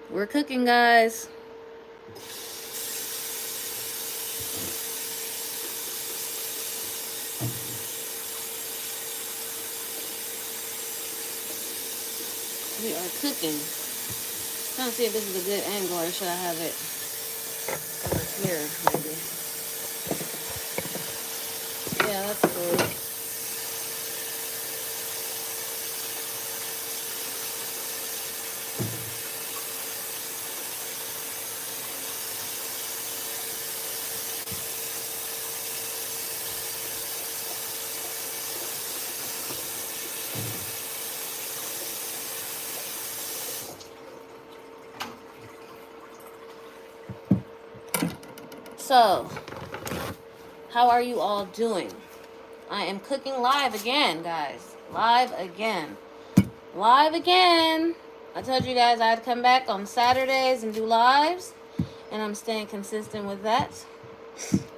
We're cooking, guys. We are cooking. Trying to see if this is a good angle or should I have it over here, maybe. Yeah, that's cool. So, how are you all doing? I am cooking live again, guys. Live again. Live again. I told you guys I'd come back on Saturdays and do lives, and I'm staying consistent with that.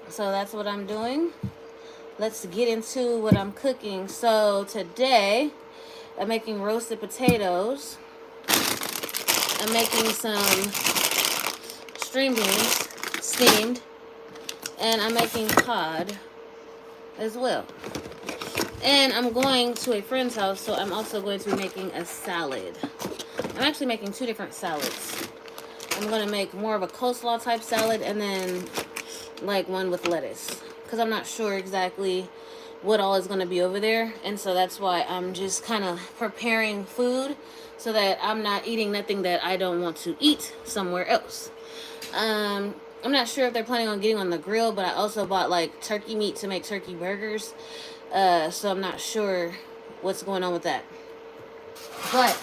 So that's what I'm doing. Let's get into what I'm cooking. So today, I'm making roasted potatoes. I'm making some string beans, steamed, and I'm making cod as well. And I'm going to a friend's house, so I'm also going to be making a salad. I'm actually making two different salads. I'm going to make more of a coleslaw type salad and then like one with lettuce, because I'm not sure exactly what all is going to be over there, and so that's why I'm just kind of preparing food so that I'm not eating nothing that I don't want to eat somewhere else. I'm not sure if they're planning on getting on the grill, but I also bought like turkey meat to make turkey burgers, so I'm not sure what's going on with that. But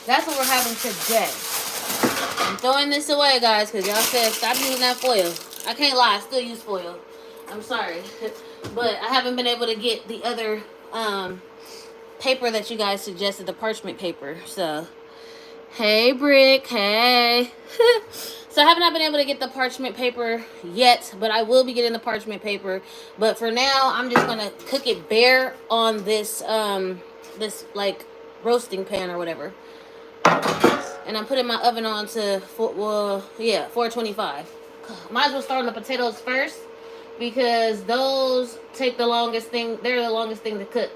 that's what we're having today. I'm throwing this away, guys, because y'all said stop using that foil. I can't lie, I still use foil. I'm sorry. But I haven't been able to get the other paper that you guys suggested, the parchment paper. So, hey, Brick, hey. So I have not been able to get the parchment paper yet, but I will be getting the parchment paper. But for now, I'm just going to cook it bare on this, this, like, roasting pan or whatever. And I'm putting my oven on to 425. Might as well start on the potatoes first, because those take the longest thing. They're the longest thing to cook.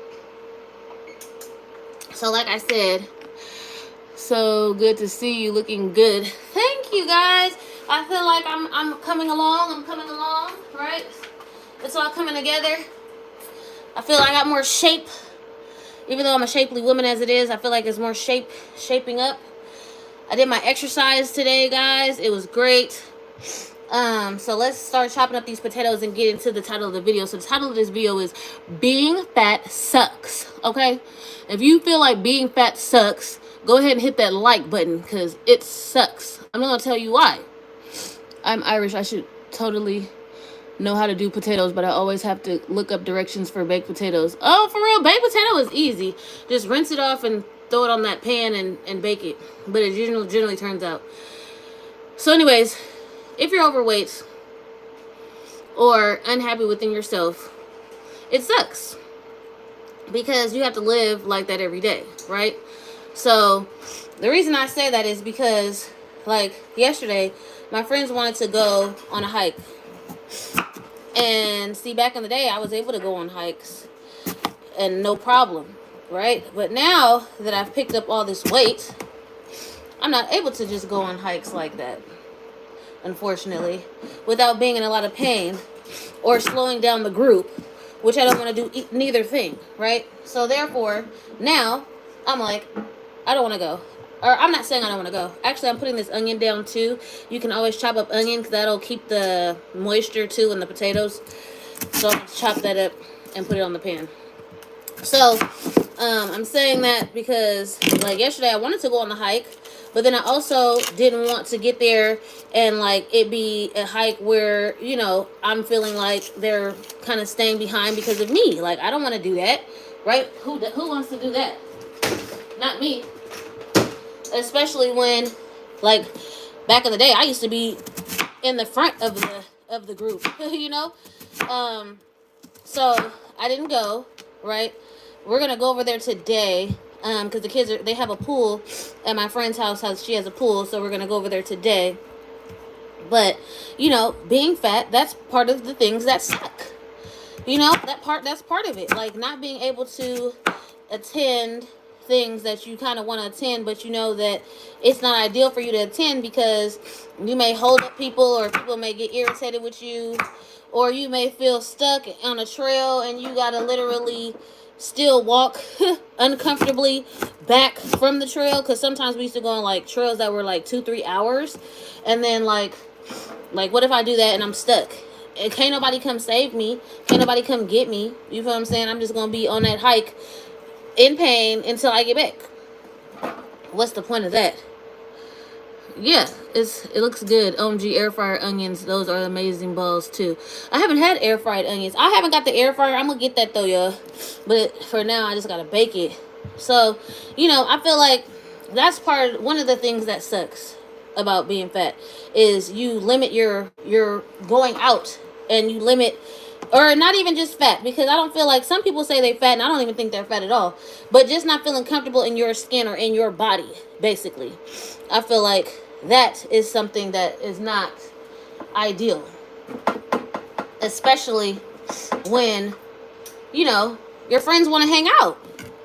So like I said, so good to see you looking good. Thank you, guys. I feel like I'm coming along. I'm coming along, right? It's all coming together. I feel like I got more shape. Even though I'm a shapely woman as it is, I feel like it's more shaping up. I did my exercise today, guys. It was great. So let's start chopping up these potatoes and get into the title of the video. So the title of this video is Being Fat Sucks, okay? If you feel like being fat sucks, go ahead and hit that like button, because it sucks. I'm not going to tell you why. I'm Irish. I should totally know how to do potatoes, but I always have to look up directions for baked potatoes. Oh, for real? Baked potato is easy. Just rinse it off and throw it on that pan and bake it. But it generally turns out. So anyways, if you're overweight or unhappy within yourself, it sucks, because you have to live like that every day, right? So the reason I say that is because, like, yesterday, my friends wanted to go on a hike. And see, back in the day, I was able to go on hikes and no problem, right? But now that I've picked up all this weight, I'm not able to just go on hikes like that, unfortunately, without being in a lot of pain or slowing down the group, which I don't want to do neither thing, right? So therefore, now I'm like, I don't want to go. Or I'm not saying I don't want to go. Actually, I'm putting this onion down too. You can always chop up onion, because that'll keep the moisture too in the potatoes. So I'm going to chop that up and put it on the pan. So I'm saying that because, like, yesterday I wanted to go on the hike, but then I also didn't want to get there and, like, it be a hike where, you know, I'm feeling like they're kind of staying behind because of me. Like, I don't want to do that, right? Who wants to do that? Not me. Especially when, like, back in the day, I used to be in the front of the group, you know? So I didn't go, right? We're going to go over there today. because the kids they have a pool at my friend's house. She has a pool, so we're gonna go over there today. But you know, being fat, that's part of the things that suck. You know, that's part of it. Like not being able to attend things that you kind of want to attend, but you know that it's not ideal for you to attend because you may hold up people, or people may get irritated with you, or you may feel stuck on a trail and you gotta literally still walk uncomfortably back from the trail, because sometimes we used to go on like trails that were like 2-3 hours, and then like what if I do that and I'm stuck? And can't nobody come save me, can't nobody come get me. You feel what I'm saying? I'm just gonna be on that hike in pain until I get back. What's the point of that? Yeah, it looks good. OMG, air fryer onions, those are amazing balls too. I haven't had air fried onions. I haven't got the air fryer. I'm gonna get that though, y'all. But for now, I just gotta bake it. So, you know, I feel like that's one of the things that sucks about being fat is you limit your going out, and you limit, or not even just fat, because I don't feel like, some people say they fat and I don't even think they're fat at all, but just not feeling comfortable in your skin or in your body, basically. I feel like that is something that is not ideal, especially when, you know, your friends want to hang out.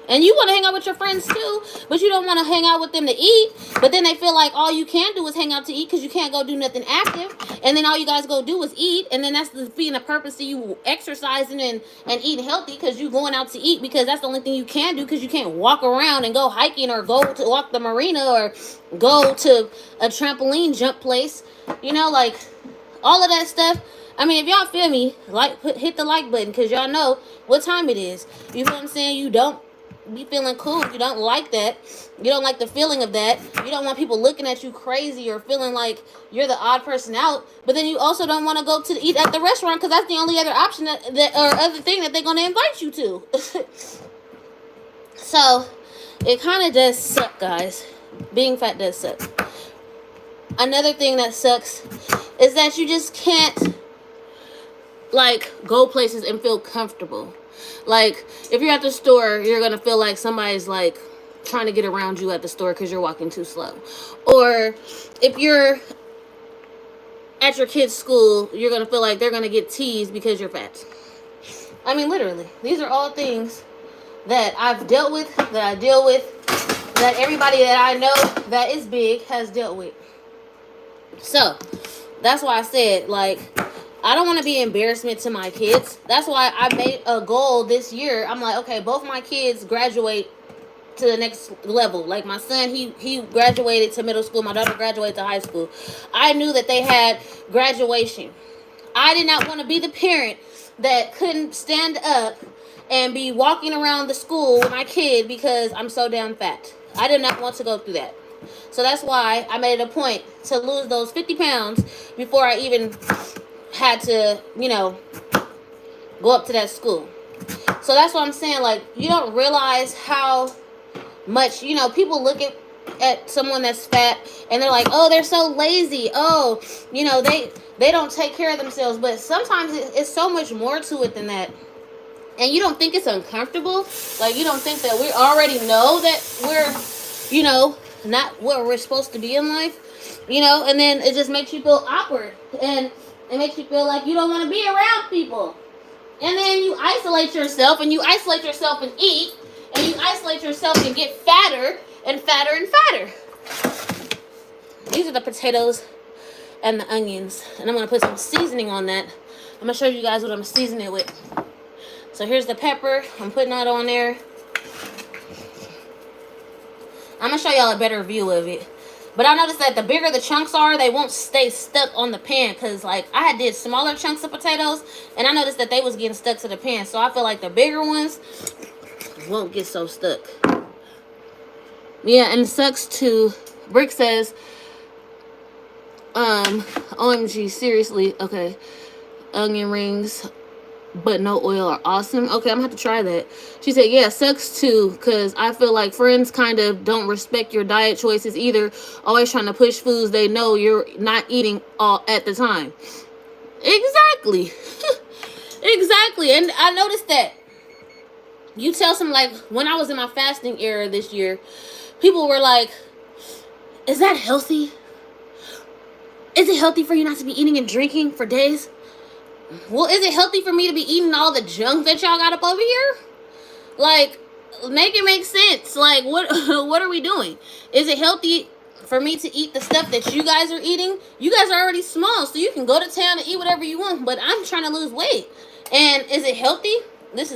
And you want to hang out with your friends too, but you don't want to hang out with them to eat. But then they feel like all you can do is hang out to eat because you can't go do nothing active. And then all you guys go do is eat. And then that's being the purpose of you exercising and eating healthy, because you going out to eat, because that's the only thing you can do, because you can't walk around and go hiking or go to walk the marina or go to a trampoline jump place. You know, like all of that stuff. I mean, if y'all feel me, hit the like button, because y'all know what time it is. You feel what I'm saying? You don't be feeling cool. You don't like that. You don't like the feeling of that. You don't want people looking at you crazy or feeling like you're the odd person out. But then you also don't want to go to eat at the restaurant, because that's the only other option that or other thing that they're going to invite you to. So it kind of does suck, guys. Being fat does suck. Another thing that sucks is that you just can't like go places and feel comfortable. Like, if you're at the store, you're going to feel like somebody's, like, trying to get around you at the store because you're walking too slow. Or if you're at your kid's school, you're going to feel like they're going to get teased because you're fat. I mean, literally. These are all things that I've dealt with, that I deal with, that everybody that I know that is big has dealt with. So, that's why I said, like, I don't want to be an embarrassment to my kids. That's why I made a goal this year. I'm like, okay, both my kids graduate to the next level. Like my son, he graduated to middle school. My daughter graduated to high school. I knew that they had graduation. I did not want to be the parent that couldn't stand up and be walking around the school with my kid because I'm so damn fat. I did not want to go through that. So that's why I made it a point to lose those 50 pounds before I even had to, you know, go up to that school. So that's what I'm saying. Like, you don't realize how much, you know, people look at someone that's fat and they're like, oh, they're so lazy. Oh, you know, they don't take care of themselves. But sometimes it's so much more to it than that. And you don't think it's uncomfortable. Like, you don't think that we already know that we're, you know, not what we're supposed to be in life, you know, and then it just makes you feel awkward, and it makes you feel like you don't want to be around people. And then you isolate yourself, and you isolate yourself and eat, and you isolate yourself and get fatter and fatter and fatter. These are the potatoes and the onions, and I'm going to put some seasoning on that. I'm going to show you guys what I'm seasoning it with. So here's the pepper. I'm putting that on there. I'm going to show y'all a better view of it. But I noticed that the bigger the chunks are, they won't stay stuck on the pan. Because, like, I did smaller chunks of potatoes, and I noticed that they was getting stuck to the pan. So I feel like the bigger ones won't get so stuck. Yeah, and it sucks too. Brick says, OMG, seriously. Okay. Onion rings, but no oil are awesome. Okay, I'm gonna have to try that. She said, yeah, sucks too, because I feel like friends kind of don't respect your diet choices either, always trying to push foods they know you're not eating all at the time. Exactly. Exactly. And I noticed that You tell some, like, when I was in my fasting era this year, people were like, is that healthy? Is it healthy for you not to be eating and drinking for days? Well, is it healthy for me to be eating all the junk that y'all got up over here? Like, make it make sense. Like, what what are we doing? Is it healthy for me to eat the stuff that you guys are eating? You guys are already small, so you can go to town and eat whatever you want, but I'm trying to lose weight. And is it healthy?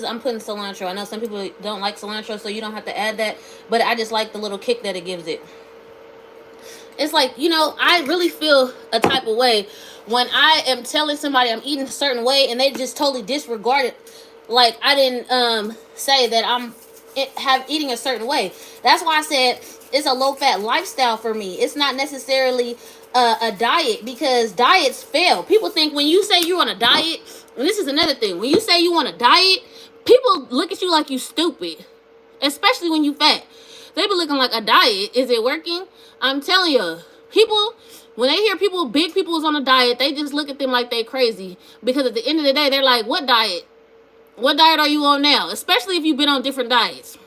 I'm putting cilantro. I know some people don't like cilantro, so you don't have to add that, but I just like the little kick that it gives it. It's like, I really feel a type of way when I am telling somebody I'm eating a certain way and they just totally disregard it. Like, I didn't say that I'm eating a certain way. That's why I said it's a low-fat lifestyle for me. It's not necessarily a diet, because diets fail. People think when you say you're on a diet, and this is another thing, when you say you want a diet, people look at you like you stupid, especially when you fat. They be looking like, a diet? Is it working? I'm telling you, people, when they hear big people is on a diet, they just look at them like they crazy. Because at the end of the day, they're like, what diet? What diet are you on now? Especially if you've been on different diets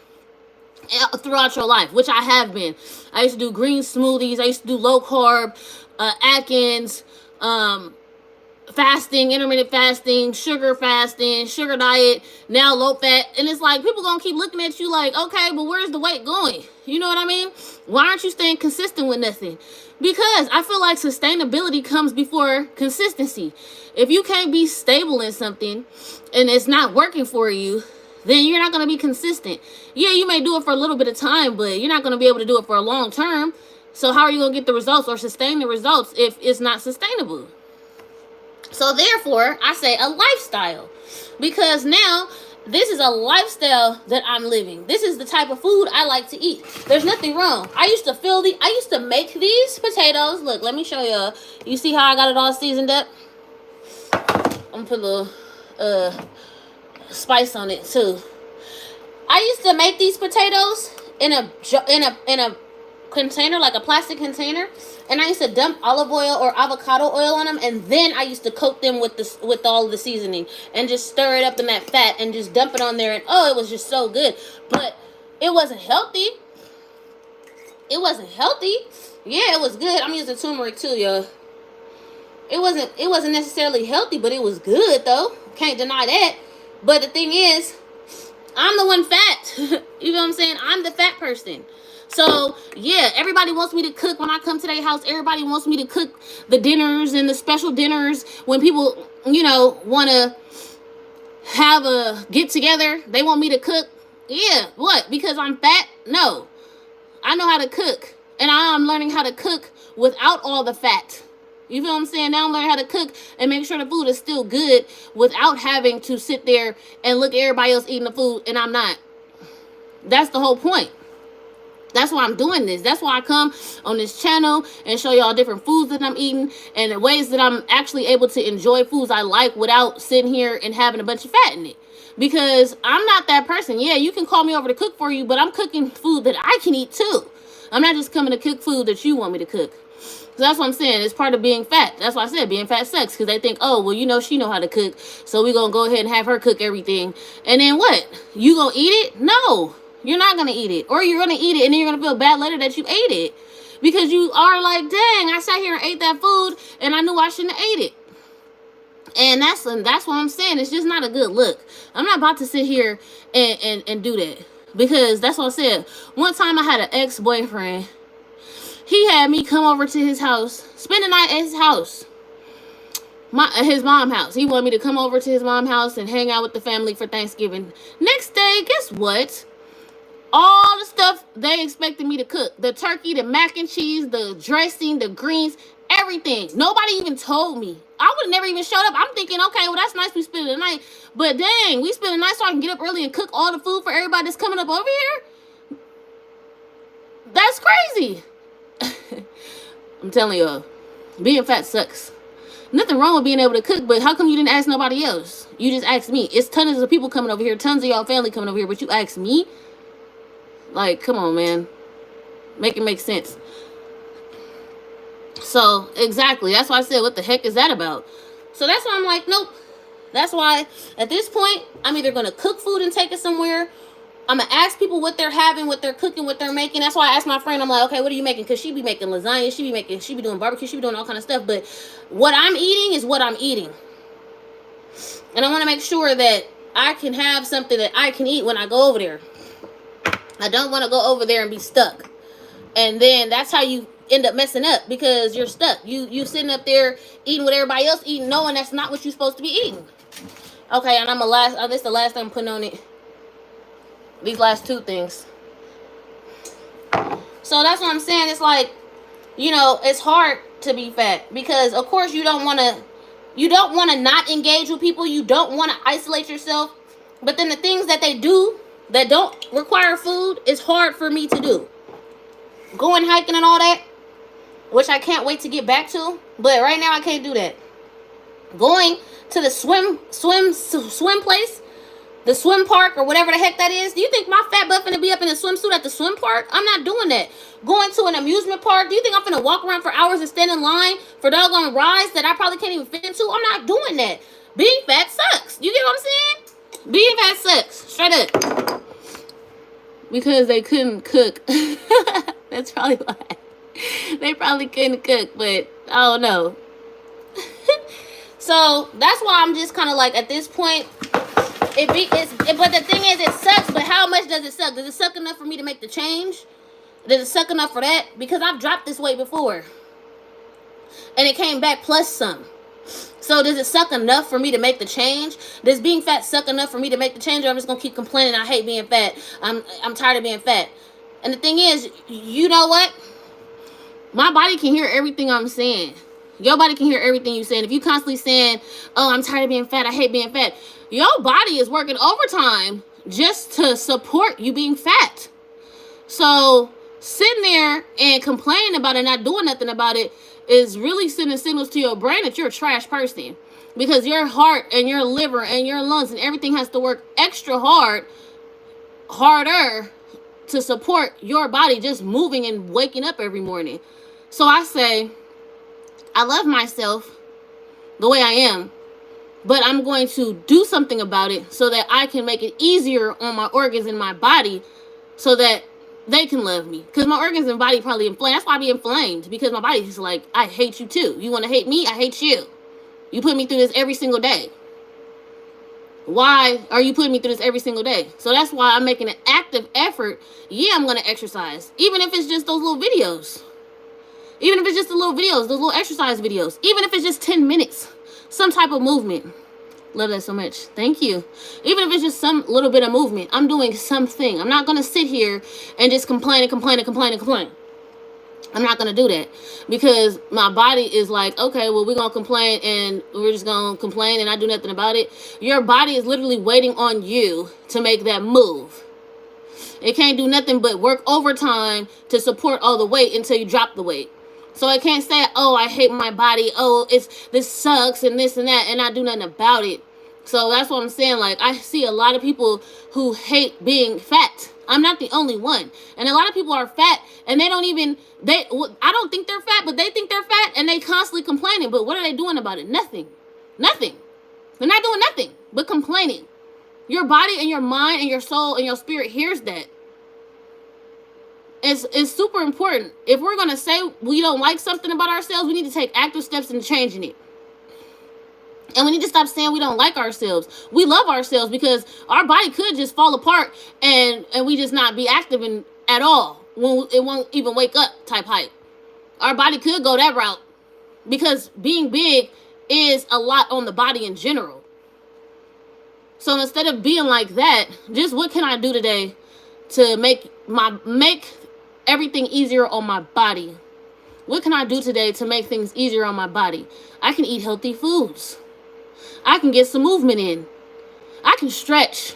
throughout your life, which I have been. I used to do green smoothies. I used to do low carb, Atkins, fasting, intermittent fasting, sugar diet, now low fat. And it's like, people gonna keep looking at you like, okay, but where's the weight going? You know what I mean? Why aren't you staying consistent with nothing? Because I feel like sustainability comes before consistency. If you can't be stable in something and it's not working for you, then you're not going to be consistent. Yeah, you may do it for a little bit of time, but you're not going to be able to do it for a long term. So how are you going to get the results or sustain the results if it's not sustainable? So therefore, I say a lifestyle, because now this is a lifestyle that I'm living. This is the type of food I like to eat. There's nothing wrong. I used to make these potatoes. Look, let me show y'all. You see how I got it all seasoned up? I'm gonna put a little spice on it too. I used to make these potatoes in a container, like a plastic container, and I used to dump olive oil or avocado oil on them, and then I used to coat them with all of the seasoning and just stir it up in that fat and just dump it on there, and it was just so good. But it wasn't healthy. It wasn't healthy. Yeah, it was good. I'm using turmeric too, y'all. It wasn't necessarily healthy, but it was good though. Can't deny that. But the thing is, I'm the one fat. You know what I'm saying? I'm the fat person. So, yeah, everybody wants me to cook when I come to their house. Everybody wants me to cook the dinners and the special dinners when people, want to have a get-together. They want me to cook. Yeah, what? Because I'm fat? No. I know how to cook. And I'm learning how to cook without all the fat. You feel what I'm saying? Now I'm learning how to cook and make sure the food is still good without having to sit there and look at everybody else eating the food and I'm not. That's the whole point. That's why I'm doing this. That's why I come on this channel and show y'all different foods that I'm eating and the ways that I'm actually able to enjoy foods I like without sitting here and having a bunch of fat in it. Because I'm not that person. Yeah, you can call me over to cook for you, but I'm cooking food that I can eat too. I'm not just coming to cook food that you want me to cook. So that's what I'm saying. It's part of being fat. That's why I said being fat sucks. Because they think, oh, well, she know how to cook. So we're going to go ahead and have her cook everything. And then what? You going to eat it? No. You're not going to eat it. Or you're going to eat it and then you're going to feel bad later that you ate it. Because you are like, dang, I sat here and ate that food and I knew I shouldn't have ate it. And that's what I'm saying. It's just not a good look. I'm not about to sit here and do that. Because that's what I said. One time I had an ex-boyfriend. He had me come over to his house, spend the night at his house, his mom's house. He wanted me to come over to his mom's house and hang out with the family for Thanksgiving. Next day, guess what? All the stuff they expected me to cook. The turkey, the mac and cheese, the dressing, the greens, everything. Nobody even told me. I would have never even showed up. I'm thinking, okay, well, that's nice we spend the night. But dang, we spend the night so I can get up early and cook all the food for everybody that's coming up over here? That's crazy. I'm telling y'all, being fat sucks. Nothing wrong with being able to cook, but how come you didn't ask nobody else? You just asked me. It's tons of people coming over here, tons of y'all family coming over here, but you asked me? Like, come on, man. Make it make sense. So, exactly. That's why I said, what the heck is that about? So that's why I'm like, nope. That's why at this point, I'm either going to cook food and take it somewhere. I'm going to ask people what they're having, what they're cooking, what they're making. That's why I asked my friend, I'm like, okay, what are you making? Because she be making lasagna, she be doing barbecue, she be doing all kind of stuff. But what I'm eating is what I'm eating. And I want to make sure that I can have something that I can eat when I go over there. I don't want to go over there and be stuck. And then that's how you end up messing up, because you're stuck. You sitting up there eating what everybody else eating, knowing that's not what you're supposed to be eating. Okay, and this is the last thing I'm putting on it. These last two things. So that's what I'm saying. It's like, it's hard to be fat, because of course you don't want to not engage with people. You don't want to isolate yourself. But then the things that they do that don't require food is hard for me to do. Going hiking and all that, which I can't wait to get back to, but right now I can't do that. Going to the swim place, the swim park, or whatever the heck that is. Do you think my fat butt finna be up in a swimsuit at the swim park? I'm not doing that. Going to an amusement park, do you think I'm finna walk around for hours and stand in line for doggone rides that I probably can't even fit into? I'm not doing that. Being fat sucks. You get what I'm saying? Being fat sucks. Straight up. Because they couldn't cook. That's probably why. They probably couldn't cook, but I don't know. So that's why I'm just kind of like, at this point, but the thing is, it sucks. But how much does it suck? Does it suck enough for me to make the change? Does it suck enough for that? Because I've dropped this weight before, and it came back plus some. So does it suck enough for me to make the change? Does being fat suck enough for me to make the change? Or I'm just gonna keep complaining, I hate being fat, I'm tired of being fat. And the thing is, you know what? My body can hear everything I'm saying. Your body can hear everything you're saying. If you constantly saying, oh, I'm tired of being fat, I hate being fat, your body is working overtime just to support you being fat. So sitting there and complaining about it, not doing nothing about it, is really sending signals to your brain that you're a trash person. Because your heart and your liver and your lungs and everything has to work extra harder to support your body just moving and waking up every morning. So I say, I love myself the way I am, but I'm going to do something about it so that I can make it easier on my organs in my body so that they can love me. Because my organs and body probably inflamed. That's why I be inflamed, because my body's just like, I hate you too. You want to hate me? I hate you. You put me through this every single day. Why are you putting me through this every single day? So that's why I'm making an active effort. Yeah, I'm going to exercise. Even if it's just those little videos. Even if it's just the little videos, those little exercise videos. Even if it's just 10 minutes. Some type of movement. Love that so much. Thank you. Even if it's just some little bit of movement, I'm doing something. I'm not going to sit here and just complain. I'm not going to do that, because my body is like, okay, well, we're going to complain and we're just going to complain and not do nothing about it. Your body is literally waiting on you to make that move. It can't do nothing but work overtime to support all the weight until you drop the weight. So I can't say, oh, I hate my body. Oh, this sucks and this and that, and not do nothing about it. So that's what I'm saying. Like, I see a lot of people who hate being fat. I'm not the only one. And a lot of people are fat, and I don't think they're fat, but they think they're fat, and they constantly complaining. But what are they doing about it? Nothing. They're not doing nothing but complaining. Your body and your mind and your soul and your spirit hears that. It's super important. If we're going to say we don't like something about ourselves, we need to take active steps in changing it. And we need to stop saying we don't like ourselves. We love ourselves, because our body could just fall apart and we just not be active at all. When it won't even wake up type hype. Our body could go that route, because being big is a lot on the body in general. So instead of being like that, just what can I do today to make everything easier on my body? What can I do today to make things easier on my body? I can eat healthy foods. I can get some movement in. I can stretch.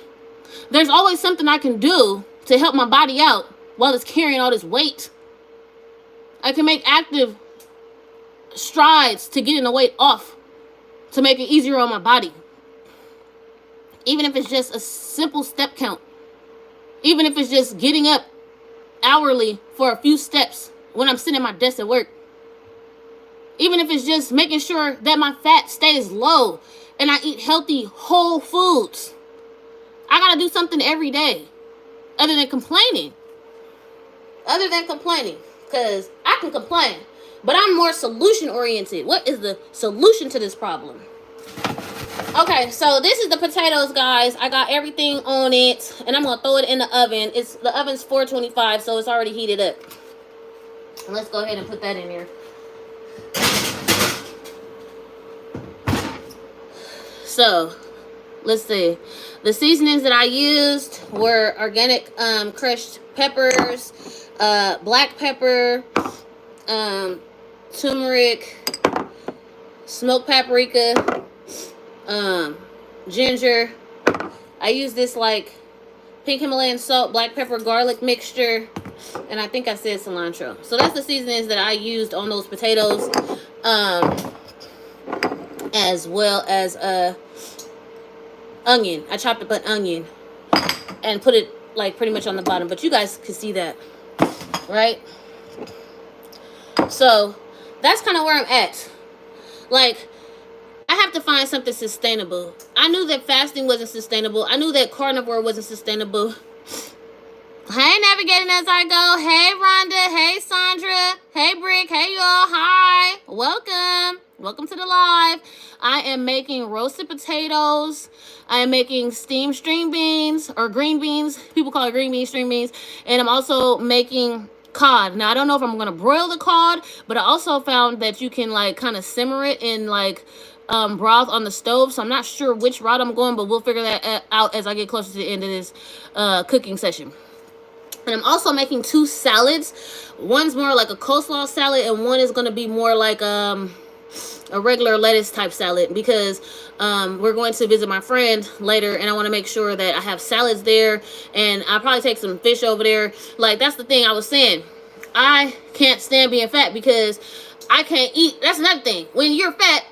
There's always something I can do to help my body out while it's carrying all this weight. I can make active strides to getting the weight off, to make it easier on my body. Even if it's just a simple step count. Even if it's just getting up hourly for a few steps when I'm sitting at my desk at work. Even if it's just making sure that my fat stays low and I eat healthy, whole foods. I gotta do something every day other than complaining. Because I can complain, but I'm more solution oriented. What is the solution to this problem? Okay, so this is the potatoes, guys. I got everything on it, and I'm gonna throw it in the oven. The oven's 425, so it's already heated up. Let's go ahead and put that in here. So, let's see. The seasonings that I used were organic crushed peppers, black pepper, turmeric, smoked paprika, ginger. I use this like pink Himalayan salt, black pepper, garlic mixture, and I think I said cilantro. So that's the seasonings that I used on those potatoes, as well as onion. I chopped up an onion and put it like pretty much on the bottom, but you guys can see that, right? So that's kind of where I'm at. Like, I have to find something sustainable. I knew that fasting wasn't sustainable. I knew that carnivore wasn't sustainable. Hey, navigating as I go. Hey, Rhonda. Hey, Sandra. Hey, Brick. Hey, y'all. Hi. Welcome to the live. I am making roasted potatoes. I am making steamed string beans, or green beans. People call it green beans, string beans. And I'm also making cod. Now, I don't know if I'm going to broil the cod, but I also found that you can like kind of simmer it in like broth on the stove. So I'm not sure which route I'm going, but we'll figure that out as I get closer to the end of this cooking session. And I'm also making 2 salads. One's more like a coleslaw salad, and one is going to be more like a regular lettuce type salad, because we're going to visit my friend later, and I want to make sure that I have salads there, and I'll probably take some fish over there. Like, that's the thing I was saying. I can't stand being fat because I can't eat. That's another thing. When you're fat,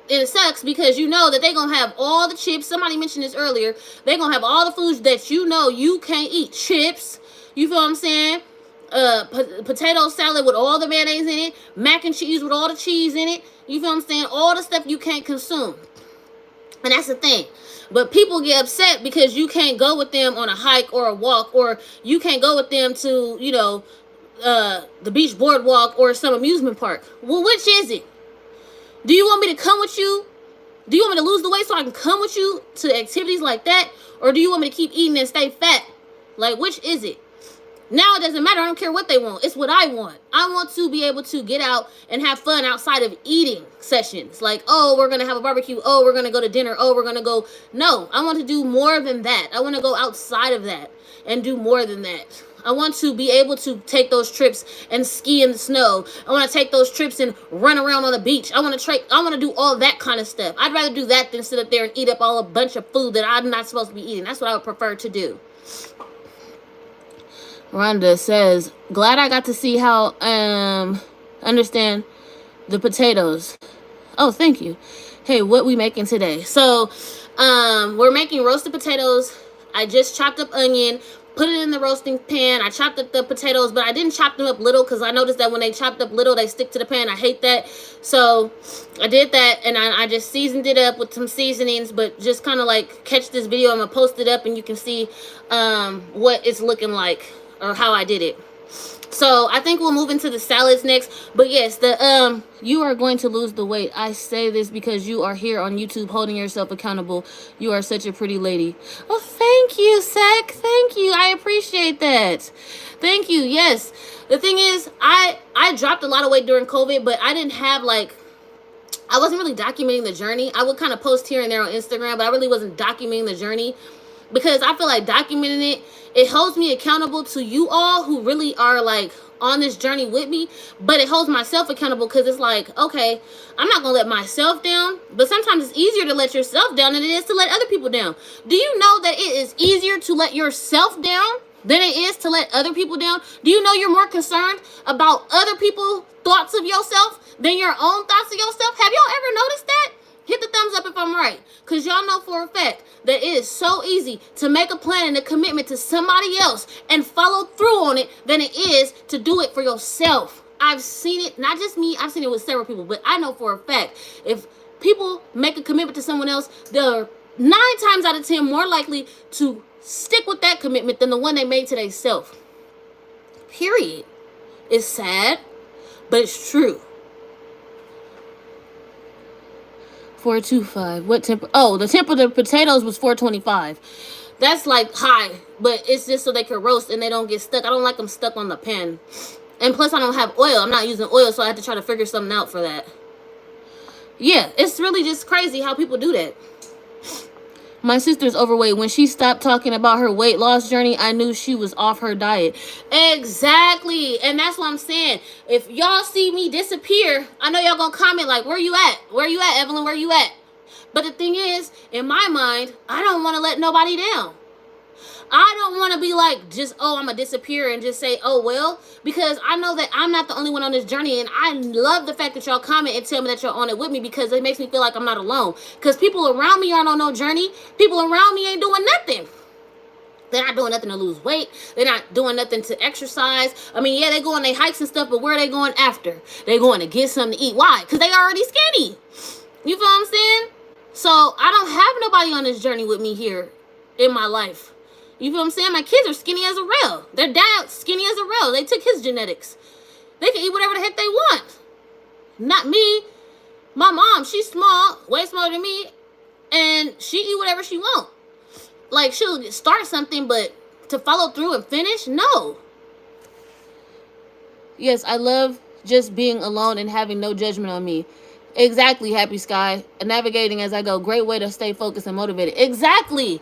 it sucks because you know that they're going to have all the chips. Somebody mentioned this earlier. They're going to have all the foods that you know you can't eat. Chips. You feel what I'm saying? Potato salad with all the mayonnaise in it. Mac and cheese with all the cheese in it. You feel what I'm saying? All the stuff you can't consume. And that's the thing. But people get upset because you can't go with them on a hike or a walk, or you can't go with them to, you know, the beach boardwalk or some amusement park. Well, which is it? Do you want me to come with you? Do you want me to lose the weight so I can come with you to activities like that? Or do you want me to keep eating and stay fat? Like, which is it? Now it doesn't matter. I don't care what they want. It's what I want. I want to be able to get out and have fun outside of eating sessions. Like, oh, we're going to have a barbecue. Oh, we're going to go to dinner. Oh, we're going to go. No, I want to do more than that. I want to go outside of that and do more than that. I want to be able to take those trips and ski in the snow. I want to take those trips and run around on the beach. I want to do all that kind of stuff. I'd rather do that than sit up there and eat up all a bunch of food that I'm not supposed to be eating. That's what I would prefer to do. Rhonda says, glad I got to see how understand the potatoes. Oh, thank you. Hey, what we making today? So we're making roasted potatoes. I just chopped up onion, put it in the roasting pan. I chopped up the potatoes, but I didn't chop them up little because I noticed that when they chopped up little, they stick to the pan. I hate that. So I did that, and I just seasoned it up with some seasonings, but just kind of like catch this video. I'm going to post it up, and you can see what it's looking like, or how I did it. So I think we'll move into the salads next. But yes, you are going to lose the weight. I say this because you are here on YouTube holding yourself accountable. You are such a pretty lady. Oh, thank you, Sek. Thank you. I appreciate that. Thank you. Yes. The thing is, I dropped a lot of weight during COVID, but I didn't have like, I wasn't really documenting the journey. I would kind of post here and there on Instagram, but I really wasn't documenting the journey, because I feel like documenting it holds me accountable to you all who really are like on this journey with me, but it holds myself accountable, because it's like, okay, I'm not gonna let myself down, but sometimes it's easier to let yourself down than it is to let other people down. Do you know that it is easier to let yourself down than it is to let other people down? Do you know you're more concerned about other people's thoughts of yourself than your own thoughts of yourself? Have y'all ever noticed that? Hit the thumbs up if I'm right, because y'all know for a fact that it is so easy to make a plan and a commitment to somebody else and follow through on it than it is to do it for yourself. I've seen it, not just me, I've seen it with several people, but I know for a fact, if people make a commitment to someone else, they're 9 times out of 10 more likely to stick with that commitment than the one they made to themselves. Period. It's sad, but it's true. 425. What temper? Oh, the temper of the potatoes was 425. That's like high, but it's just so they can roast and they don't get stuck. I don't like them stuck on the pan. And plus, I don't have oil. I'm not using oil, so I have to try to figure something out for that. Yeah, it's really just crazy how people do that. My sister's overweight. When she stopped talking about her weight loss journey, I knew she was off her diet. Exactly. And that's what I'm saying. If y'all see me disappear, I know y'all gonna comment like, where you at? Where you at, Evelyn? Where you at? But the thing is, in my mind, I don't want to let nobody down. I don't want to be like, just, oh, I'm going to disappear and just say, oh, well, because I know that I'm not the only one on this journey. And I love the fact that y'all comment and tell me that you're on it with me, because it makes me feel like I'm not alone. Because people around me aren't on no journey. People around me ain't doing nothing. They're not doing nothing to lose weight. They're not doing nothing to exercise. I mean, yeah, they go on their hikes and stuff, but where are they going after? They're going to get something to eat. Why? Because they already skinny. You feel what I'm saying? So I don't have nobody on this journey with me here in my life. You feel what I'm saying? My kids are skinny as a rail. Their dad's skinny as a rail. They took his genetics. They can eat whatever the heck they want. Not me. My mom, she's small, way smaller than me, and she eat whatever she want. Like, she'll start something, but to follow through and finish, no. Yes, I love just being alone and having no judgment on me. Exactly, Happy Sky. Navigating as I go. Great way to stay focused and motivated. Exactly.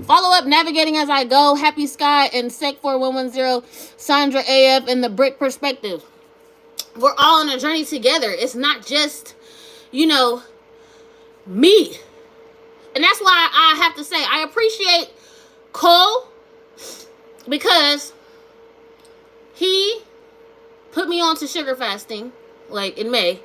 Follow up Navigating as I go. Happy Sky and Sec 4110. Sandra AF and the Brick Perspective. We're all on a journey together. It's not just, me. And that's why I have to say I appreciate Cole, because he put me on to sugar fasting, like in May.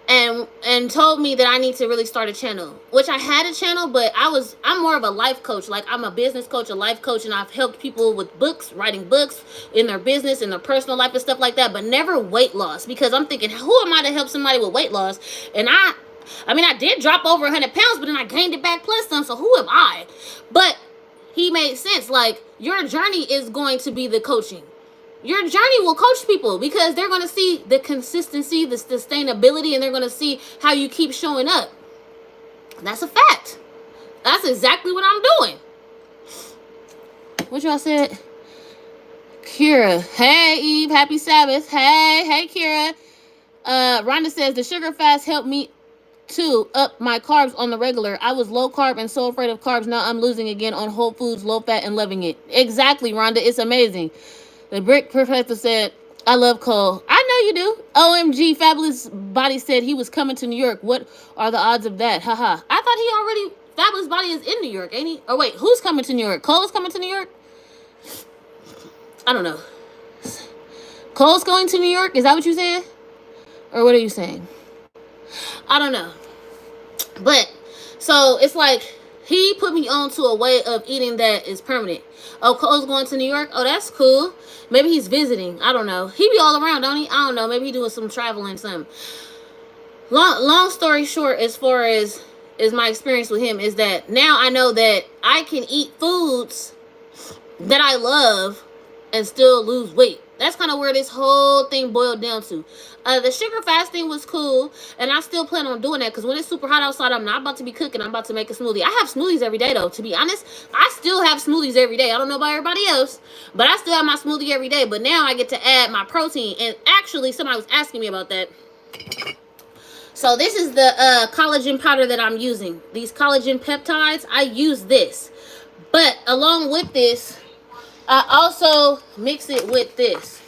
And told me that I need to really start a channel, which I had a channel, but I'm more of a life coach. Like, I'm a business coach, a life coach, and I've helped people with books, writing books in their business, in their personal life and stuff like that, but never weight loss, because I'm thinking, who am I to help somebody with weight loss? And I did drop over 100 pounds, but then I gained it back plus some, so who am I? But he made sense. Like, your journey is going to be the coaching. Your journey will coach people, because they're going to see the consistency, the sustainability, and they're going to see how you keep showing up. That's a fact. That's exactly what I'm doing. What y'all said? Kira. Hey, Eve. Happy Sabbath. Hey, Kira. Rhonda says, the sugar fast helped me to up my carbs on the regular. I was low carb and so afraid of carbs. Now I'm losing again on whole foods, low fat, and loving it. Exactly, Rhonda. It's amazing. The Brick Professor said, I love Cole. I know you do. OMG, Fabulous Body said he was coming to New York. What are the odds of that? Haha. I thought Fabulous Body is in New York, ain't he? Oh, wait, who's coming to New York? Cole's coming to New York? I don't know. Cole's going to New York? Is that what you said? Or what are you saying? I don't know. But, so, it's like, he put me on to a way of eating that is permanent. Oh, Cole's going to New York? Oh, that's cool. Maybe he's visiting. I don't know. He be all around, don't he? I don't know. Maybe he doing some traveling, something. Long story short, as far as my experience with him, is that now I know that I can eat foods that I love and still lose weight. That's kind of where this whole thing boiled down to. The sugar fasting was cool, and I still plan on doing that, because when it's super hot outside, I'm not about to be cooking. I'm about to make a smoothie. I have smoothies every day, though. To be honest, I still have smoothies every day. I don't know about everybody else, but I still have my smoothie every day. But now I get to add my protein, and actually, somebody was asking me about that. So this is the collagen powder that I'm using. These collagen peptides, I use this. But along with this, I also mix it with this.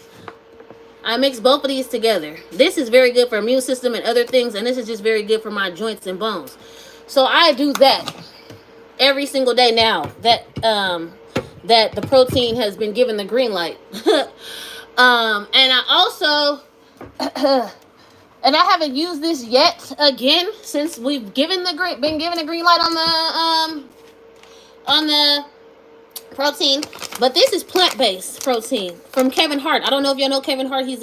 I mix both of these together. This is very good for immune system and other things, and this is just very good for my joints and bones. So I do that every single day now that that the protein has been given the green light. And I also and I haven't used this yet again since we've been given the green light on the protein, but this is plant-based protein from Kevin Hart. I don't know if y'all know Kevin Hart. He's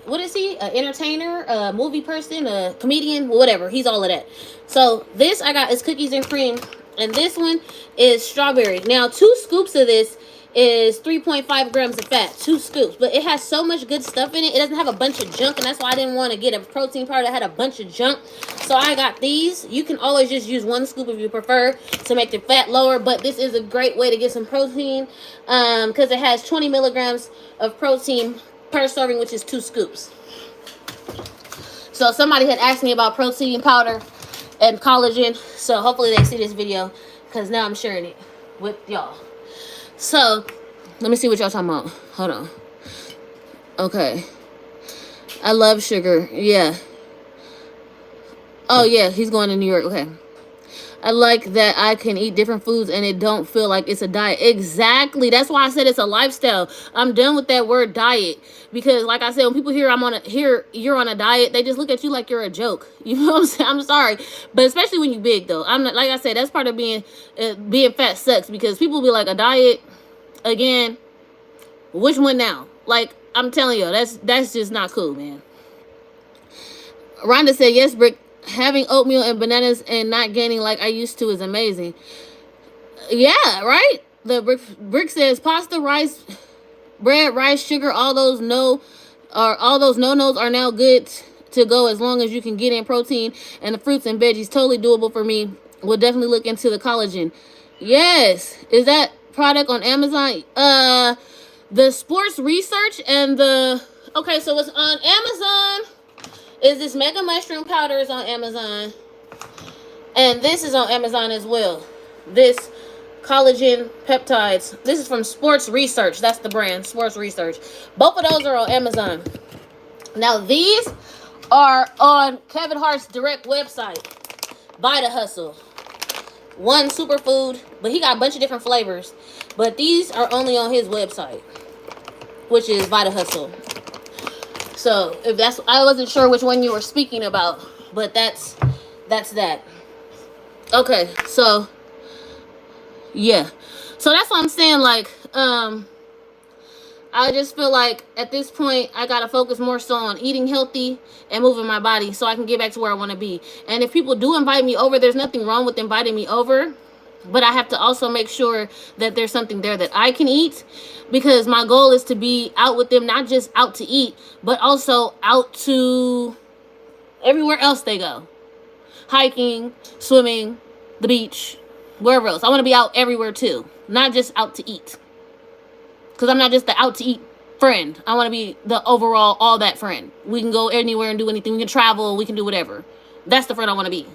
what is he? An entertainer, a movie person, a comedian, whatever. He's all of that. So this I got is cookies and cream, and this one is strawberry. Now 2 scoops of this is 3.5 grams of fat, 2 scoops, but it has so much good stuff in it. It doesn't have a bunch of junk, and that's why I didn't want to get a protein powder that had a bunch of junk. So I got these. You can always just use 1 scoop if you prefer to make the fat lower, but this is a great way to get some protein because it has 20 milligrams of protein per serving, which is 2 scoops. So somebody had asked me about protein powder and collagen, so hopefully they see this video because now I'm sharing it with y'all. So, let me see what y'all talking about. Hold on. Okay. I love sugar. Yeah. Oh, yeah. He's going to New York. Okay. I like that I can eat different foods and it don't feel like it's a diet. Exactly. That's why I said it's a lifestyle. I'm done with that word diet. Because, like I said, when people hear you're on a diet, they just look at you like you're a joke. You know what I'm saying? I'm sorry. But especially when you're big, though. I'm not, like I said, that's part of being fat sucks. Because people be like, a diet... Again, which one now? Like, I'm telling you, that's just not cool, man. Rhonda said, yes, Brick, having oatmeal and bananas and not gaining like I used to is amazing. Yeah, right? The Brick says, pasta, rice, bread, rice, sugar, all those no-nos are now good to go as long as you can get in protein and the fruits and veggies. Totally doable for me. We'll definitely look into the collagen. Yes. Is that product on Amazon? The sports research and the... Okay, so it's on Amazon. Is this mega mushroom powder is on Amazon. And this is on Amazon as well. This collagen peptides. This is from Sports Research. That's the brand, Sports Research. Both of those are on Amazon. Now, these are on Kevin Hart's direct website, Vita Hustle. One superfood, but he got a bunch of different flavors. But these are only on his website, which is Vita Hustle. So if that's, I wasn't sure which one you were speaking about, but that's that. Okay, so yeah, so that's what I'm saying. Like, I just feel like at this point I gotta focus more so on eating healthy and moving my body so I can get back to where I want to be. And if people do invite me over, there's nothing wrong with inviting me over, but I have to also make sure that there's something there that I can eat, because my goal is to be out with them, not just out to eat, but also out to everywhere else they go. Hiking, swimming, the beach, wherever else. I want to be out everywhere too, not just out to eat. Because I'm not just the out to eat friend. I want to be the overall all that friend. We can go anywhere and do anything. We can travel. We can do whatever. That's the friend I want to be.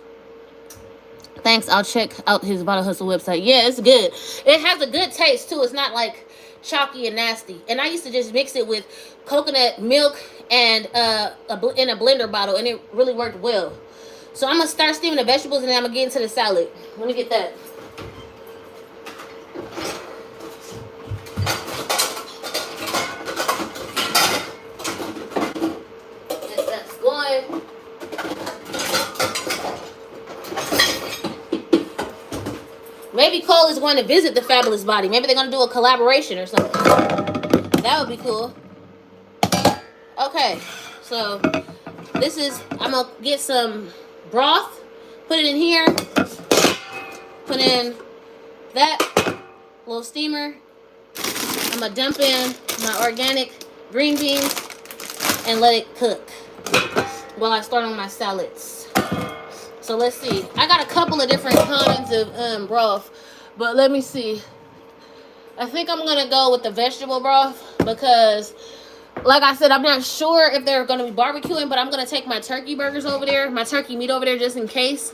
Thanks. I'll check out his Vita Hustle website. Yeah, it's good. It has a good taste too. It's not like chalky and nasty. And I used to just mix it with coconut milk and in a blender bottle, and it really worked well. So I'm going to start steaming the vegetables, and then I'm going to get into the salad. Let me get that. That's going. Maybe Cole is going to visit the Fabulous Body. Maybe they're going to do a collaboration or something. That would be cool. Okay, so this is, I'm going to get some broth, put it in here, put in that little steamer. I'm going to dump in my organic green beans and let it cook while I start on my salads. So let's see. I got a couple of different kinds of broth, but let me see. I think I'm going to go with the vegetable broth because, like I said, I'm not sure if they're going to be barbecuing, but I'm going to take my turkey burgers over there, my turkey meat over there just in case.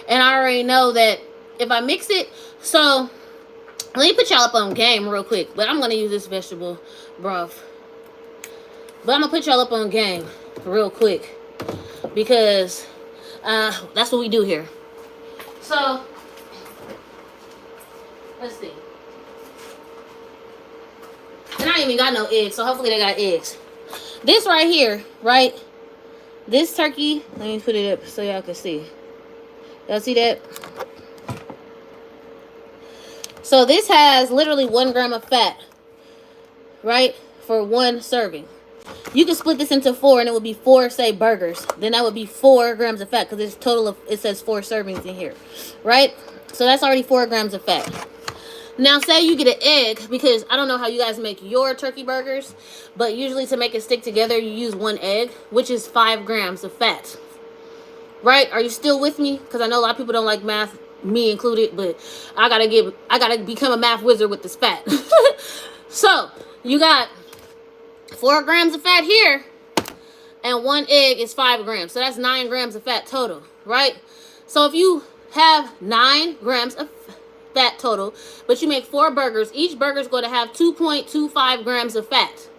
And I already know that if I mix it, so let me put y'all up on game real quick, but I'm going to use this vegetable broth. But I'm going to put y'all up on game real quick because that's what we do here. So, let's see. And I ain't even got no eggs, so hopefully they got eggs. This right here, right? This turkey, let me put it up so y'all can see. Y'all see that? So this has literally 1 gram of fat, right? For 1 serving. You can split this into 4 and it would be 4, say, burgers. Then that would be 4 grams of fat because it's total of, it says 4 servings in here, right? So that's already 4 grams of fat. Now, say you get an egg, because I don't know how you guys make your turkey burgers, but usually to make it stick together, you use 1 egg, which is 5 grams of fat. Right? Are you still with me? Because I know a lot of people don't like math, me included, but I gotta become a math wizard with this fat. So, you got 4 grams of fat here, and 1 egg is 5 grams. So that's 9 grams of fat total, right? So if you have 9 grams of fat total, but you make 4 burgers, each burger is going to have 2.25 grams of fat.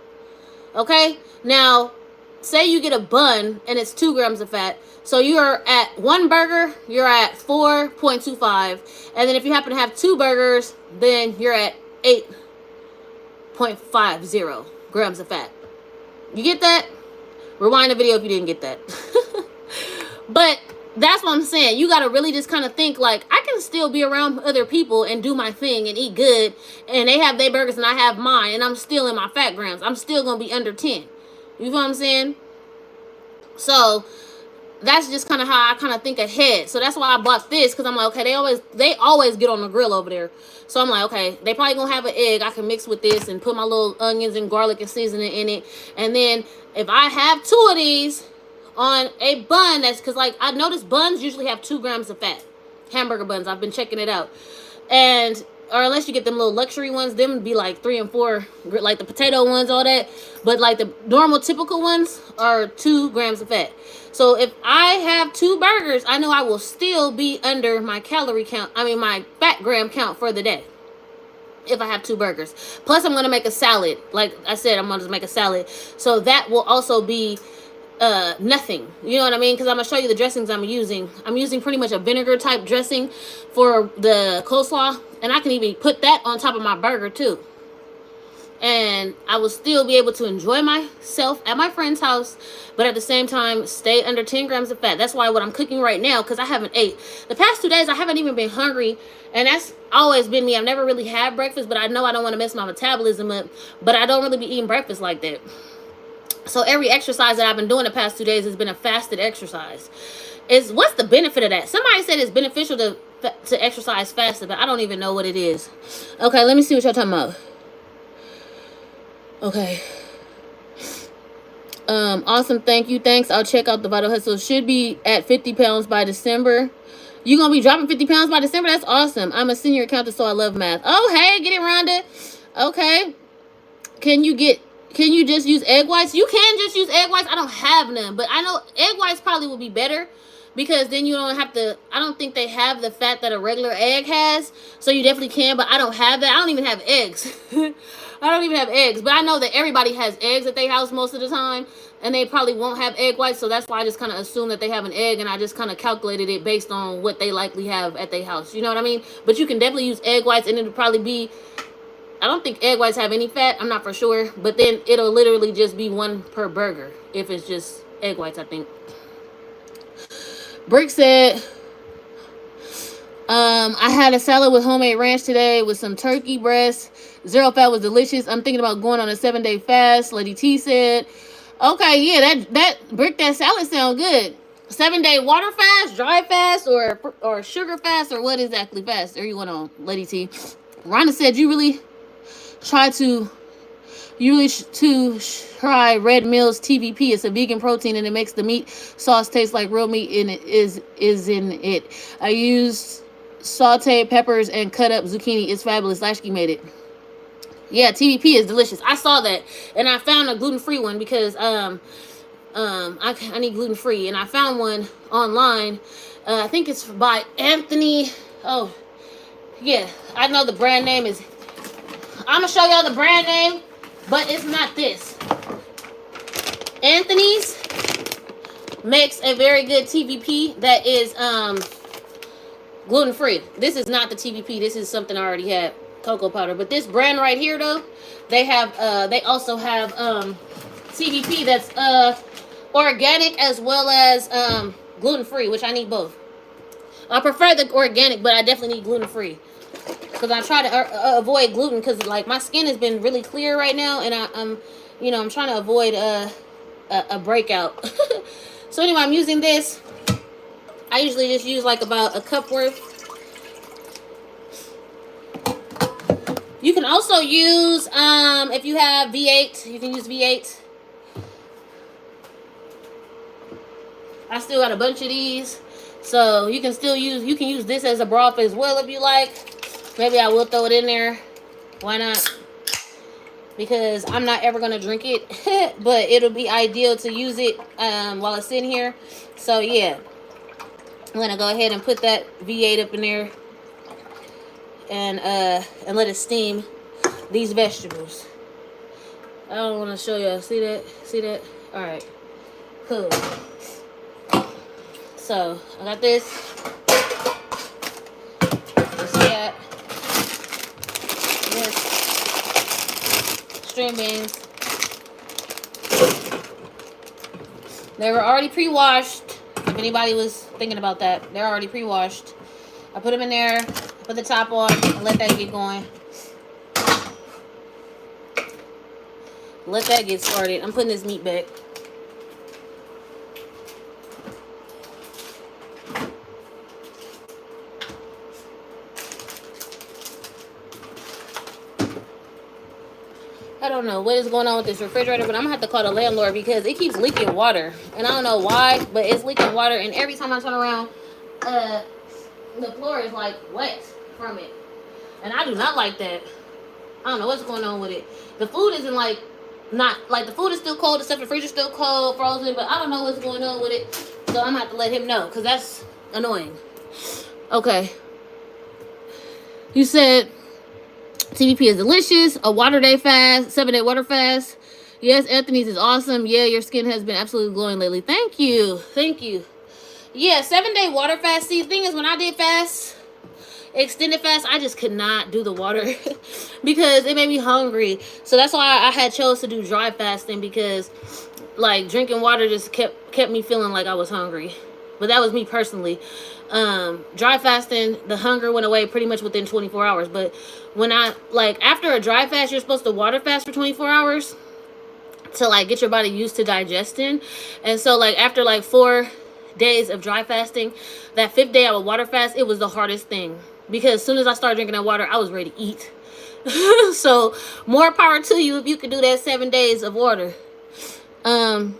Okay? Now, say you get a bun and it's 2 grams of fat. So you're at 1 burger, you're at 4.25. And then if you happen to have 2 burgers, then you're at 8.50 grams of fat. You get that? Rewind the video if you didn't get that. But that's what I'm saying. You got to really just kind of think like, I can still be around other people and do my thing and eat good. And they have their burgers and I have mine. And I'm still in my fat grams. I'm still going to be under 10. You know what I'm saying? So that's just kind of how I kind of think ahead. So that's why I bought this, because I'm like, okay, they always get on the grill over there. So I'm like, okay, they probably gonna have an egg I can mix with this and put my little onions and garlic and seasoning in it. And then if I have 2 of these on a bun, that's because like I noticed buns usually have 2 grams of fat. Hamburger buns, I've been checking it out. And or unless you get them little luxury ones, them would be like 3 and 4, like the potato ones, all that. But like the normal typical ones are 2 grams of fat. So if I have 2 burgers, I know I will still be under my calorie count. I mean, my fat gram count for the day. If I have 2 burgers. Plus, I'm going to make a salad. Like I said, I'm going to make a salad. So that will also be nothing. You know what I mean? Because I'm going to show you the dressings I'm using. I'm using pretty much a vinegar type dressing for the coleslaw. And I can even put that on top of my burger too. And I will still be able to enjoy myself at my friend's house, but at the same time, stay under 10 grams of fat. That's why what I'm cooking right now, because I haven't ate. The past 2 days, I haven't even been hungry, and that's always been me. I've never really had breakfast, but I know I don't want to mess my metabolism up, but I don't really be eating breakfast like that. So every exercise that I've been doing the past 2 days has been a fasted exercise. What's the benefit of that? Somebody said it's beneficial to exercise fasted, but I don't even know what it is. Okay, let me see what y'all talking about. Okay. Awesome. Thank you. Thanks. I'll check out the Vital Hustle. Should be at 50 pounds by December. You gonna be dropping 50 pounds by December? That's awesome. I'm a senior accountant, so I love math. Oh, hey, get it, Rhonda. Okay. Can you just use egg whites? You can just use egg whites. I don't have none, but I know egg whites probably would be better, because then you don't have to, I don't think they have the fat that a regular egg has. So you definitely can, but I don't have that. I don't even have eggs. I don't even have eggs, but I know that everybody has eggs at their house most of the time, and they probably won't have egg whites, so that's why I just kind of assume that they have an egg, and I just kind of calculated it based on what they likely have at their house. You know what I mean? But you can definitely use egg whites, and it'll probably be, I don't think egg whites have any fat. I'm not for sure, but then it'll literally just be 1 per burger if it's just egg whites, I think. Brick said, I had a salad with homemade ranch today with some turkey breast. 0 fat was delicious. I'm thinking about going on a 7-day fast. Lady T said, okay, yeah, that Brick, that salad sound good. 7-day water fast, dry fast, or sugar fast, or what exactly fast are you going on, Lady T? Rhonda said you really try Red Mill's TVP. It's a vegan protein and it makes the meat sauce taste like real meat, and it is in it. I used sauteed peppers and cut up zucchini. It's fabulous. Lashki made it. Yeah, TVP is delicious. I saw that, and I found a gluten-free one because I need gluten-free, and I found one online. I think it's by Anthony. Oh, yeah, I know the brand name is. I'm gonna show y'all the brand name, but it's not this. Anthony's makes a very good TVP that is gluten-free. This is not the TVP. This is something I already had. Cocoa powder. But this brand right here though, they also have TVP that's organic as well as gluten-free, which I need both. I prefer the organic, but I definitely need gluten-free. because I try to avoid gluten because like my skin has been really clear right now, and I'm I'm trying to avoid a breakout. So anyway, I'm using this. I usually just use like about a cup worth. You can also use if you have V8, you can use V8. I still got a bunch of these, so you can use this as a broth as well if you like. Maybe I will throw it in there. Why not? Because I'm not ever gonna drink it, but it'll be ideal to use it while it's in here. So yeah, I'm gonna go ahead and put that V8 up in there and let it steam these vegetables. I don't want to show y'all. See that? See that? All right, cool. So I got this. Let's see that. This string beans. They were already pre-washed. If anybody was thinking about that, they're already pre-washed. I put them in there, put the top on, and let that get going. Let that get started. I'm putting this meat back. I don't know what is going on with this refrigerator, but I'm gonna have to call the landlord because it keeps leaking water, and I don't know why, but it's leaking water, and every time I turn around, the floor is like wet from it, and I do not like that. I don't know what's going on with it. The food isn't like the food is still cold, the stuff in the fridge is still cold, frozen, but I don't know what's going on with it, so I'm gonna have to let him know because that's annoying. Okay, you said TVP is delicious. A water day fast, 7-day water fast. Yes, Anthony's is awesome. Yeah, your skin has been absolutely glowing lately. Thank you. Thank you. Yeah, 7-day water fast. See, the thing is, when I did fast, extended fast, I just could not do the water because it made me hungry. So that's why I had chose to do dry fasting, because like drinking water just kept me feeling like I was hungry. But that was me personally. Dry fasting, the hunger went away pretty much within 24 hours. But when after a dry fast, you're supposed to water fast for 24 hours to like get your body used to digestion. And so like after like 4 days of dry fasting, that 5th day I would water fast. It was the hardest thing because as soon as I started drinking that water, I was ready to eat. So more power to you if you could do that 7 days of water. I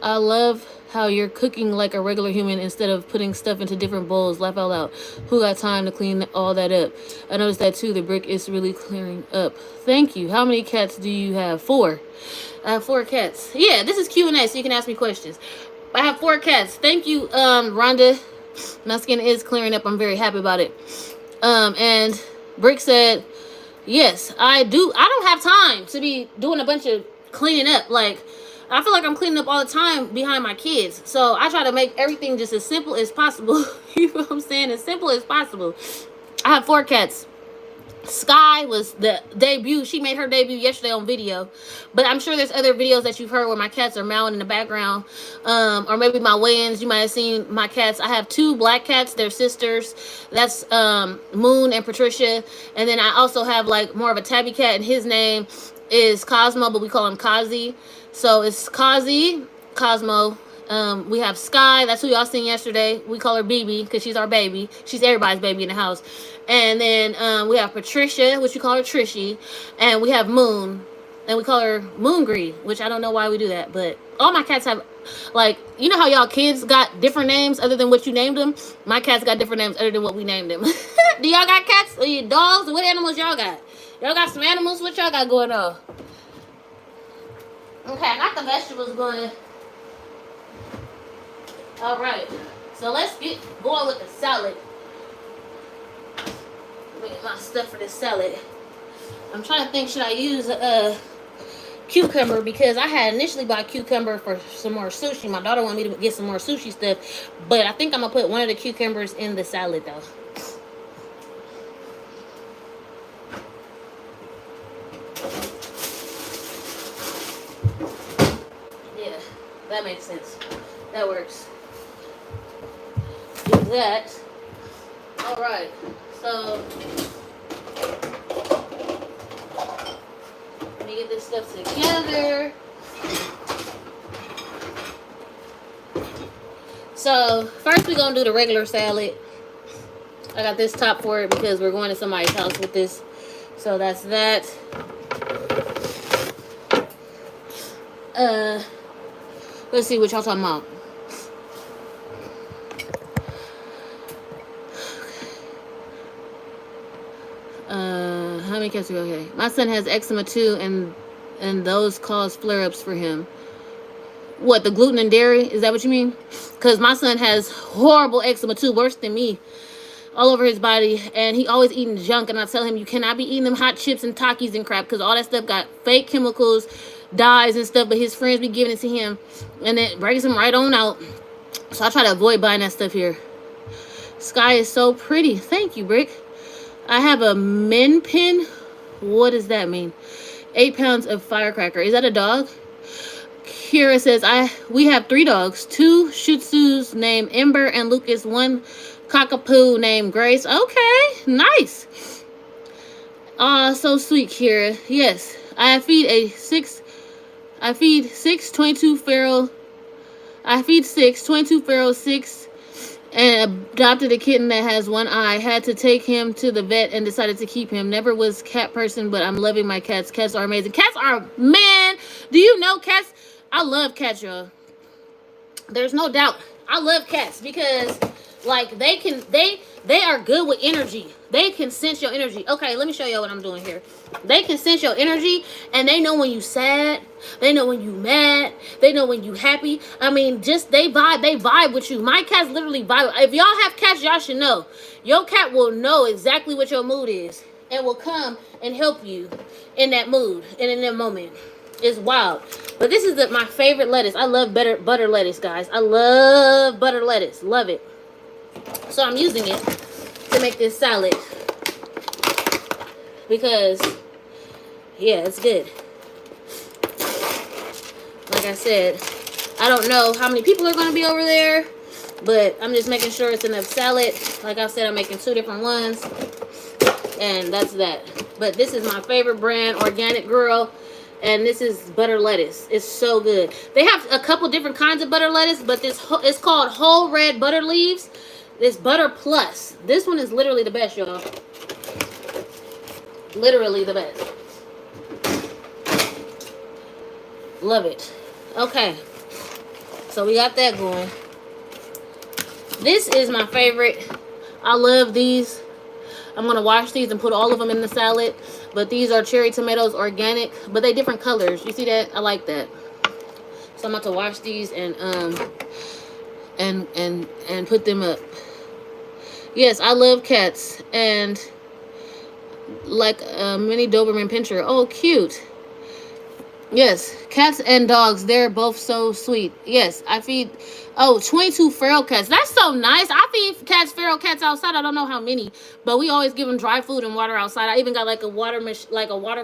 love how you're cooking like a regular human instead of putting stuff into different bowls. Laugh out loud. Who got time to clean all that up? I noticed that too. The brick is really clearing up. Thank you. How many cats do you have? 4. I have 4 cats. Yeah, this is Q&A, so you can ask me questions. I have 4 cats. Thank you, Rhonda. My skin is clearing up. I'm very happy about it. And Brick said, yes, I do. I don't have time to be doing a bunch of cleaning up. Like, I feel like I'm cleaning up all the time behind my kids. So I try to make everything just as simple as possible. You know what I'm saying? As simple as possible. I have 4 cats. Sky was the debut. She made her debut yesterday on video. But I'm sure there's other videos that you've heard where my cats are meowing in the background. Or maybe my weigh-ins. You might have seen my cats. I have 2 black cats. They're sisters. That's Moon and Patricia. And then I also have like more of a tabby cat. And his name is Cosmo, but we call him Kazi. So it's Kazi, Cosmo. We have Sky. That's who y'all seen yesterday. We call her BB because she's our baby. She's everybody's baby in the house. And then we have Patricia, which we call her Trishy. And we have Moon. And we call her Moongreed, which I don't know why we do that. But all my cats have, like, you know how y'all kids got different names other than what you named them? My cats got different names other than what we named them. Do y'all got cats? Or your dogs? Or what animals y'all got? Y'all got some animals? What y'all got going on? Okay, I got the vegetables going. All right, so let's get going with the salad. Let me get my stuff for the salad. I'm trying to think, should I use a cucumber? Because I had initially bought cucumber for some more sushi. My daughter wanted me to get some more sushi stuff, but I think I'm gonna put one of the cucumbers in the salad though. That makes sense. That works. Do that. Alright. So let me get this stuff together. So first we're gonna do the regular salad. I got this top for it because we're going to somebody's house with this. So that's that. Let's see what y'all talking about. How many cats ago? Okay. My son has eczema too, and those cause flare-ups for him. What, the gluten and dairy? Is that what you mean? Because my son has horrible eczema too, worse than me, all over his body, and he always eating junk. And I tell him you cannot be eating them hot chips and Takis and crap because all that stuff got fake chemicals, dyes and stuff. But his friends be giving it to him, and it breaks him right on out. So I try to avoid buying that stuff here. Sky is so pretty. Thank you, Brick. I have a min pin. What does that mean? 8 pounds of firecracker. Is that a dog? Kira says, we have 3 dogs. 2 Shih Tzus named Ember and Lucas. 1 cockapoo named Grace. Okay, nice. So sweet, Kira. Yes, I feed 6 22 feral. I feed 6 22 feral, 6 and adopted a kitten that has 1 eye. Had to take him to the vet and decided to keep him. Never was cat person, but I'm loving my cats. Cats are amazing. Cats are, man, do you know cats? I love cats, y'all. There's no doubt. I love cats because like they are good with energy. They can sense your energy. Okay, let me show you what I'm doing here. They can sense your energy and they know when you sad. They know when you mad. They know when you happy. I mean, just they vibe with you. My cats literally vibe. If y'all have cats, y'all should know. Your cat will know exactly what your mood is and will come and help you in that mood and in that moment. It's wild. But this is my favorite lettuce. I love butter lettuce, guys. I love butter lettuce. Love it. So I'm using it to make this salad because, yeah, it's good. Like I said, I don't know how many people are going to be over there, but I'm just making sure it's enough salad. Like I said, I'm making 2 different ones, and that's that. But this is my favorite brand, Organic Girl, and this is butter lettuce. It's so good. They have a couple different kinds of butter lettuce, but this it's called whole red butter leaves. This Butter Plus. This one is literally the best, y'all. Literally the best. Love it. Okay. So we got that going. This is my favorite. I love these. I'm going to wash these and put all of them in the salad. But these are cherry tomatoes, organic. But they different colors. You see that? I like that. So I'm about to wash these and put them up. Yes, I love cats. And like a mini Doberman Pinscher. Oh, cute. Yes, cats and dogs, they're both so sweet. Yes, I feed 22 feral cats. That's so nice. I feed cats, feral cats outside. I don't know how many, but we always give them dry food and water outside. I even got like a water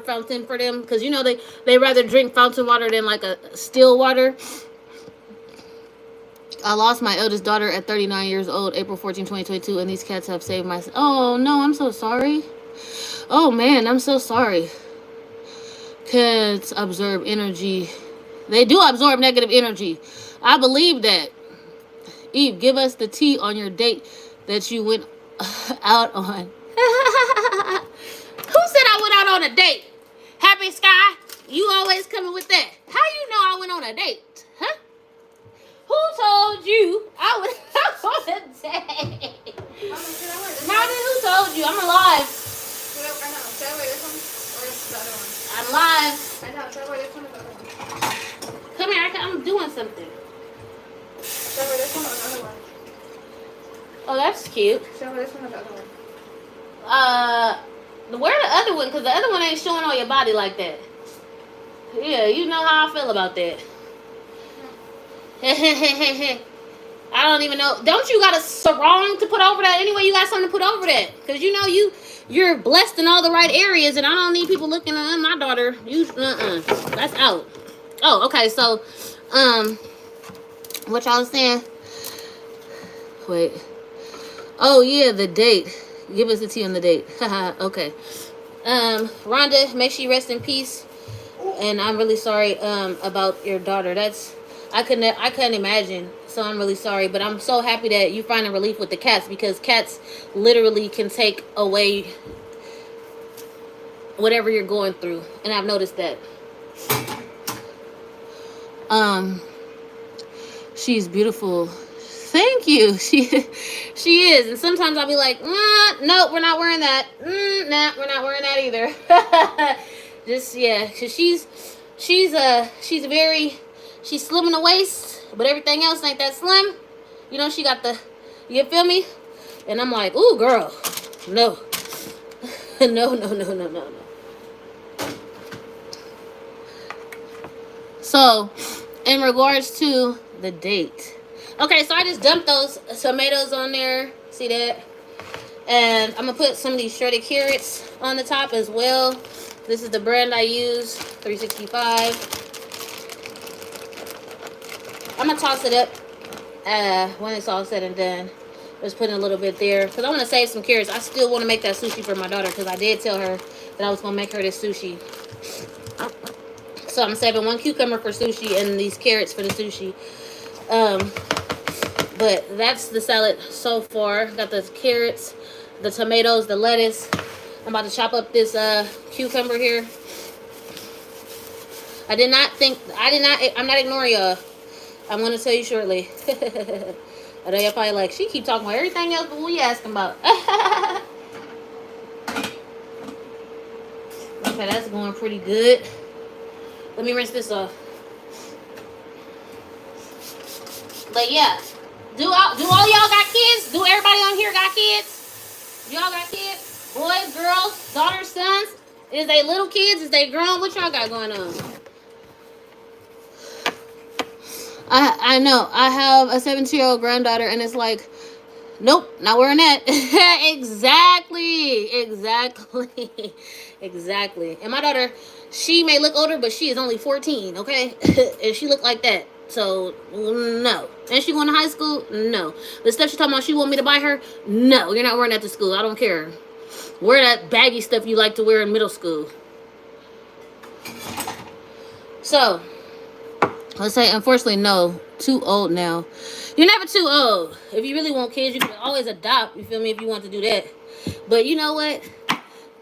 fountain for them because you know they rather drink fountain water than like a still water. I lost my eldest daughter at 39 years old, April 14, 2022, and these cats have saved my... Oh, no, I'm so sorry. Oh, man, I'm so sorry. Cats absorb energy. They do absorb negative energy. I believe that. Eve, give us the tea on your date that you went out on. Who said I went out on a date? Happy Sky? You always coming with that. How you know I went on a date? Huh? Who told you I went out on a date? Who told you? I'm alive. I'm live. Come here, I'm doing something. Oh, that's cute. Where the other one? Because the other one ain't showing all your body like that. Yeah, you know how I feel about that. I don't even know. Don't you got a sarong to put over that? Anyway, you got something to put over that. Because you know you're blessed in all the right areas, and I don't need people looking at my daughter. That's out. Oh, okay. So, what y'all was saying? Wait. Oh yeah, the date. Give us the tea on the date. Haha. Okay. Rhonda, make sure you rest in peace. And I'm really sorry about your daughter. I couldn't imagine. So I'm really sorry, but I'm so happy that you finding relief with the cats, because cats literally can take away whatever you're going through, and I've noticed that. She's beautiful. Thank you. She is, and sometimes I'll be like, no, we're not wearing that. Nah, we're not wearing that either. Just yeah, cause she's very, she's slim in the waist, but everything else ain't that slim. You know, she got the, you feel me? And I'm like, ooh, girl, no, no. So, in regards to the date, okay, so I just dumped those tomatoes on there. See that? And I'm gonna put some of these shredded carrots on the top as well. This is the brand I use, 365. I'm gonna toss it up when it's all said and done. Just putting a little bit there because I want to save some carrots. I still want to make that sushi for my daughter because I did tell her that I was gonna make her this sushi. So I'm saving one cucumber for sushi and these carrots for the sushi. But that's the salad so far. Got the carrots, the tomatoes, the lettuce. I'm about to chop up this cucumber here. I'm not ignoring y'all. I'm going to tell you shortly. I know y'all probably like, she keep talking about everything else, but what you asking about? Okay, that's going pretty good. Let me rinse this off. But yeah, do all y'all got kids? Do everybody on here got kids? Y'all got kids? Boys, girls, daughters, sons? Is they little kids? Is they grown? What y'all got going on? I know. I have a 17-year-old granddaughter, and it's like, nope, not wearing that. Exactly. And my daughter, she may look older, but she is only 14, okay? And she look like that. So, no. And she going to high school? No. The stuff she talking about she want me to buy her? No, you're not wearing that to school. I don't care. Wear that baggy stuff you like to wear in middle school. So, let's say, unfortunately, no. Too old now. You're never too old. If you really want kids, you can always adopt. You feel me? If you want to do that. But you know what?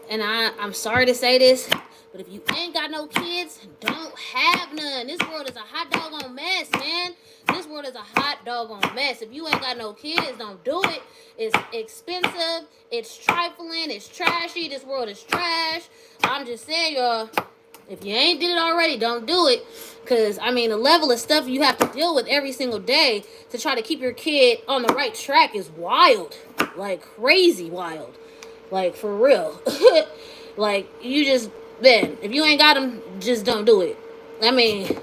And I'm sorry to say this, but if you ain't got no kids, don't have none. This world is a hot doggone mess, man. This world is a hot doggone mess. If you ain't got no kids, don't do it. It's expensive. It's trifling. It's trashy. This world is trash. I'm just saying, y'all, if you ain't did it already, don't do it. Because, I mean, the level of stuff you have to deal with every single day to try to keep your kid on the right track is wild. Like, crazy wild. Like, for real. Like, you just, man, if you ain't got them, just don't do it. I mean,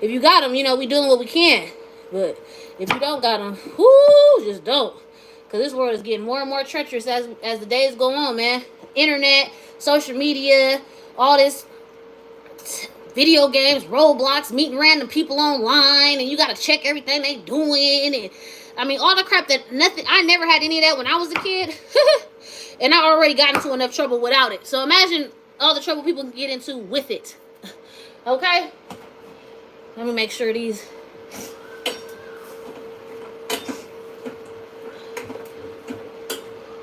if you got them, you know, we doing what we can. But if you don't got them, whoo, just don't. Because this world is getting more and more treacherous as the days go on, man. Internet, social media, all this video games, Roblox, meeting random people online, and you got to check everything they doing. And I mean, all the crap that I never had any of that when I was a kid. And I already got into enough trouble without it. So imagine all the trouble people can get into with it. Okay? Let me make sure these.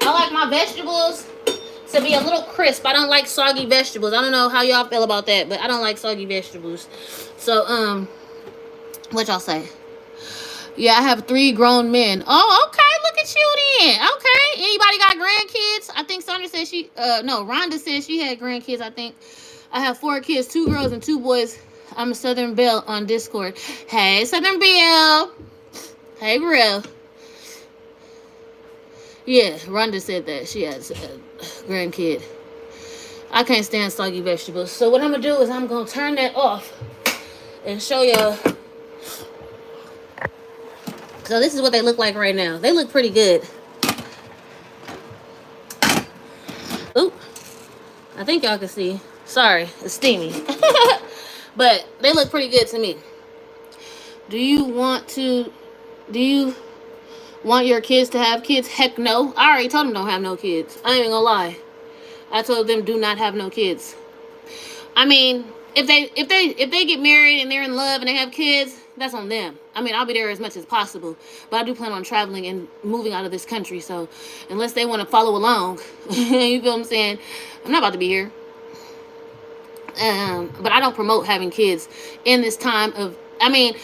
I like my vegetables to be a little crisp. I don't like soggy vegetables. I don't know how y'all feel about that, but I don't like soggy vegetables. So, what y'all say? Yeah, I have 3 grown men. Oh, okay. Look at you then. Okay. Anybody got grandkids? I think Sandra said Rhonda said she had grandkids, I think. I have 4 kids, 2 girls and 2 boys. I'm a Southern Belle on Discord. Hey, Southern Belle. Hey, real. Yeah, Rhonda said that. She has a grandkid. I can't stand soggy vegetables. So what I'm going to do is I'm going to turn that off and show y'all. So this is what they look like right now. They look pretty good. Oop. I think y'all can see. Sorry, it's steamy. But they look pretty good to me. Do you want Want your kids to have kids? Heck no. I already told them don't have no kids. I ain't even gonna lie. I told them do not have no kids. I mean, if they get married and they're in love and they have kids, that's on them. I mean, I'll be there as much as possible, but I do plan on traveling and moving out of this country. So, unless they want to follow along, you feel what I'm saying? I'm not about to be here. But I don't promote having kids in this time of. I mean,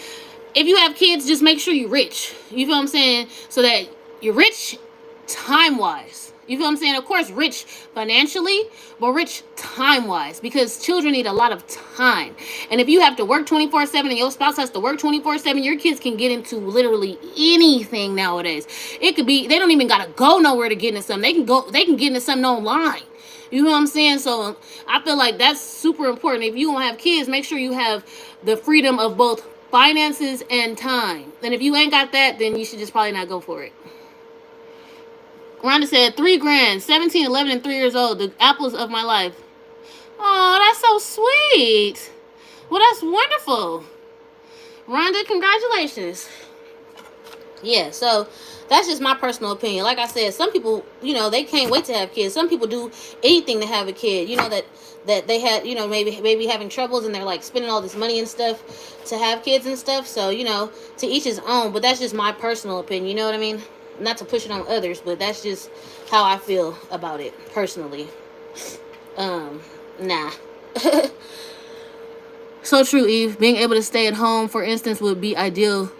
if you have kids, just make sure you're rich. You feel what I'm saying? So that you're rich time-wise. You feel what I'm saying? Of course, rich financially, but rich time-wise. Because children need a lot of time. And if you have to work 24/7 and your spouse has to work 24/7, your kids can get into literally anything nowadays. It could be, they don't even got to go nowhere to get into something. They can get into something online. You know what I'm saying? So I feel like that's super important. If you don't have kids, make sure you have the freedom of both finances and time. And if you ain't got that, then you should just probably not go for it. Rhonda said, 3 grand, 17, 11, and 3 years old, the apples of my life. Oh, that's so sweet. Well, that's wonderful. Rhonda, congratulations. Yeah, so that's just my personal opinion. Like I said, some people, you know, they can't wait to have kids. Some people do anything to have a kid. You know, that they had, you know, maybe having troubles and they're like spending all this money and stuff to have kids and stuff. So, you know, to each his own. But that's just my personal opinion. You know what I mean? Not to push it on others, but that's just how I feel about it personally. Nah. So true, Eve. Being able to stay at home, for instance, would be ideal.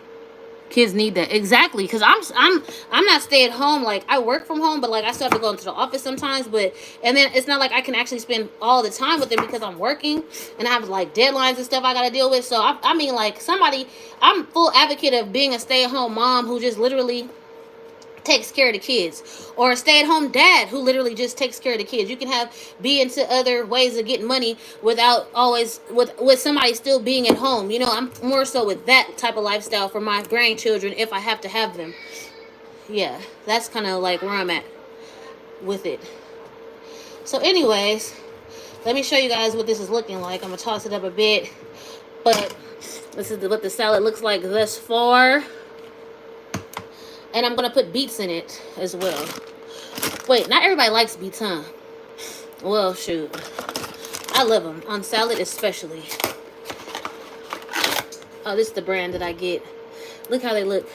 Kids need that. Exactly. Because I'm not stay at home. Like, I work from home, but like I still have to go into the office sometimes. But and then it's not like I can actually spend all the time with them because I'm working and I have like deadlines and stuff I gotta deal with. So I mean, like, I'm full advocate of being a stay-at-home mom who just literally takes care of the kids, or a stay-at-home dad who literally just takes care of the kids. You can be into other ways of getting money without always with somebody still being at home. You know, I'm more so with that type of lifestyle for my grandchildren if I have to have them. Yeah, that's kind of like where I'm at with it. So anyways, let me show you guys what this is looking like. I'm gonna toss it up a bit, but this is what the salad looks like thus far. And I'm going to put beets in it as well. Wait, not everybody likes beets, huh? Well, shoot. I love them. On salad especially. Oh, this is the brand that I get. Look how they look.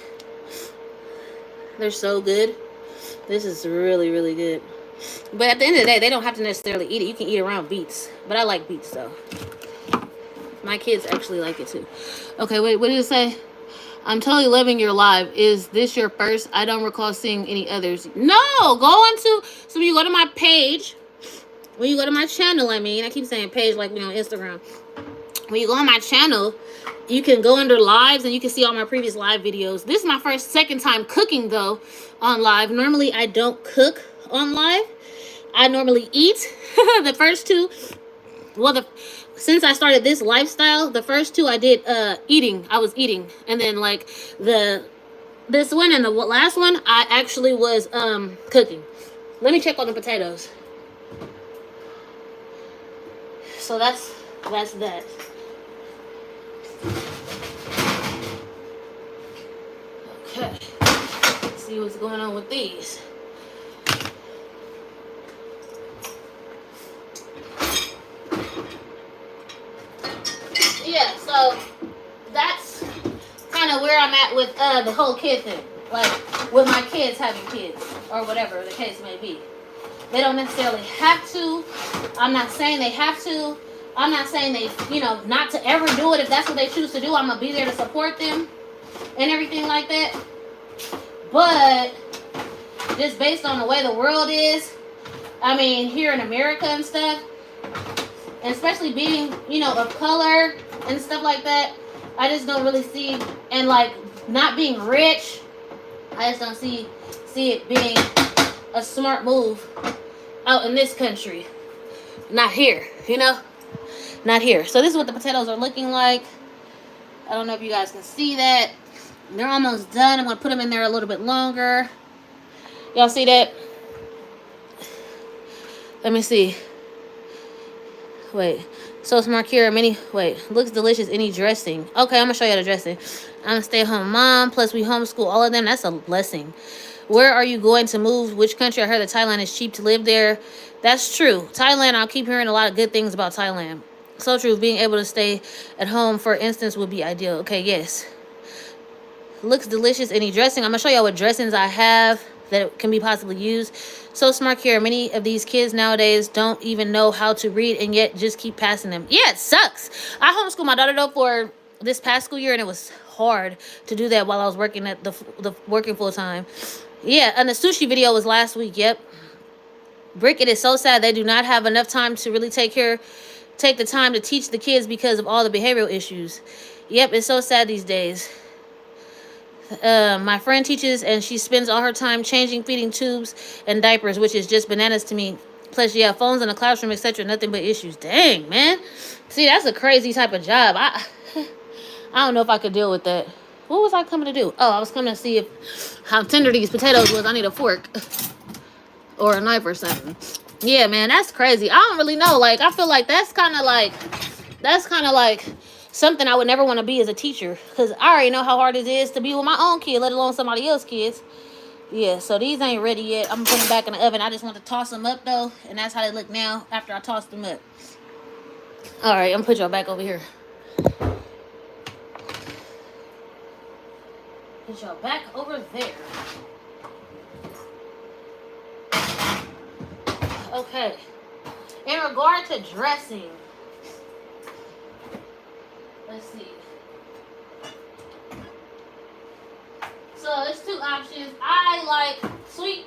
They're so good. This is really, really good. But at the end of the day, they don't have to necessarily eat it. You can eat around beets. But I like beets, though. My kids actually like it, too. Okay, wait. What did it say? I'm totally loving your live. Is this your first? I don't recall seeing any others. No, go on to, so when you go to my page, when you go to my channel, I keep saying page like we on Instagram. When you go on my channel, you can go under lives and you can see all my previous live videos. This is my second time cooking though on live. Normally I don't cook on live. I normally eat. The first two, since I started this lifestyle, the first two I did eating. I was eating. And then like this one and the last one, I actually was cooking. Let me check on the potatoes. So that's that. Okay. Let's see what's going on with these. Yeah, so that's kind of where I'm at with the whole kid thing. Like, with my kids having kids, or whatever the case may be. They don't necessarily have to. I'm not saying they have to. I'm not saying they, not to ever do it. If that's what they choose to do, I'm going to be there to support them and everything like that. But just based on the way the world is, here in America and stuff, and especially being, of color and stuff like that, I just don't really see, and like not being rich, I just don't see it being a smart move out in this country. Not here, not here. So this is what the potatoes are looking like. I don't know if you guys can see that. They're almost done. I'm going to put them in there a little bit longer. Y'all see that? Let me see. Wait. So smart, Kira. Many wait, looks delicious. Any dressing? Okay, I'm gonna show you the dressing. I'm a stay-at-home mom. Plus, we homeschool all of them. That's a blessing. Where are you going to move? Which country? I heard that Thailand is cheap to live there. That's true. Thailand. I'll keep hearing a lot of good things about Thailand. So true. Being able to stay at home, for instance, would be ideal. Okay, yes. Looks delicious. Any dressing? I'm gonna show y'all what dressings I have that can be possibly used. So smart, here. Many of these kids nowadays don't even know how to read and yet just keep passing them. Yeah, it sucks. I homeschooled my daughter though for this past school year, and it was hard to do that while I was working at the working full time. Yeah, and the sushi video was last week. Yep. Brick, it is so sad they do not have enough time to really take the time to teach the kids because of all the behavioral issues. Yep, it's so sad these days. My friend teaches and she spends all her time changing, feeding tubes and diapers, which is just bananas to me. Plus, yeah, phones in the classroom, etc. Nothing but issues. Dang, man. See, that's a crazy type of job. I don't know if I could deal with that. What was I coming to do? Oh, I was coming to see how tender these potatoes was. I need a fork or a knife or something. Yeah, man, that's crazy. I don't really know. Like, I feel like that's kind of like something I would never want to be as a teacher, because I already know how hard it is to be with my own kid, let alone somebody else's kids. Yeah, so these ain't ready yet. I'm putting them back in the oven. I just want to toss them up though, and that's how they look now after I tossed them up. All right, I'm gonna put y'all back over here. Put y'all back over there. Okay. In regard to dressing, let's see. So there's two options. I like sweet,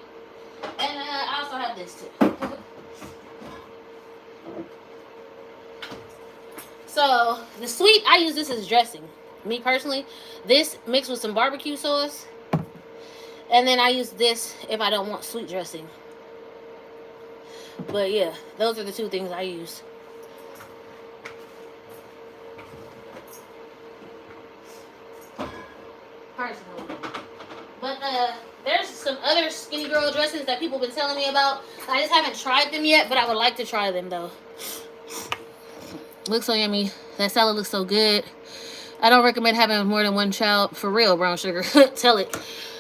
and I also have this too. So the sweet, I use this as dressing. Me personally, this mixed with some barbecue sauce, and then I use this if I don't want sweet dressing. But yeah, those are the two things I use. Personally. But there's some other skinny girl dressings that people have been telling me about. I just haven't tried them yet, but I would like to try them though. Looks so yummy. That salad looks so good. I don't recommend having more than one child. For real, brown sugar. Tell it.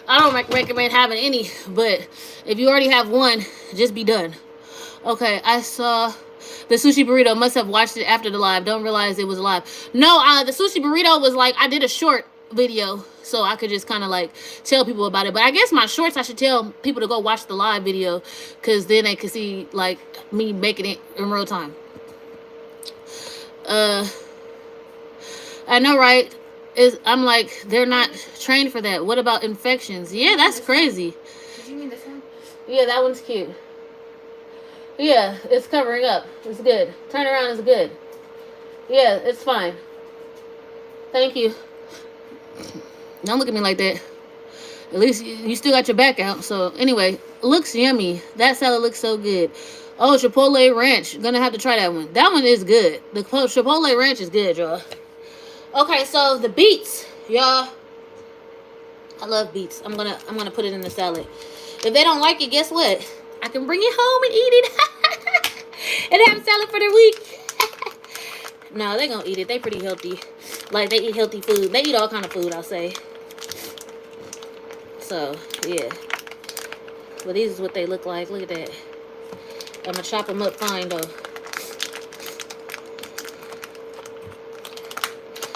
I don't recommend having any, but if you already have one, just be done. Okay, I saw the sushi burrito. Must have watched it after the live. Don't realize it was live. No, the sushi burrito was like, I did a short video, so I could just kind of like tell people about it. But I guess my shorts, I should tell people to go watch the live video, because then they could see like me making it in real time. I know, right? I'm like, they're not trained for that. What about infections? Yeah, that's crazy. Did you mean this one? Yeah, that one's cute. Yeah, it's covering up. It's good. Turn around is good. Yeah, it's fine. Thank you. Don't look at me like that. At least you still got your back out. So anyway, looks yummy. That salad looks so good. Oh, Chipotle Ranch. Gonna have to try that one. That one is good. The Chipotle Ranch is good, y'all. Okay, so the beets, y'all. I love beets. I'm gonna put it in the salad. If they don't like it, guess what? I can bring it home and eat it. And have salad for the week. No, they gonna eat it. They pretty healthy. Like, they eat healthy food. They eat all kind of food, I'll say. So, yeah. But these is what they look like. Look at that. I'm gonna chop them up fine, though.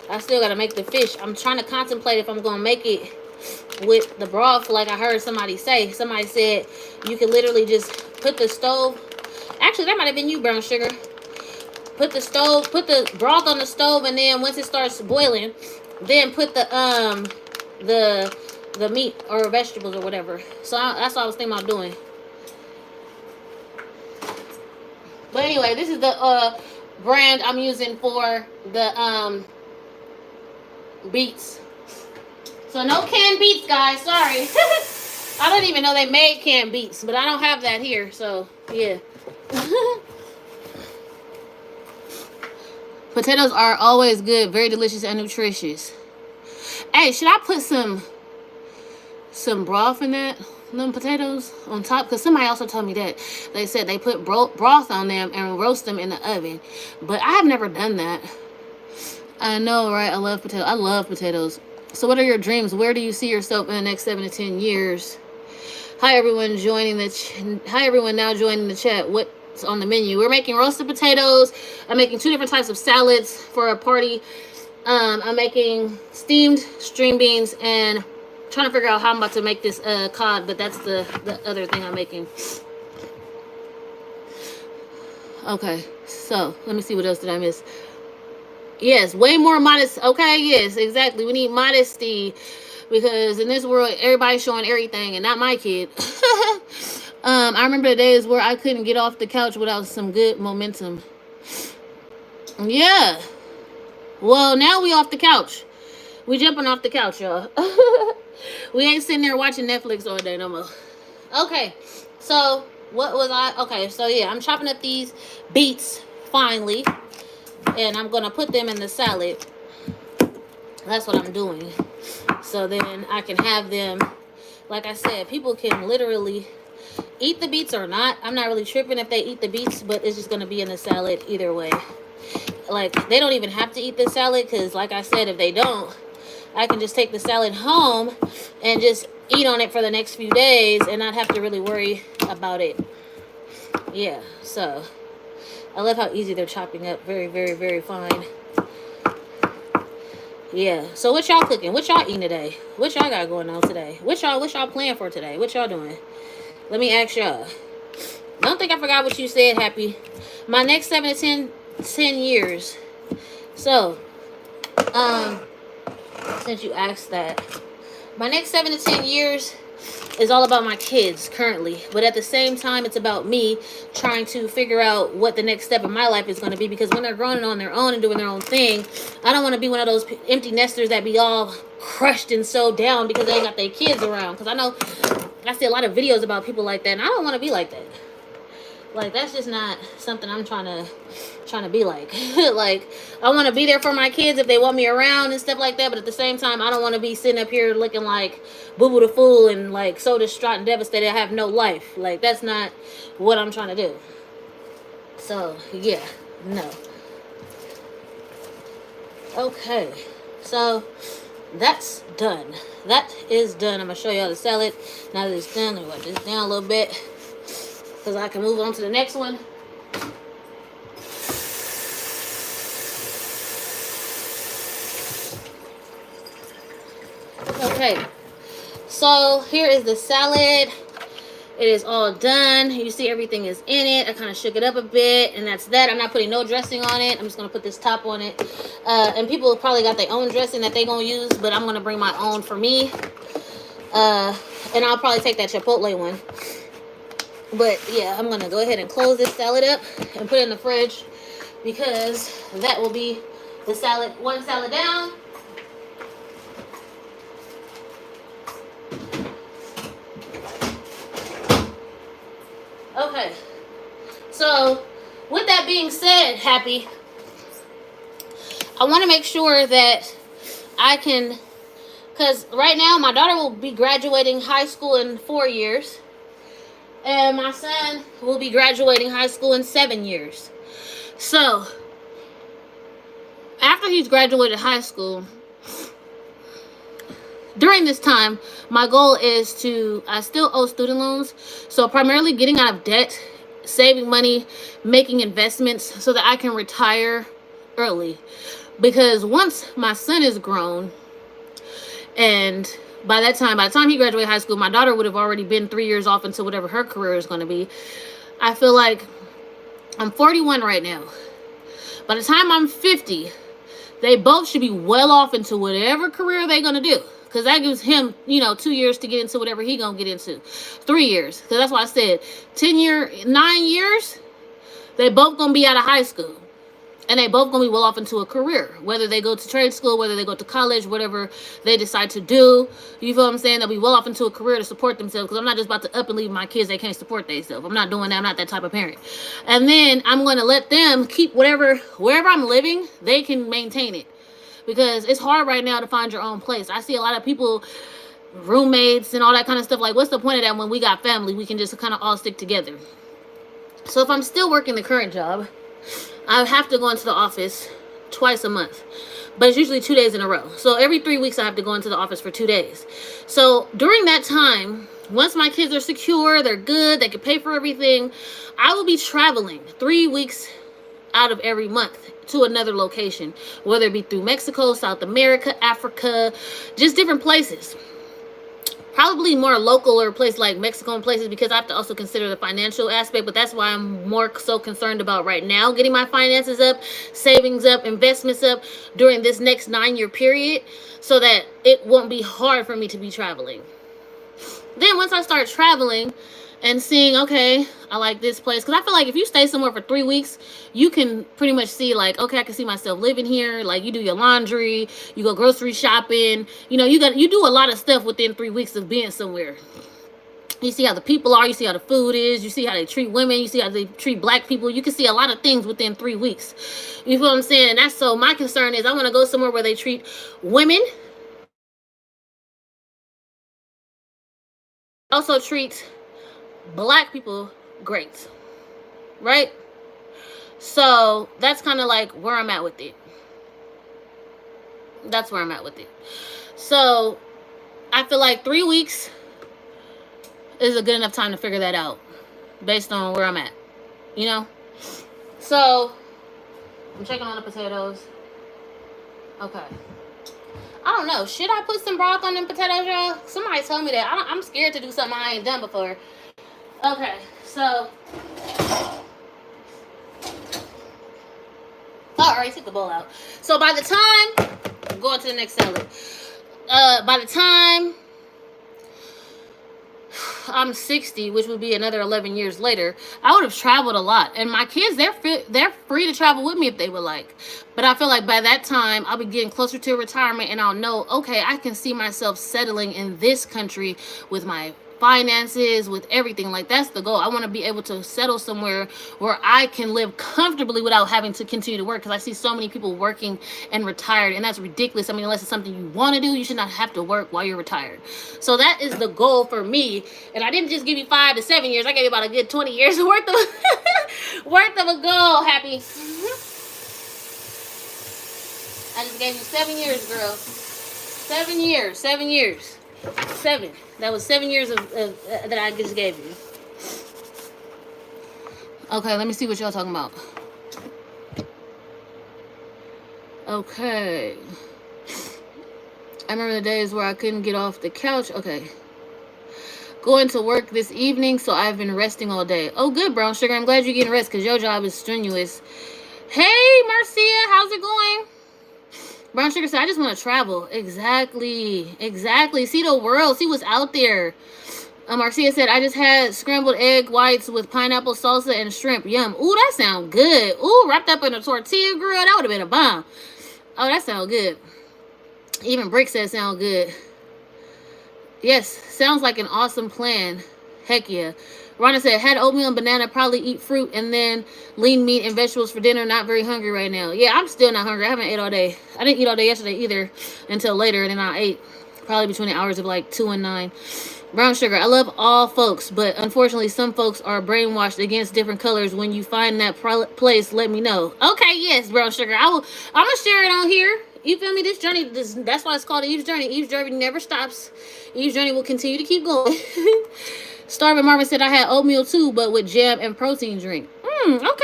I still gotta make the fish. I'm trying to contemplate if I'm gonna make it with the broth, like I heard somebody say. Somebody said you could literally just put the stove. Actually, that might have been you, brown sugar. Put the broth on the stove, and then once it starts boiling, then put the meat or vegetables or whatever. So that's what I was thinking about doing. But anyway, this is the brand I'm using for the beets. So no canned beets, guys. Sorry. I don't even know they made canned beets, but I don't have that here. So yeah. Potatoes are always good, very delicious and nutritious. Hey, should I put some broth in that? them potatoes on top, because somebody also told me that they said they put broth on them and roast them in the oven, but I have never done that. I know, right? I love potatoes. I love potatoes. So what are your dreams? Where do you see yourself in the next 7 to 10 years? Hi everyone joining hi everyone now joining the chat. What's on the menu? We're making roasted potatoes. I'm making 2 different types of salads for a party. I'm making steamed string beans and trying to figure out how I'm about to make this cod, but that's the other thing I'm making. Okay, so let me see, what else did I miss? Yes, way more modest. Okay, yes, exactly. We need modesty, because in this world, everybody's showing everything, and not my kid. I remember the days where I couldn't get off the couch without some good momentum. Yeah. Well, now we off the couch. We jumping off the couch, y'all. We ain't sitting there watching Netflix all day no more. Okay, so what was I? Okay, so yeah, I'm chopping up these beets finally, and I'm gonna put them in the salad. That's what I'm doing. So then I can have them. Like I said, people can literally eat the beets or not. I'm not really tripping if they eat the beets, but it's just gonna be in the salad either way. Like, they don't even have to eat the salad, because like I said, if they don't, I can just take the salad home and just eat on it for the next few days and not have to really worry about it. Yeah, so I love how easy they're chopping up. Very, very, very fine. Yeah, so what y'all cooking? What y'all eating today? What y'all got going on today? What y'all playing for today? What y'all doing? Let me ask y'all. Don't think I forgot what you said, Happy. My next 7 to 10 years. So, since you asked that, my next 7 to 10 years is all about my kids currently, but at the same time, it's about me trying to figure out what the next step in my life is going to be, because when they're growing on their own and doing their own thing, I don't want to be one of those empty nesters that be all crushed and so down because they ain't got their kids around. Because I know I see a lot of videos about people like that, and I don't want to be like that. Like, that's just not something I'm trying to be like. Like, I want to be there for my kids if they want me around and stuff like that, but at the same time, I don't want to be sitting up here looking like Boo Boo the Fool and like so distraught and devastated I have no life. Like, that's not what I'm trying to do. So yeah, no. Okay, so that's done. That is done. I'm gonna show y'all the salad. Now that it's done, let me wipe this down a little bit, because I can move on to the next one. Okay, so here is the salad. It is all done. You see everything is in it. I kind of shook it up a bit, and that's that. I'm not putting no dressing on it. I'm just going to put this top on it. And people probably got their own dressing that they're going to use, but I'm going to bring my own for me. And I'll probably take that Chipotle one. But yeah, I'm going to go ahead and close this salad up and put it in the fridge, because that will be the salad, one salad down. Okay, so with that being said, Happy, I want to make sure that I can, because right now my daughter will be graduating high school in 4 years, and my son will be graduating high school in 7 years. So after he's graduated high school, during this time, my goal is to, I still owe student loans, so primarily getting out of debt, saving money, making investments so that I can retire early. Because once my son is grown, and by the time he graduated high school, my daughter would have already been 3 years off into whatever her career is going to be. I feel like I'm 41 right now. By the time I'm 50, they both should be well off into whatever career they're going to do. Because that gives him, 2 years to get into whatever he going to get into. 3 years. Because that's why I said 9 years, they both going to be out of high school. And they both going to be well off into a career. Whether they go to trade school, whether they go to college, whatever they decide to do. You feel what I'm saying? They'll be well off into a career to support themselves. Because I'm not just about to up and leave my kids. They can't support themselves. I'm not doing that. I'm not that type of parent. And then I'm going to let them keep wherever I'm living, they can maintain it. Because it's hard right now to find your own place. I see a lot of people roommates and all that kind of stuff. Like, what's the point of that when we got family? We can just kind of all stick together. So if I'm still working the current job, I have to go into the office twice a month. But it's usually 2 days in a row. So every 3 weeks I have to go into the office for 2 days. So during that time, once my kids are secure, they're good, they can pay for everything, I will be traveling 3 weeks out of every month to another location, whether it be through Mexico, South America, Africa, just different places. Probably more local or place like Mexico and places, because I have to also consider the financial aspect. But that's why I'm more so concerned about right now getting my finances up, savings up, investments up during this next 9-year period, so that it won't be hard for me to be traveling. Then once I start traveling and seeing, okay, I like this place, because I feel like if you stay somewhere for 3 weeks, you can pretty much see, like, okay, I can see myself living here. Like, you do your laundry, you go grocery shopping, you know, you do a lot of stuff within 3 weeks of being somewhere. You see how the people are, you see how the food is, you see how they treat women, you see how they treat black people. You can see a lot of things within 3 weeks. You feel what I'm saying? And that's, so my concern is I want to go somewhere where they treat women, also treat black people great, right? So that's kind of like where I'm at with it. That's where I'm at with it. So I feel like 3 weeks is a good enough time to figure that out based on where I'm at, you know? So I'm checking on the potatoes. Okay. I don't know. Should I put some broth on them potatoes, y'all? Somebody told me that. I'm scared to do something I ain't done before. Okay, so I already took the bowl out. So by the time, I'm going to the next salad. By the time I'm 60, which would be another 11 years later, I would have traveled a lot. And my kids, they're free to travel with me if they would like. But I feel like by that time, I'll be getting closer to retirement, and I'll know, okay, I can see myself settling in this country with my finances, with everything. Like, that's the goal. I want to be able to settle somewhere where I can live comfortably without having to continue to work, because I see so many people working and retired, and that's ridiculous. I mean, unless it's something you want to do, you should not have to work while you're retired. So that is the goal for me. And I didn't just give you 5 to 7 years. I gave you about a good 20 years worth of worth of a goal, Happy. I just gave you 7 years, girl. 7 years. 7 years. 7. That was 7 years of that I just gave you. Okay, let me see what y'all talking about. Okay. I remember the days where I couldn't get off the couch. Okay. Going to work this evening, so I've been resting all day. Oh, good, Brown Sugar. I'm glad you're getting rest, because your job is strenuous. Hey, Marcia, how's it going? Brown Sugar said, I just want to travel. Exactly. See the world. See what's out there. Marcia said, I just had scrambled egg whites with pineapple salsa and shrimp. Yum. Ooh, that sounds good. Ooh, wrapped up in a tortilla grill. That would have been a bomb. Oh, that sounds good. Even Brick said sound good. Yes, sounds like an awesome plan. Heck yeah. Rhonda said, had oatmeal and banana, probably eat fruit and then lean meat and vegetables for dinner. Not very hungry right now. Yeah, I'm still not hungry. I haven't ate all day. I didn't eat all day yesterday either until later, and then I ate probably between the hours of like 2 and 9. Brown Sugar, I love all folks, but unfortunately some folks are brainwashed against different colors. When you find that place, let me know. Okay, yes, Brown Sugar. I'm going to share it on here. You feel me? This journey, that's why it's called Eve's Journey. Eve's Journey never stops. Eve's Journey will continue to keep going. Starving Marvin said, I had oatmeal too, but with jam and protein drink. Okay. Okay,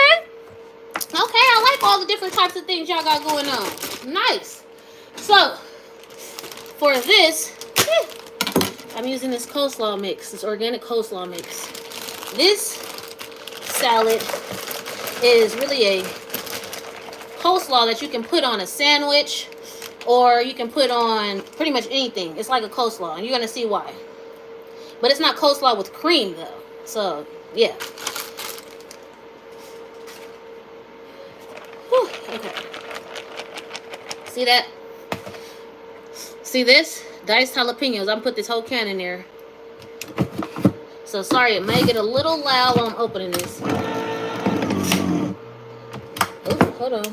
I like all the different types of things y'all got going on. Nice. So, for this, I'm using this coleslaw mix, this organic coleslaw mix. This salad is really a coleslaw that you can put on a sandwich, or you can put on pretty much anything. It's like a coleslaw, and you're going to see why. But it's not coleslaw with cream, though. So, yeah. Whew, okay. See that? See this? Diced jalapenos. I'm going to put this whole can in there. So, sorry, it may get a little loud while I'm opening this. Oh, hold on.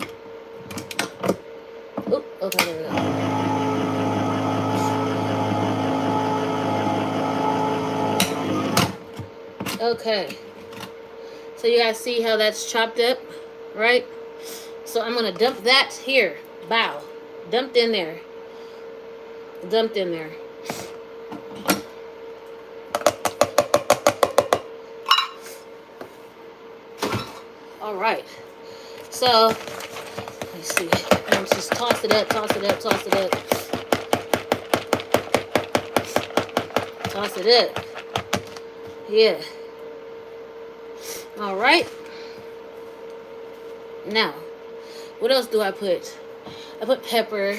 Oh, okay, there we go. Okay. So you guys see how that's chopped up, right? So I'm going to dump that here. Bow. Dumped in there. Dumped in there. All right. So, let's see. I'm just toss it up, toss it up, toss it up. Toss it up. Yeah. All right. Now, what else do I put? I put pepper.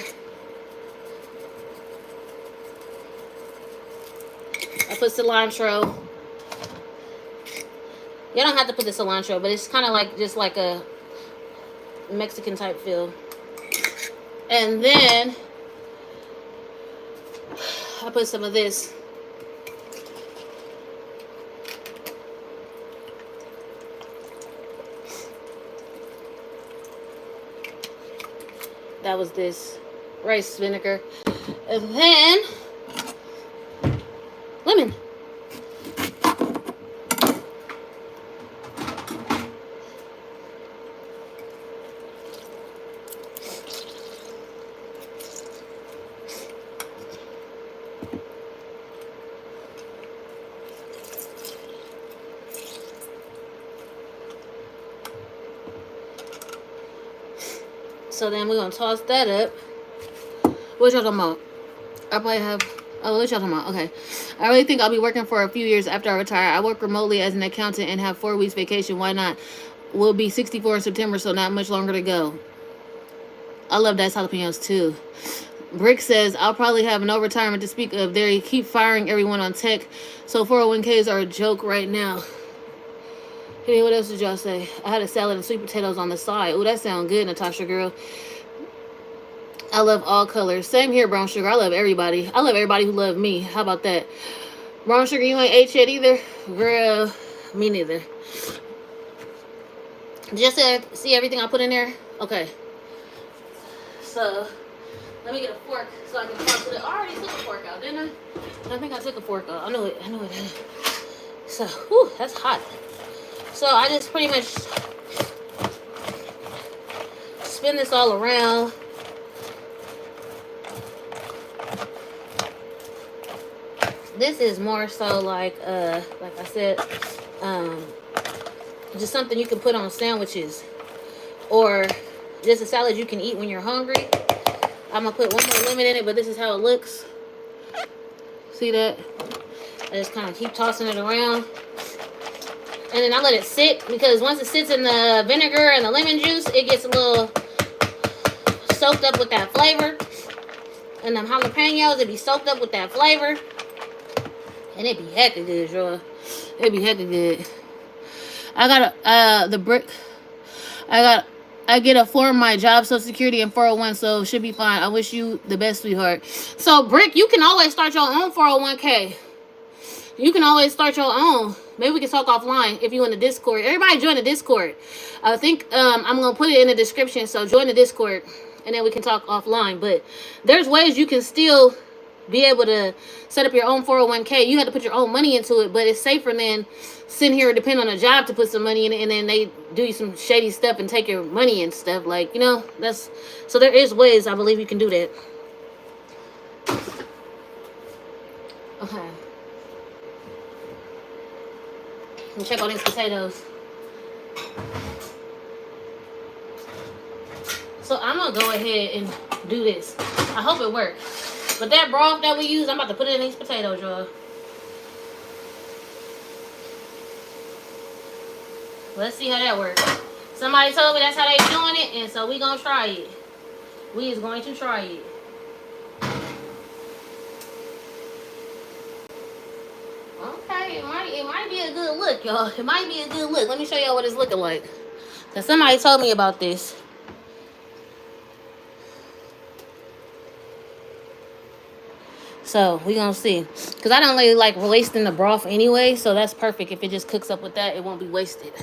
I put cilantro. You don't have to put the cilantro, but it's kind of like just like a Mexican type feel. And then I put some of this. That was this rice vinegar. And then lemon. So then we're gonna toss that up. What y'all talking about? I probably have. Oh, what y'all talking about? Okay. I really think I'll be working for a few years after I retire. I work remotely as an accountant and have 4 weeks vacation. Why not? We'll be 64 in September, so not much longer to go. I love Dice Jalapenos too. Brick says, I'll probably have no retirement to speak of. They keep firing everyone on tech, so 401ks are a joke right now. Hey, what else did y'all say? I had a salad and sweet potatoes on the side. Oh, that sounds good, Natasha girl. I love all colors. Same here, Brown Sugar. I love everybody. I love everybody who loves me. How about that? Brown Sugar, you ain't ate yet either? Girl, me neither. Just see everything I put in there? Okay. So, let me get a fork so I can toss it. I already took a fork out, didn't I? I think I took a fork out. I know it. So, whew, that's hot. So, I just pretty much spin this all around. This is more so like I said, just something you can put on sandwiches, or just a salad you can eat when you're hungry. I'm gonna put one more lemon in it, but this is how it looks. See that? I just kind of keep tossing it around, and then I let it sit, because once it sits in the vinegar and the lemon juice, it gets a little soaked up with that flavor. And them jalapenos, it be soaked up with that flavor. And it be hecka good, y'all. It be hecka good. I got the brick. I get a form my job, Social Security, and 401, so it should be fine. I wish you the best, sweetheart. So, Brick, you can always start your own 401k. You can always start your own. Maybe we can talk offline if you in the Discord. Everybody join the Discord. I think I'm going to put it in the description, so join the Discord, and then we can talk offline. But there's ways you can still be able to set up your own 401k. You have to put your own money into it, but it's safer than sitting here and depend on a job to put some money in it, and then they do you some shady stuff and take your money and stuff. Like, you know, that's, so there is ways I believe you can do that. Okay. Let me check on these potatoes. So I'm gonna go ahead and do this. I hope it works. But that broth that we use, I'm about to put it in these potatoes, y'all. Let's see how that works. Somebody told me that's how they doing it, and so we gonna try it. We is going to try it. Okay, it might be a good look, y'all. It might be a good look. Let me show y'all what it's looking like. Cause somebody told me about this. So we gonna see. Cause I don't really like wasting the broth anyway, so that's perfect. If it just cooks up with that, it won't be wasted.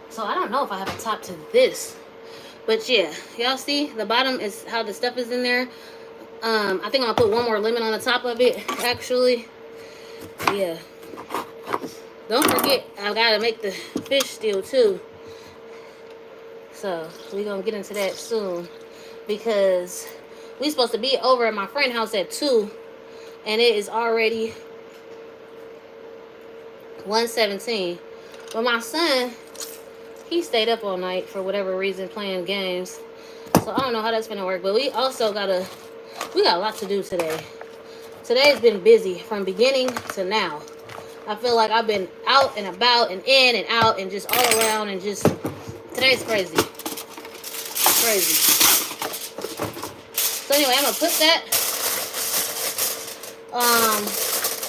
So I don't know if I have a top to this. But yeah, y'all see the bottom is how the stuff is in there. I think I'm gonna put one more lemon on the top of it. Actually, yeah. Don't forget, I gotta make the fish still too. So we gonna get into that soon because we supposed to be over at my friend's house at 2, and it is already 1:17. But my son, he stayed up all night for whatever reason playing games. So I don't know how that's gonna work. But we got a lot to do today. Today's been busy from beginning to now. I feel like I've been out and about and in and out and just all around and just today's crazy. Crazy. So anyway, I'm gonna put that.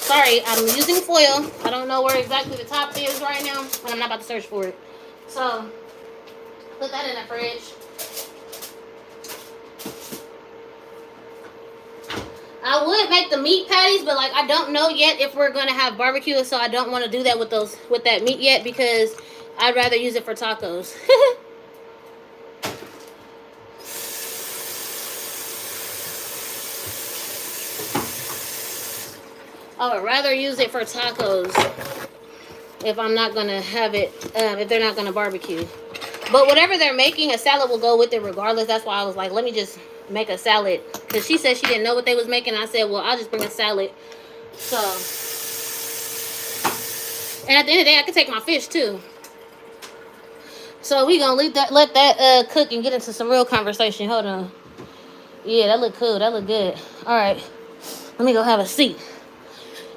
Sorry, I'm using foil. I don't know where exactly the top is right now, and I'm not about to search for it. So put that in the fridge. I would make the meat patties, but like I don't know yet if we're gonna have barbecue, so I don't want to do that with that meat yet because I'd rather use it for tacos. I would rather use it for tacos if I'm not gonna have it, if they're not gonna barbecue. But whatever they're making, a salad will go with it regardless. That's why I was like, let me just make a salad. Because she said she didn't know what they was making. I said, well, I'll just bring a salad. So, and at the end of the day, I could take my fish too. So we gonna let that cook and get into some real conversation. Hold on. Yeah, that look cool. That look good. All right, let me go have a seat.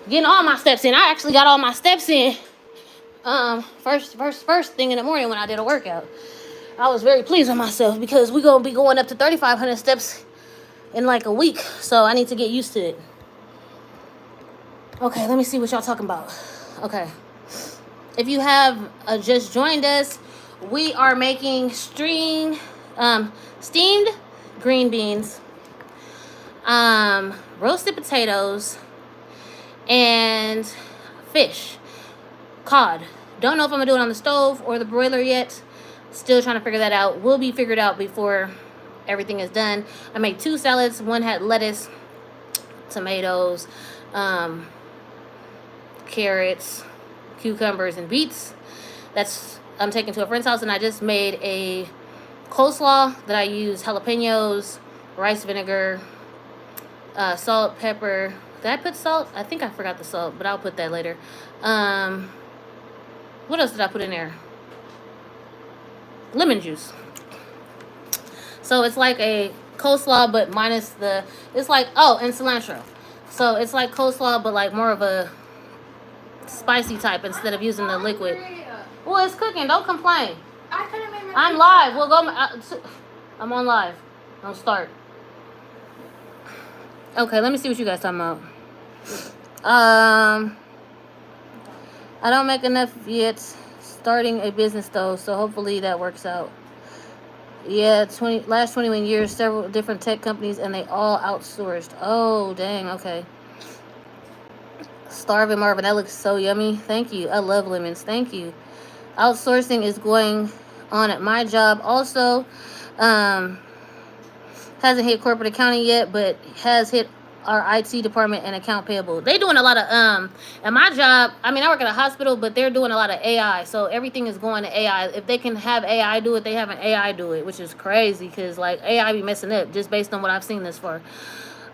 Getting all my steps in. I actually got all my steps in. First thing in the morning when I did a workout. I was very pleased with myself because we're gonna be going up to 3,500 steps in like a week. So I need to get used to it. Okay, let me see what y'all talking about. Okay. If you have just joined us, we are making steamed green beans, roasted potatoes, and fish. Cod. Don't know if I'm gonna do it on the stove or the broiler yet. Still trying to figure that out. Will be figured out before everything is done. I made 2 salads. One had lettuce, tomatoes, carrots, cucumbers, and beets. I'm taking to a friend's house, and I just made a coleslaw that I use jalapenos, rice vinegar, salt, pepper. Did I put salt? I think I forgot the salt, but I'll put that later. What else did I put in there? Lemon juice. So it's like a coleslaw, but minus it's like, and cilantro. So it's like coleslaw, but like more of a spicy type instead of using the liquid. Well, it's cooking. Don't complain. I'm live. We'll go. I'm on live. Don't start. Okay, let me see what you guys talking about. I don't make enough yet starting a business though, so hopefully that works out. Yeah, last 21 years, several different tech companies, and they all outsourced. Oh, dang, okay. Starving Marvin, that looks so yummy. Thank you. I love lemons. Thank you. Outsourcing is going on at my job. Also, hasn't hit corporate accounting yet, but has hit our IT department and account payable. They doing a lot of at my job, I mean I work at a hospital, but they're doing a lot of AI. So everything is going to AI. If they can have AI do it, they have an AI do it, which is crazy because like AI be messing up just based on what I've seen this far.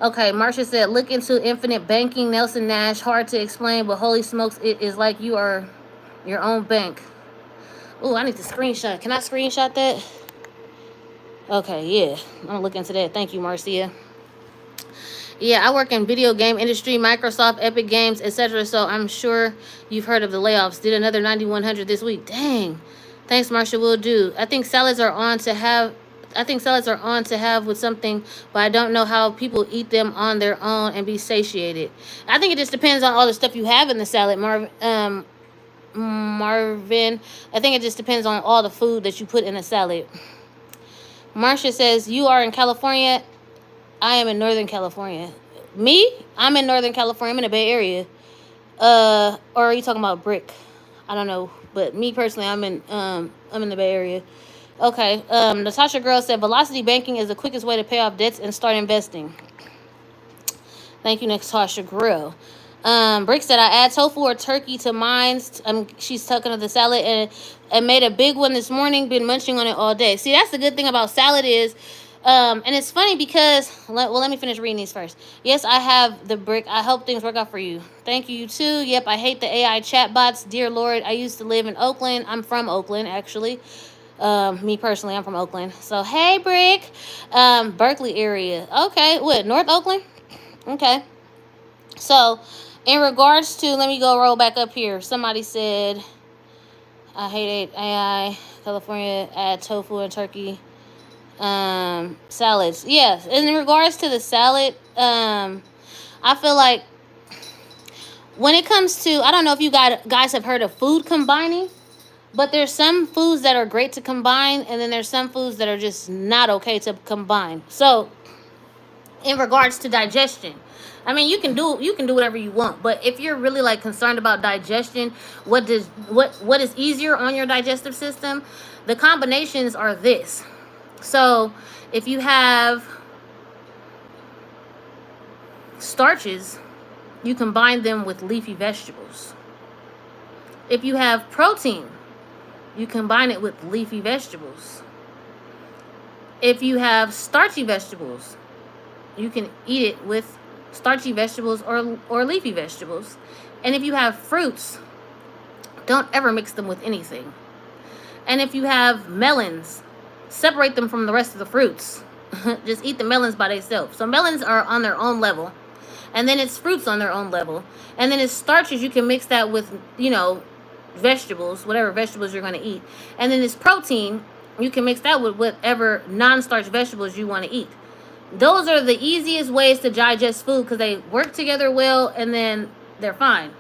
Okay, Marcia said, look into infinite banking, Nelson Nash. Hard to explain, but holy smokes, it is like you are your own bank. Oh, I need to screenshot. Can I screenshot that? Okay, yeah. I'm gonna look into that. Thank you, Marcia. Yeah, I work in video game industry, Microsoft, Epic Games, etc. So I'm sure you've heard of the layoffs. Did another 9,100 this week. Dang. Thanks, Marsha. Will do. I think salads are on to have with something, but I don't know how people eat them on their own and be satiated. I think it just depends on all the stuff you have in the salad, Marvin. I think it just depends on all the food that you put in a salad. Marsha says, you are in California. I am in Northern California. Me? I'm in Northern California. I'm in the Bay Area. Or are you talking about Brick? I don't know. But me personally, I'm in the Bay Area. Okay. Natasha Girl said velocity banking is the quickest way to pay off debts and start investing. Thank you, Natasha Grill. Brick said I add tofu or turkey to mine. She's talking of the salad and made a big one this morning. Been munching on it all day. See, that's the good thing about salad is, and it's funny because let me finish reading these first. Yes, I have the brick. I hope things work out for you. Thank you, you too. Yep, I hate the AI chatbots. Dear Lord, I used to live in Oakland. I'm from Oakland, actually. Me personally, I'm from Oakland. So hey, Brick. Berkeley area. Okay, what, North Oakland? Okay. So, in regards to, let me go roll back up here. Somebody said, I hate AI, California, add tofu and turkey, salads. Yes, in regards to the salad, I feel like when it comes to, I don't know if you guys have heard of food combining, but there's some foods that are great to combine, and then there's some foods that are just not okay to combine. So, in regards to digestion, I mean, you can do whatever you want, but if you're really like concerned about digestion, what is easier on your digestive system, the combinations are this. So if you have starches, you combine them with leafy vegetables. If you have protein, you combine it with leafy vegetables. If you have starchy vegetables, you can eat it with starchy vegetables or leafy vegetables. And if you have fruits, don't ever mix them with anything. And if you have melons, separate them from the rest of the fruits. Just eat the melons by themselves. So melons are on their own level, and then it's fruits on their own level, and then it's starches. You can mix that with, vegetables, whatever vegetables you're going to eat, and then it's protein. You can mix that with whatever non-starch vegetables you want to eat. Those are the easiest ways to digest food because they work together well, and then they're fine.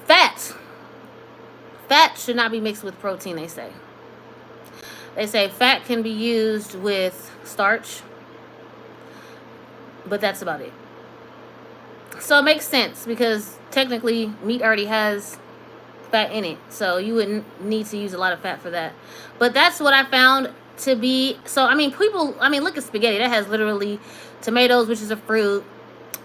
Fat should not be mixed with protein, they say. They say fat can be used with starch, but that's about it. So it makes sense because technically meat already has fat in it, so you wouldn't need to use a lot of fat for that. But that's what I found to be. So I mean, look at spaghetti. That has literally tomatoes, which is a fruit,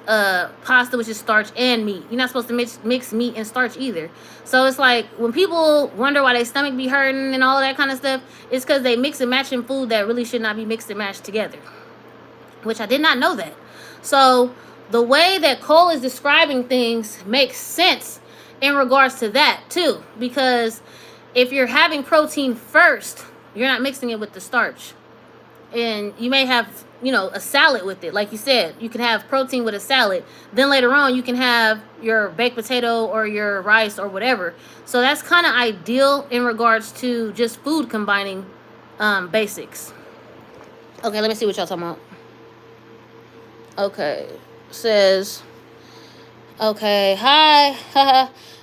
pasta, which is starch, and meat. You're not supposed to mix meat and starch either. So it's like when people wonder why their stomach be hurting and all of that kind of stuff, it's because they mix and match in food that really should not be mixed and matched together, which I did not know that. So the way that Cole is describing things makes sense in regards to that too, because if you're having protein first, you're not mixing it with the starch, and you may have a salad with it. Like you said, you can have protein with a salad, then later on you can have your baked potato or your rice or whatever. So that's kind of ideal in regards to just food combining basics. Okay, let me see what y'all talking about. Okay, says, okay, hi,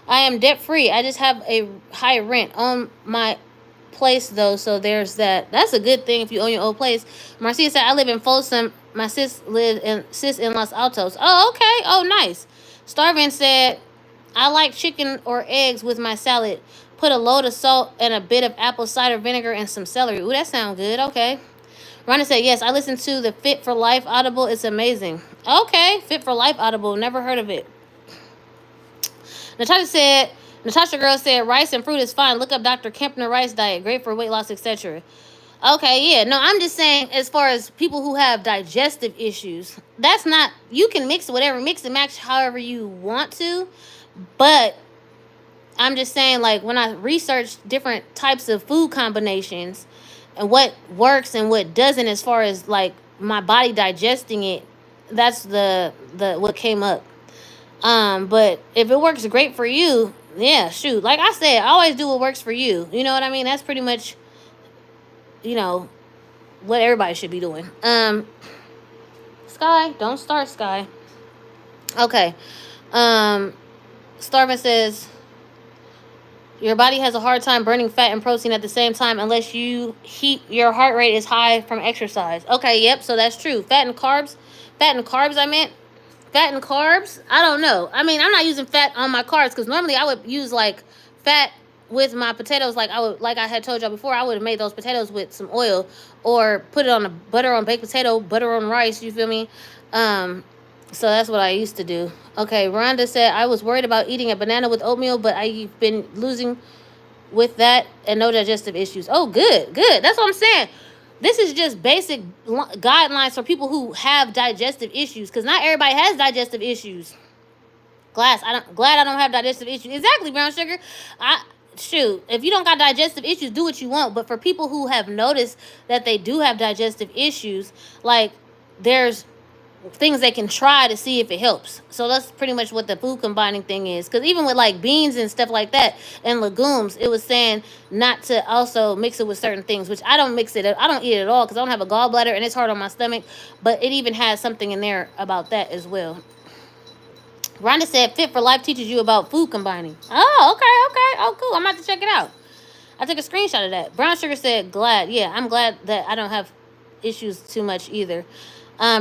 I am debt free. I just have a high rent on my place though, so there's that. That's a good thing if you own your own place. Marcia said I live in Folsom. My sis in Los Altos. Oh, okay. Oh, nice. Starvin said I like chicken or eggs with my salad. Put a load of salt and a bit of apple cider vinegar and some celery. Ooh, that sounds good. Okay. Rhonda said yes. I listened to the Fit for Life Audible. It's amazing. Okay, Fit for Life Audible. Never heard of it. Natasha Girl said rice and fruit is fine. Look up Dr. Kempner rice diet. Great for weight loss, etc. Okay, yeah. No, I'm just saying as far as people who have digestive issues, that's not, you can mix and match however you want to. But I'm just saying, like, when I researched different types of food combinations and what works and what doesn't as far as like my body digesting it, that's the what came up. But if it works great for you, yeah, shoot. Like I said, I always do what works for you. You know what I mean? That's pretty much, what everybody should be doing. Sky, don't start, Sky. Okay. Starvin says your body has a hard time burning fat and protein at the same time unless your heart rate is high from exercise. Okay, yep, so that's true. Fat and carbs, I meant. Fat and carbs, I don't know. I mean, I'm not using fat on my carbs because normally I would use like fat with my potatoes, like I had told y'all before, I would have made those potatoes with some oil, or put it on a butter on baked potato, butter on rice. You feel me? Um, so that's what I used to do. Okay, Rhonda said I was worried about eating a banana with oatmeal, but I've been losing with that and no digestive issues. Oh, good, good. That's what I'm saying. This is just basic guidelines for people who have digestive issues, because not everybody has digestive issues. Glad I don't have digestive issues. Exactly, brown sugar. I shoot. If you don't got digestive issues, do what you want. But for people who have noticed that they do have digestive issues, like, there's things they can try to see if it helps. So that's pretty much what the food combining thing is. Because even with like beans and stuff like that and legumes, it was saying not to also mix it with certain things, which I don't mix it. I don't eat it at all because I don't have a gallbladder and it's hard on my stomach. But it even has something in there about that as well. Rhonda said Fit for Life teaches you about food combining. Oh, okay, okay. Oh, cool. I'm about to check it out. I took a screenshot of that. Brown Sugar said, glad. Yeah, I'm glad that I don't have issues too much either.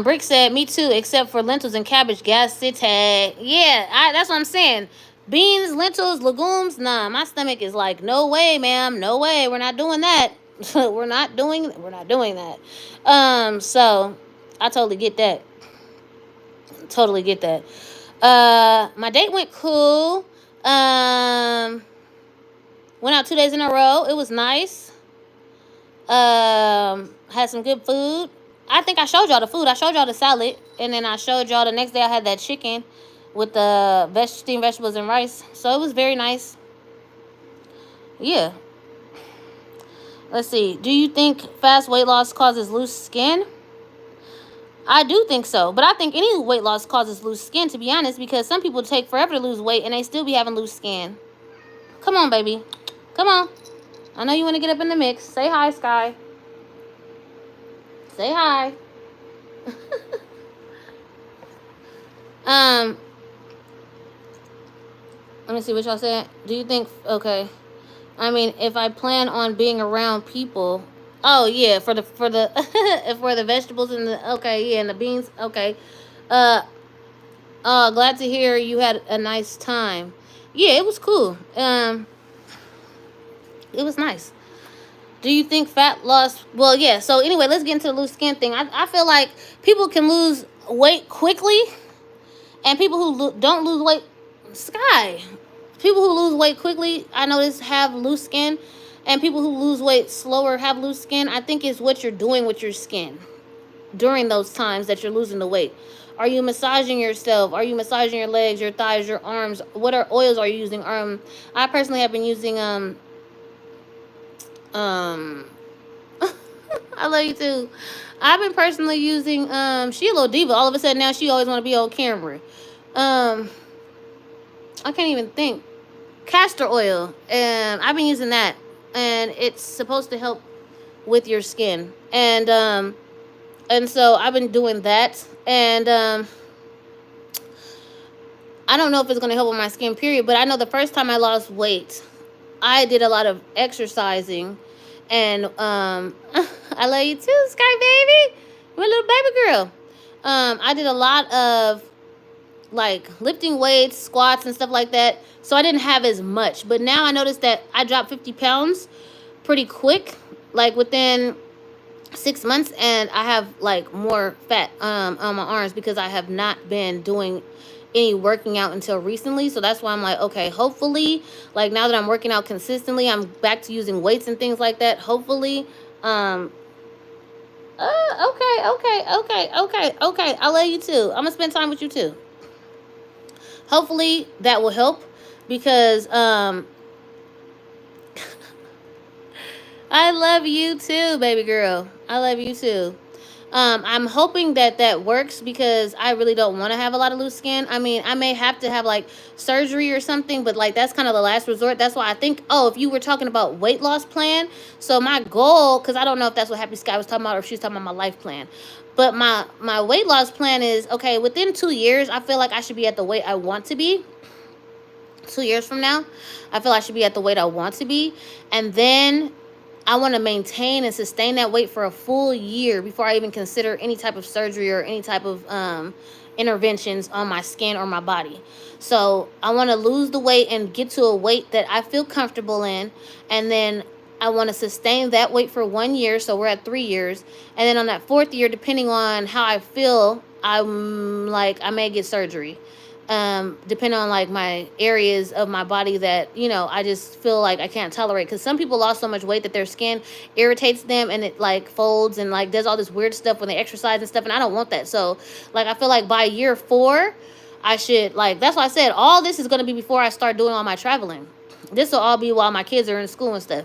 Brick said, me too, except for lentils and cabbage. Gas city. Yeah, that's what I'm saying. Beans, lentils, legumes. Nah, my stomach is like, no way, ma'am. No way. We're not doing that. we're not doing that. So I totally get that. Totally get that. My date went cool. Went out 2 days in a row. It was nice. Had some good food. I think I showed y'all the food. I showed y'all the salad, and then I showed y'all the next day I had that chicken with the steamed vegetables and rice. So it was very nice. Yeah. Let's see. Do you think fast weight loss causes loose skin? I do think so, but I think any weight loss causes loose skin, to be honest, because some people take forever to lose weight and they still be having loose skin. Come on, baby. Come on. I know you want to get up in the mix. Say hi, Sky. Say hi. Let me see what y'all said. Do you think, okay. I mean, if I plan on being around people, oh yeah, for the for the vegetables and the, okay, yeah, and the beans, okay. Glad to hear you had a nice time. Yeah, it was cool. It was nice. Do you think fat loss? Well, yeah. So anyway, let's get into the loose skin thing. I feel like people can lose weight quickly, and people who don't lose weight, Sky. People who lose weight quickly, I notice, have loose skin, and people who lose weight slower have loose skin. I think it's what you're doing with your skin during those times that you're losing the weight. Are you massaging yourself? Are you massaging your legs, your thighs, your arms? What oils are you using? I personally have been using I love you too. I've been personally using she a little diva. All of a sudden now she always want to be on camera. I can't even think. Castor oil, and I've been using that, and it's supposed to help with your skin, and so I've been doing that, and I don't know if it's gonna help with my skin, period. But I know the first time I lost weight, I did a lot of exercising, and I love you too, Sky baby, my little baby girl. I did a lot of like lifting weights, squats, and stuff like that. So I didn't have as much. But now I noticed that I dropped 50 pounds pretty quick, like within 6 months, and I have like more fat on my arms because I have not been doing any working out until recently. So that's why I'm like, okay, hopefully, like now that I'm working out consistently, I'm back to using weights and things like that. Hopefully, okay. I love you too. I'm gonna spend time with you too. Hopefully that will help, because I love you too, baby girl. I love you too. I'm hoping that works, because I really don't want to have a lot of loose skin. I mean, I may have to have like surgery or something, but like that's kind of the last resort. That's why I think, oh, if you were talking about weight loss plan, so my goal, because I don't know if that's what Happy Sky was talking about or if she's talking about my life plan. But my weight loss plan is, okay, within 2 years, I feel like I should be at the weight I want to be. 2 years from now, I feel I should be at the weight I want to be. And then I want to maintain and sustain that weight for a full year before I even consider any type of surgery or any type of interventions on my skin or my body. So I want to lose the weight and get to a weight that I feel comfortable in, and then I want to sustain that weight for 1 year. So we're at 3 years, and then on that fourth year, depending on how I feel, I'm like I may get surgery. Depending on like my areas of my body that I just feel like I can't tolerate, because some people lost so much weight that their skin irritates them and it like folds and like does all this weird stuff when they exercise and stuff, and I don't want that. So like I feel like by year 4 I should, like, that's why I said all this is going to be before I start doing all my traveling. This will all be while my kids are in school and stuff.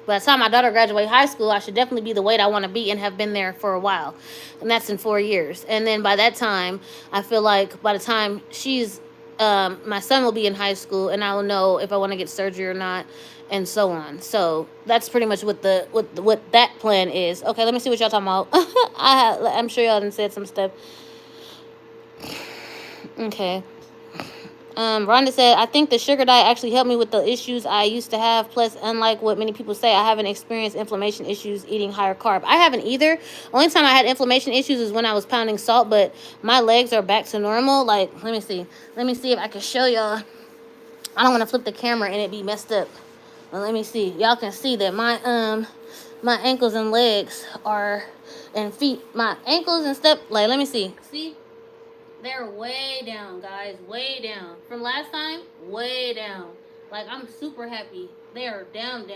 By the time my daughter graduates high school, I should definitely be the weight I want to be and have been there for a while. And that's in 4 years. And then by that time, I feel like by the time my son will be in high school, and I will know if I want to get surgery or not, and so on. So that's pretty much what what that plan is. Okay, let me see what y'all talking about. I'm sure y'all done said some stuff. Okay. Rhonda said, I think the sugar diet actually helped me with the issues I used to have. Plus, unlike what many people say, I haven't experienced inflammation issues eating higher carb. I haven't either. Only time I had inflammation issues is when I was pounding salt, but my legs are back to normal. Like, let me see. Let me see if I can show y'all. I don't want to flip the camera and it be messed up. But let me see. Y'all can see that my ankles and legs are, and feet, my ankles and stuff. Like, let me see. See? They're way down, guys. Way down. From last time, way down. Like, I'm super happy. They are down.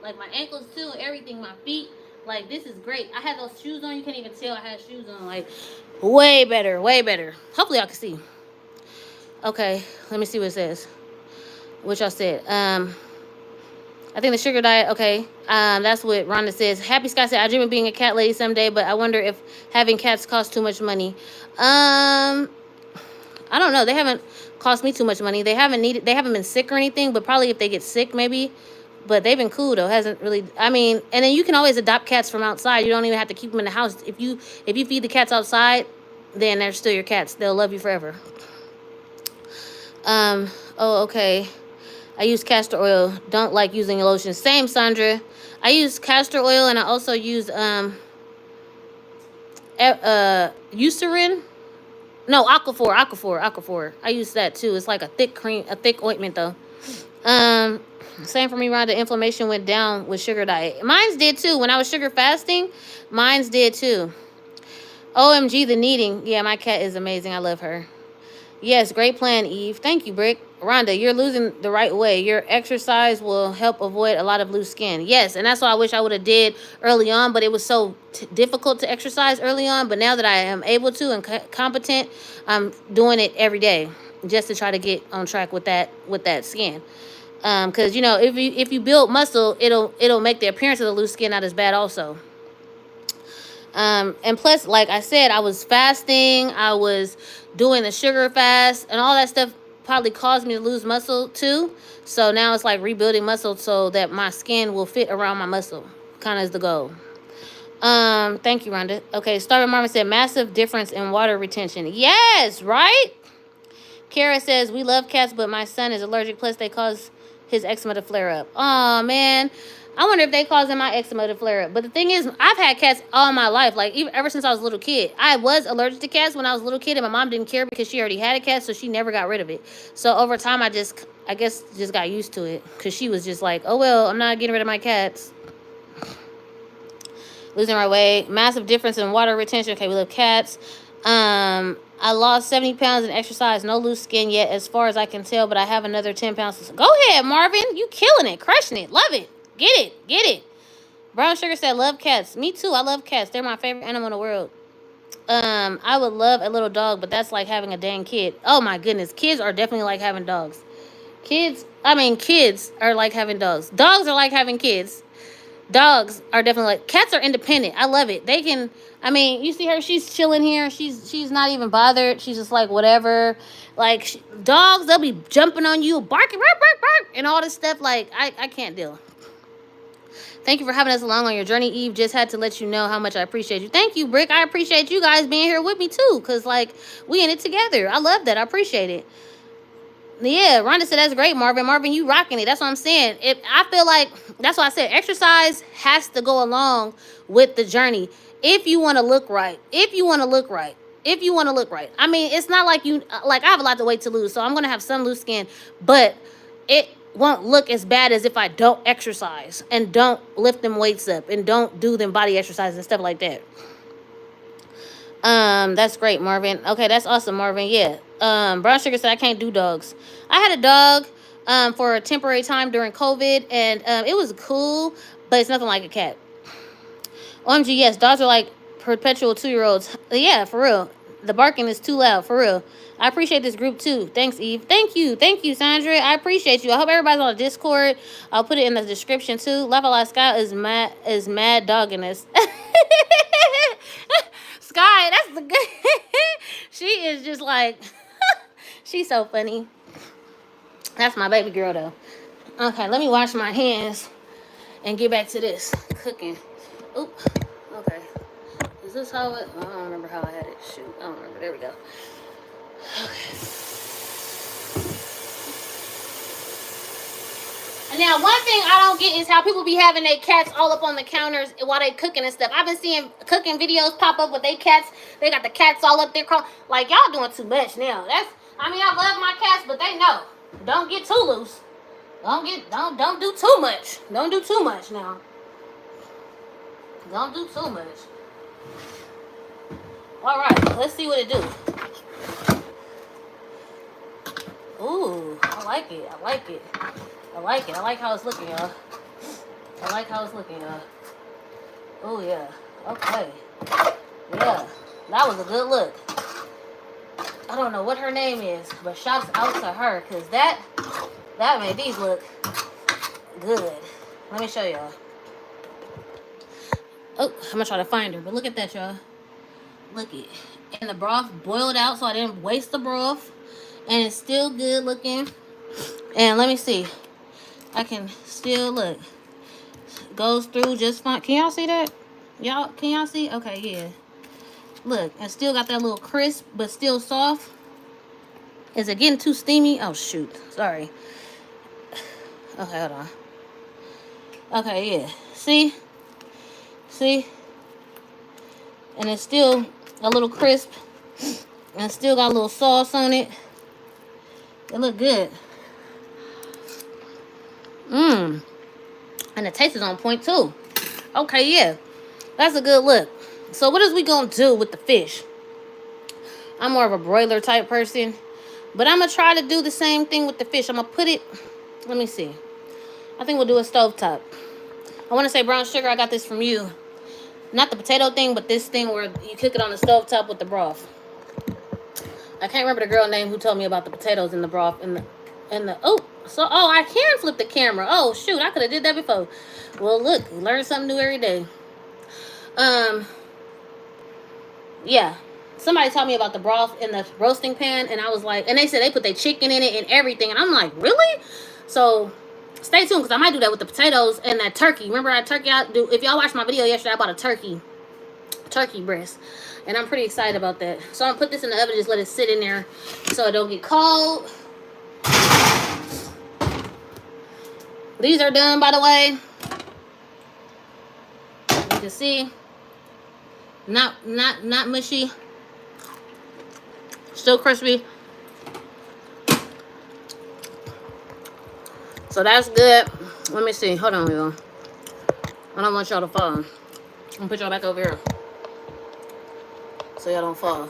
Like, my ankles, too. Everything. My feet. Like, this is great. I had those shoes on. You can't even tell I had shoes on. Like, way better. Way better. Hopefully, y'all can see. Okay. Let me see what it says. What y'all said. I think the sugar diet, okay. That's what Rhonda says. Happy Sky said, I dream of being a cat lady someday, but I wonder if having cats costs too much money. I don't know. They haven't cost me too much money. They haven't been sick or anything, but probably if they get sick, maybe. But they've been cool, though. Hasn't really, I mean, and then you can always adopt cats from outside. You don't even have to keep them in the house. If you feed the cats outside, then they're still your cats. They'll love you forever. Oh, okay. I use castor oil. Don't like using lotion. Same, Sandra. I use castor oil, and I also use Eucerin. No, Aquaphor. I use that too. It's like a thick ointment though. Same for me, Rhonda. Inflammation went down with sugar diet. Mine's did too. When I was sugar fasting, mine's did too. OMG, the kneading. Yeah, my cat is amazing. I love her. Yes, great plan, Eve. Thank you, Brick. Rhonda, you're losing the right way. Your exercise will help avoid a lot of loose skin. Yes, and that's what I wish I would have did early on, but it was so difficult to exercise early on. But now that I am able to and competent, I'm doing it every day just to try to get on track with that skin. Because if you build muscle, it'll make the appearance of the loose skin not as bad also. And plus, like I said, I was fasting, I was doing the sugar fast, and all that stuff probably caused me to lose muscle too. So now it's like rebuilding muscle so that my skin will fit around my muscle. Kind of is the goal. Thank you, Rhonda. Okay, Starving Marvin said massive difference in water retention. Yes, right? Kara says we love cats, but my son is allergic. Plus, they cause his eczema to flare up. Oh man. I wonder if they causing my eczema to flare up. But the thing is, I've had cats all my life. Like, ever since I was a little kid. I was allergic to cats when I was a little kid, and my mom didn't care because she already had a cat, so she never got rid of it. So over time, I guess just got used to it. Because she was just like, oh, well, I'm not getting rid of my cats. Losing my weight. Massive difference in water retention. Okay, we love cats. I lost 70 pounds in exercise. No loose skin yet, as far as I can tell, but I have another 10 pounds. Go ahead, Marvin. You killing it. Crushing it. Love it. Get it. Brown Sugar said, love cats. Me too. I love cats. They're my favorite animal in the world. I would love a little dog, but that's like having a dang kid. Oh my goodness. Kids are definitely like having dogs. Kids are like having dogs. Dogs are like having kids. Dogs are definitely like, cats are independent. I love it. They can, you see her, she's chilling here. She's not even bothered. She's just like, whatever. Like, dogs, they'll be jumping on you, barking, bark, bark, bark, and all this stuff. Like, I can't deal. Thank you for having us along on your journey, Eve. Just had to let you know how much I appreciate you. Thank you, Brick. I appreciate you guys being here with me, too. Because, like, we in it together. I love that. I appreciate it. Yeah, Rhonda said, that's great, Marvin. Marvin, you rocking it. That's what I'm saying. I feel like, that's why I said exercise has to go along with the journey. If you want to look right. If you want to look right. I mean, it's not like you like I have a lot of weight to lose, so I'm gonna have some loose skin, but it won't look as bad as if I don't exercise and don't lift them weights up and don't do them body exercises and stuff like that. That's great, Marvin. Okay, that's awesome, Marvin. Yeah. Brown Sugar said I can't do dogs. I had a dog for a temporary time during COVID, and it was cool, but it's nothing like a cat. OMG, yes, dogs are like perpetual 2-year-olds. Yeah, for real. The barking is too loud, for real. I appreciate this group too. Thanks, Eve. Thank you, Sandra. I appreciate you. I hope everybody's on the Discord. I'll put it in the description too. Lava La Sky is mad dogging us. Sky, that's the good. She is just like, she's so funny. That's my baby girl though. Okay, let me wash my hands and get back to this cooking. Oop. Okay. Is this how it? I don't remember how I had it. Shoot. I don't remember. There we go. Okay. And now, one thing I don't get is how people be having their cats all up on the counters while they cooking and stuff. I've been seeing cooking videos pop up with their cats. They got the cats all up there. Like, y'all doing too much now. I mean, I love my cats, but they know. Don't get too loose. Don't do too much. Don't do too much now. Don't do too much. All right, let's see what it do. Ooh, I like it. I like it. I like it. I like how it's looking, y'all. I like how it's looking, y'all. Oh, yeah. Okay. Yeah. That was a good look. I don't know what her name is, but shouts out to her, because that made these look good. Let me show y'all. Oh, I'm going to try to find her, but look at that, y'all. Look it. And the broth boiled out, so I didn't waste the broth. And it's still good looking. And let me see. I can still look. Goes through just fine. Can y'all see that? Can y'all see? Okay, yeah. Look, and still got that little crisp, but still soft. Is it getting too steamy? Oh, shoot. Sorry. Okay, hold on. Okay, yeah. See? See? And it's still a little crisp. And it still got a little sauce on it. It look good. Mmm. And the taste is on point, too. Okay, yeah. That's a good look. So what is we going to do with the fish? I'm more of a broiler type person. But I'm going to try to do the same thing with the fish. I'm going to put it... Let me see. I think we'll do a stovetop. I want to say, Brown Sugar, I got this from you. Not the potato thing, but this thing where you cook it on the stovetop with the broth. I can't remember the girl name who told me about the potatoes in the broth. I can flip the camera. Oh, shoot. I could have did that before. Well, look. Learn something new every day. Yeah. Somebody told me about the broth in the roasting pan, and I was like, and they said they put their chicken in it and everything, and I'm like, really? So stay tuned, because I might do that with the potatoes and that turkey. Remember that turkey if y'all watched my video yesterday, I bought a turkey breast, and I'm pretty excited about that. So I'm gonna put this in the oven, just let it sit in there so it don't get cold. These are done, by the way. You can see, not mushy. Still crispy. So that's good. Let me see. Hold on, y'all. I don't want y'all to fall. I'm gonna put y'all back over here so y'all don't fall.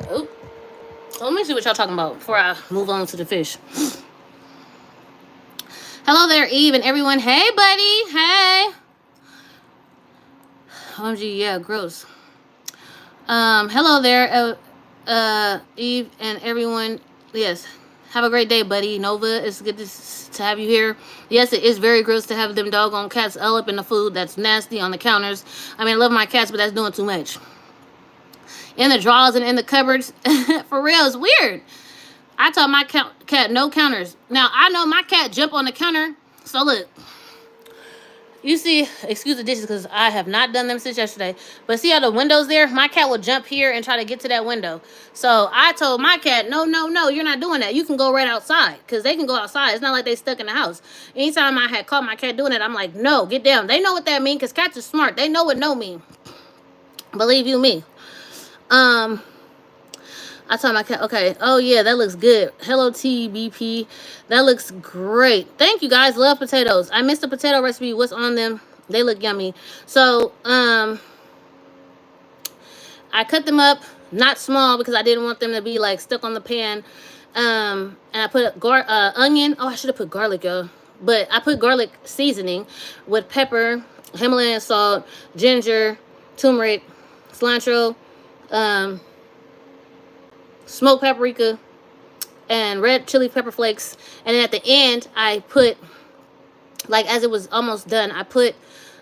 Oh. So let me see what y'all talking about before I move on to the fish. Hello there, Eve and everyone. Hey, buddy. Hey. OMG, yeah, gross. Hello there, Eve and everyone. Yes, have a great day, buddy. Nova, it's good to have you here. Yes, it is very gross to have them doggone cats all up in the food. That's nasty on the counters. I mean, I love my cats, but that's doing too much. In the drawers and in the cupboards. For real, it's weird. I told my cat no counters. Now, I know my cat jump on the counter. So, look. You see, excuse the dishes because I have not done them since yesterday. But see how the window's there? My cat will jump here and try to get to that window. So I told my cat, no, you're not doing that. You can go right outside because they can go outside. It's not like they stuck in the house. Anytime I had caught my cat doing it, I'm like, no, get down. They know what that means because cats are smart. They know what no mean. Believe you me. Um, I told my cat, okay, oh yeah, that looks good. Hello TBP, that looks great. Thank you guys, love potatoes. I missed the potato recipe, what's on them? They look yummy. So, I cut them up, not small because I didn't want them to be like stuck on the pan. And I put onion. Oh, I should have put garlic, y'all. But I put garlic seasoning with pepper, Himalayan salt, ginger, turmeric, cilantro, um, smoked paprika, and red chili pepper flakes. And then at the end, I put, like as it was almost done, I put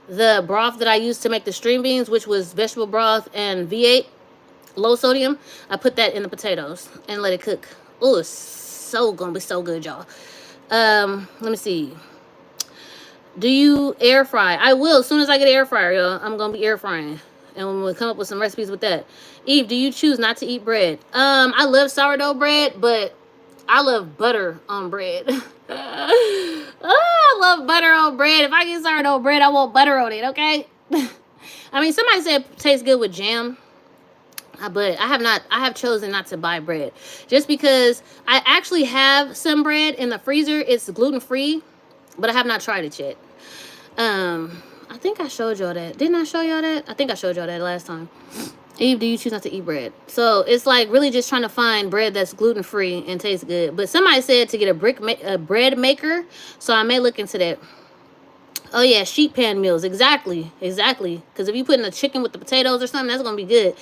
the broth that I used to make the string beans, which was vegetable broth and V8, low sodium. I put that in the potatoes and let it cook. Oh, it's so gonna be so good, y'all. Let me see. Do you air fry? I will as soon as I get an air fryer, y'all. I'm gonna be air frying, and we'll come up with some recipes with that. Eve, do you choose not to eat bread? I love sourdough bread, but I love butter on bread. Oh, I love butter on bread. If I get sourdough bread, I want butter on it, okay? I mean, somebody said it tastes good with jam, but I have chosen not to buy bread. Just because I actually have some bread in the freezer. It's gluten-free, but I have not tried it yet. I think I showed y'all that. Didn't I show y'all that? I think I showed y'all that last time. Eve, do you choose not to eat bread? So it's like really just trying to find bread that's gluten-free and tastes good. But somebody said to get a bread maker, so I may look into that. Oh yeah, sheet pan meals. Exactly. Because if you put in the chicken with the potatoes or something, that's gonna be good.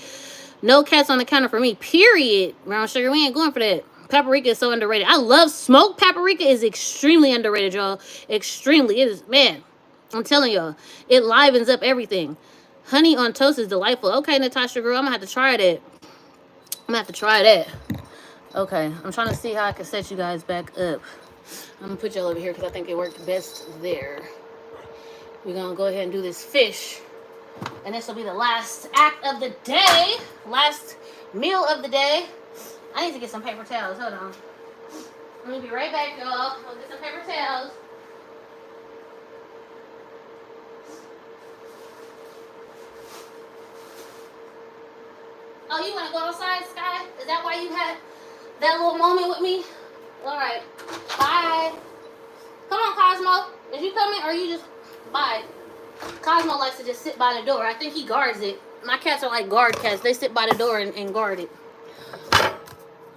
No cats on the counter for me. Period. Brown sugar, we ain't going for that. Paprika is so underrated. I love smoked paprika. Is extremely underrated, y'all. Extremely. It is, man. I'm telling y'all, it livens up everything. Honey on toast is delightful. Okay, Natasha girl, I'm gonna have to try that. Okay, I'm trying to see how I can set you guys back up. I'm gonna put y'all over here because I think it worked best there. We're gonna go ahead and do this fish. And this will be the last act of the day. Last meal of the day. I need to get some paper towels. Hold on. Let me be right back, y'all. I'll get some paper towels. Oh, you want to go outside, Sky? Is that why you had that little moment with me? All right. Bye. Come on, Cosmo. Is you coming or you just... Bye. Cosmo likes to just sit by the door. I think he guards it. My cats are like guard cats. They sit by the door and guard it.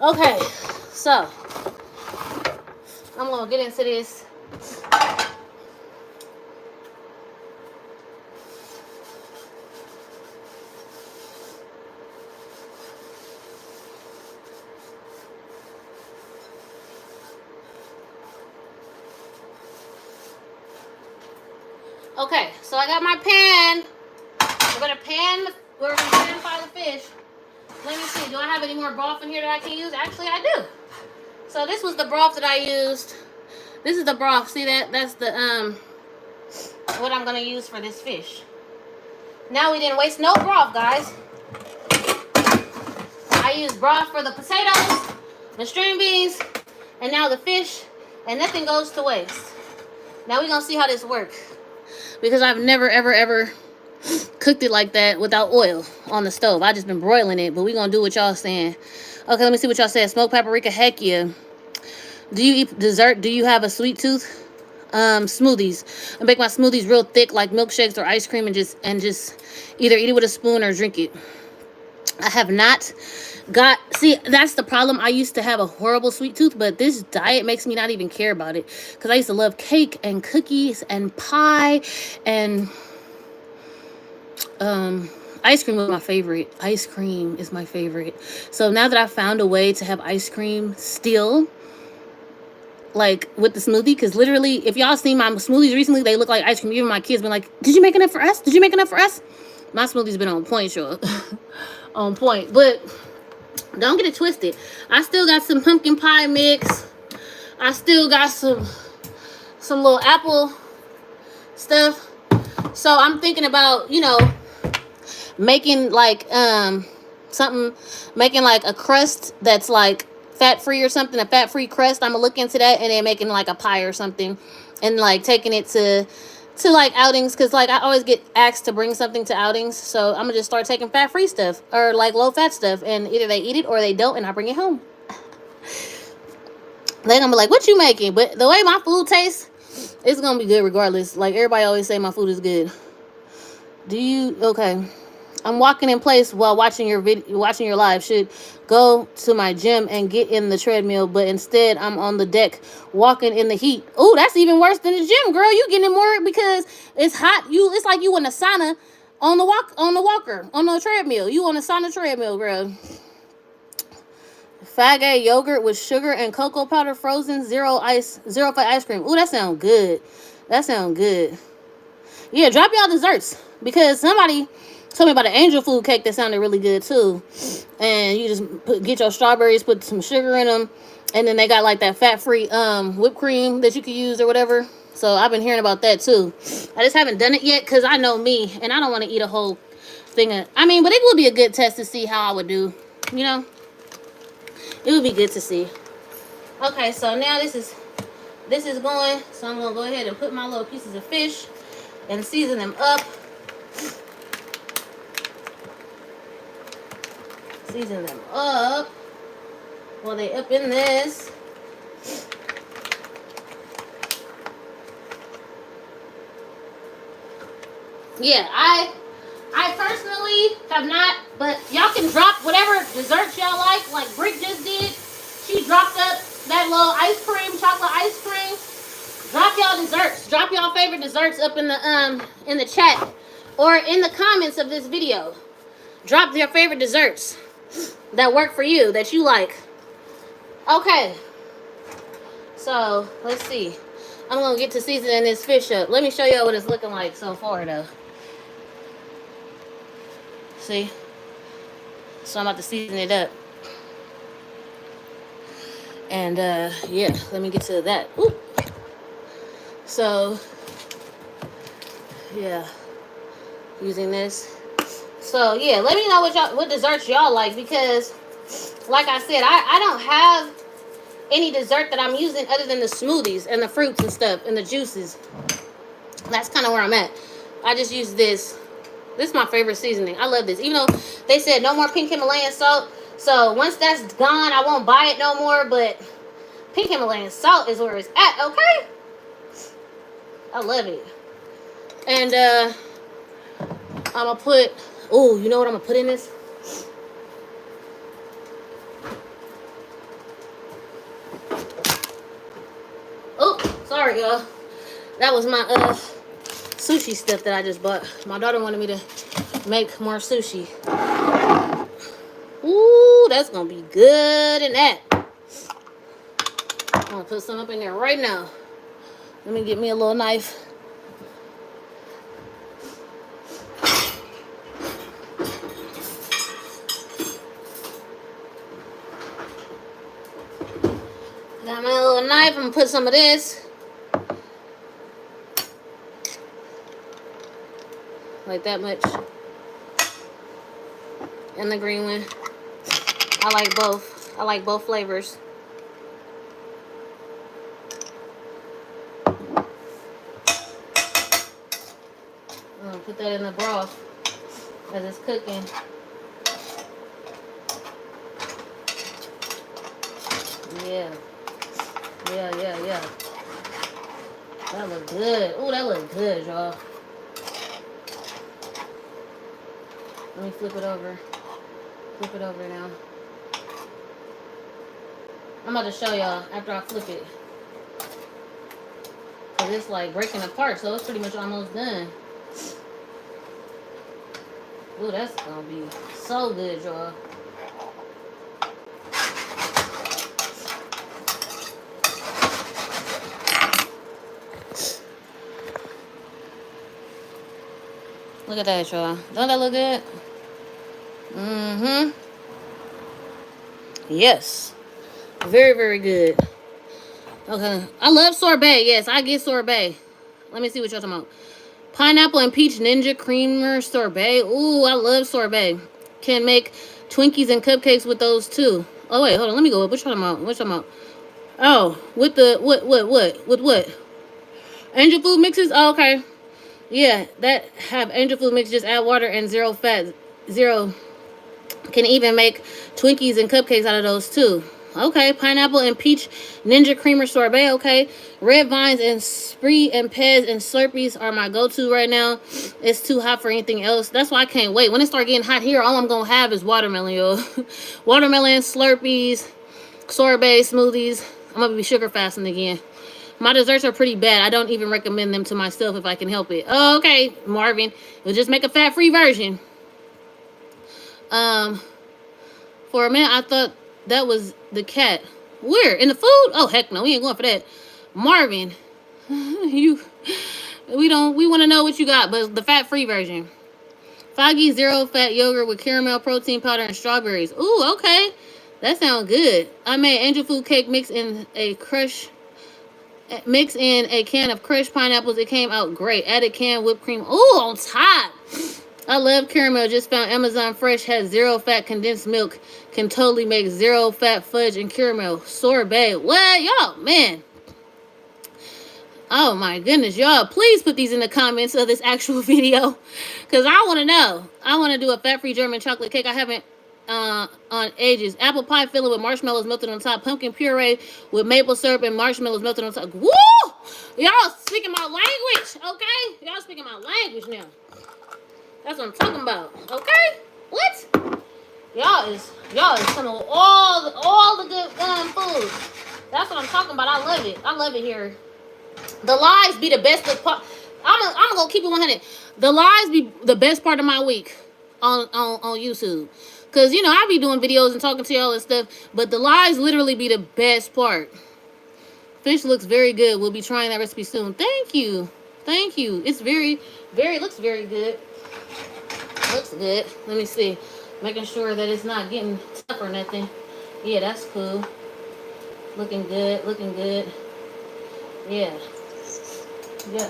Okay. So, I'm going to get into this. Okay, so I got my pan. We're gonna pan fry the fish. Let me see, do I have any more broth in here that I can use? Actually, I do. So this was the broth that I used. This is the broth. See that? That's the what I'm gonna use for this fish. Now we didn't waste no broth, guys. I used broth for the potatoes, the string beans, and now the fish, and nothing goes to waste. Now we're gonna see how this works. Because I've never, ever cooked it like that without oil on the stove. I just been broiling it, but we gonna do what y'all saying. Okay, let me see what y'all said. Smoked paprika, heck yeah. Do you eat dessert? Do you have a sweet tooth? Smoothies. I make my smoothies real thick, like milkshakes or ice cream, and just either eat it with a spoon or drink it. I have not got... See, that's the problem. I used to have a horrible sweet tooth, but this diet makes me not even care about it. Because I used to love cake and cookies and pie and... ice cream was my favorite. Ice cream is my favorite. So now that I found a way to have ice cream still, like with the smoothie, because literally, if y'all seen my smoothies recently, they look like ice cream. Even my kids been like, did you make enough for us? Did you make enough for us? My smoothie's been on point, y'all. On point. But don't get it twisted. I still got some pumpkin pie mix. I still got some little apple stuff. So I'm thinking about, you know, making like making like a crust that's like fat-free or something, a fat-free crust. I'm gonna look into that, and then making like a pie or something, and like taking it to to like outings, because like I always get asked to bring something to outings, so I'm gonna just start taking fat-free stuff or like low-fat stuff, and either they eat it or they don't, and I bring it home. They're gonna be like, "What you making?" But the way my food tastes, it's gonna be good regardless. Like everybody always say, my food is good. Do you okay? I'm walking in place while watching your video, watching your live. Should go to my gym and get in the treadmill, but instead I'm on the deck walking in the heat. Oh, that's even worse than the gym, girl. You getting more because it's hot. It's like you in a sauna on the walker on the treadmill. You on a sauna treadmill, girl. Faggot yogurt with sugar and cocoa powder, frozen, zero fat ice cream. Ooh, that sounds good. That sounds good. Yeah, drop y'all desserts, because somebody told me about an angel food cake that sounded really good too. And you just get your strawberries, put some sugar in them, and then they got like that fat-free whipped cream that you could use or whatever. So I've been hearing about that too. I just haven't done it yet because I know me, and I don't want to eat a whole thing of, I mean, but it would be a good test to see how I would do, you know? It would be good to see. Okay, so now this is going, so I'm gonna go ahead and put my little pieces of fish and season them up. Season them up while they up in this. Yeah, I personally have not, but y'all can drop whatever desserts y'all like. Like Brick just did. She dropped up that little ice cream, chocolate ice cream. Drop y'all desserts. Drop y'all favorite desserts up in the chat or in the comments of this video. Drop your favorite desserts that work for you, that you like. Okay. So, let's see. I'm going to get to seasoning this fish up. Let me show y'all what it's looking like so far, though. See? So, I'm about to season it up. And, yeah, let me get to that. Ooh. So, yeah. Using this. So, yeah, let me know what desserts y'all like, because, like I said, I don't have any dessert that I'm using other than the smoothies and the fruits and stuff and the juices. That's kind of where I'm at. I just use this. This is my favorite seasoning. I love this. Even though they said no more pink Himalayan salt. So, once that's gone, I won't buy it no more, but pink Himalayan salt is where it's at, okay? I love it. And, I'm going to put... Oh, you know what I'm going to put in this? Oh, sorry, y'all. That was my sushi stuff that I just bought. My daughter wanted me to make more sushi. Ooh, that's going to be good in that. I'm going to put some up in there right now. Let me get me a little knife. Got my little knife. I'm going to put some of this. Like that much. And the green one. I like both. I like both flavors. I'm going to put that in the broth as it's cooking. Yeah. Yeah. That look good. Oh, that look good, y'all. Let me flip it over. Flip it over now. I'm about to show y'all after I flip it. Cause it's like breaking apart, so it's pretty much almost done. Ooh, that's gonna be so good, y'all. Look at that, y'all. Don't that look good? Mm-hmm. Yes. Very, very good. Okay. I love sorbet. Yes, I get sorbet. Let me see what y'all talking about. Pineapple and peach ninja creamer sorbet. Ooh, I love sorbet. Can make Twinkies and cupcakes with those too. Oh, wait. Hold on. Let me go up. What you talking about? What you talking about? Oh, with the, what? With what? Angel food mixes? Oh, okay. Yeah, that have angel food mix. Just add water and zero fat. Zero. Can even make Twinkies and cupcakes out of those too. Okay, pineapple and peach ninja creamer sorbet. Okay, red vines and spree and pez and slurpees are my go-to right now. It's too hot for anything else. That's why I can't wait. When it start getting hot here, all I'm gonna have is watermelon, yo. Watermelon, slurpees, sorbet, smoothies. I'm gonna be sugar fasting again. My desserts are pretty bad. I don't even recommend them to myself if I can help it. Oh, okay, Marvin. We'll just make a fat-free version. Um, for a minute, I thought that was the cat. Where? In the food? Oh, heck no. We ain't going for that. Marvin, you, we want to know what you got, but the fat-free version. Foggy zero fat yogurt with caramel protein powder and strawberries. Ooh, okay. That sounds good. I made angel food cake mix in a can of crushed pineapples. It came out great. Added canned whipped cream. Ooh, on top. I love caramel. Just found Amazon Fresh has zero fat condensed milk. Can totally make zero fat fudge and caramel sorbet. What? Y'all, man. Oh my goodness, y'all. Please put these in the comments of this actual video. Because I want to know. I want to do a fat-free German chocolate cake. I haven't on ages. Apple pie filling with marshmallows melted on top. Pumpkin puree with maple syrup and marshmallows melted on top. Woo! Y'all speaking my language, okay? Y'all speaking my language now. That's what I'm talking about. Okay? What? Y'all is some of all the good food. That's what I'm talking about. I love it. I love it here. The lives be the best part. I'm gonna keep it 100. The lives be the best part of my week on YouTube. Cause you know I be doing videos and talking to y'all and stuff, but the lives literally be the best part. Fish looks very good. We'll be trying that recipe soon. Thank you. Thank you. It's looks very good. Looks good. Let me see. Making sure that it's not getting tough or nothing. Yeah, that's cool. Looking good. Looking good. Yeah. Yeah.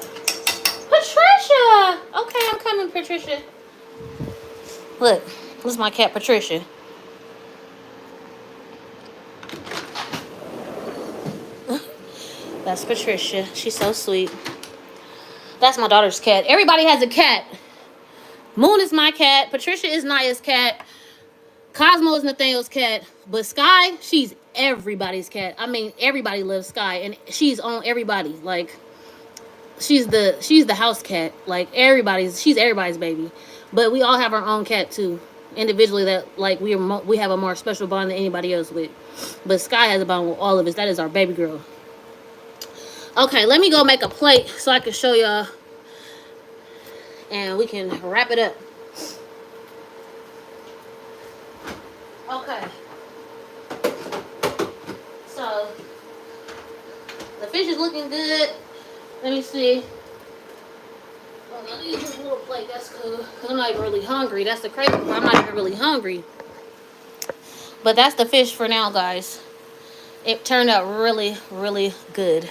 Patricia! Okay, I'm coming, Patricia. Look, this is my cat, Patricia. That's Patricia. She's so sweet. That's my daughter's cat. Everybody has a cat. Moon is my cat. Patricia is Naya's cat. Cosmo is Nathaniel's cat. But Sky, she's everybody's cat. I mean, everybody loves Sky. And she's on everybody. Like, she's the house cat. Like, she's everybody's baby. But we all have our own cat, too. Individually, that, like, we have a more special bond than anybody else with. But Sky has a bond with all of us. That is our baby girl. Okay, let me go make a plate so I can show y'all. And we can wrap it up. Okay. So, the fish is looking good. Let me see. Oh, I need a little plate. That's cool. Because I'm not even really hungry. That's the crazy part. I'm not even really hungry. But that's the fish for now, guys. It turned out really, really good.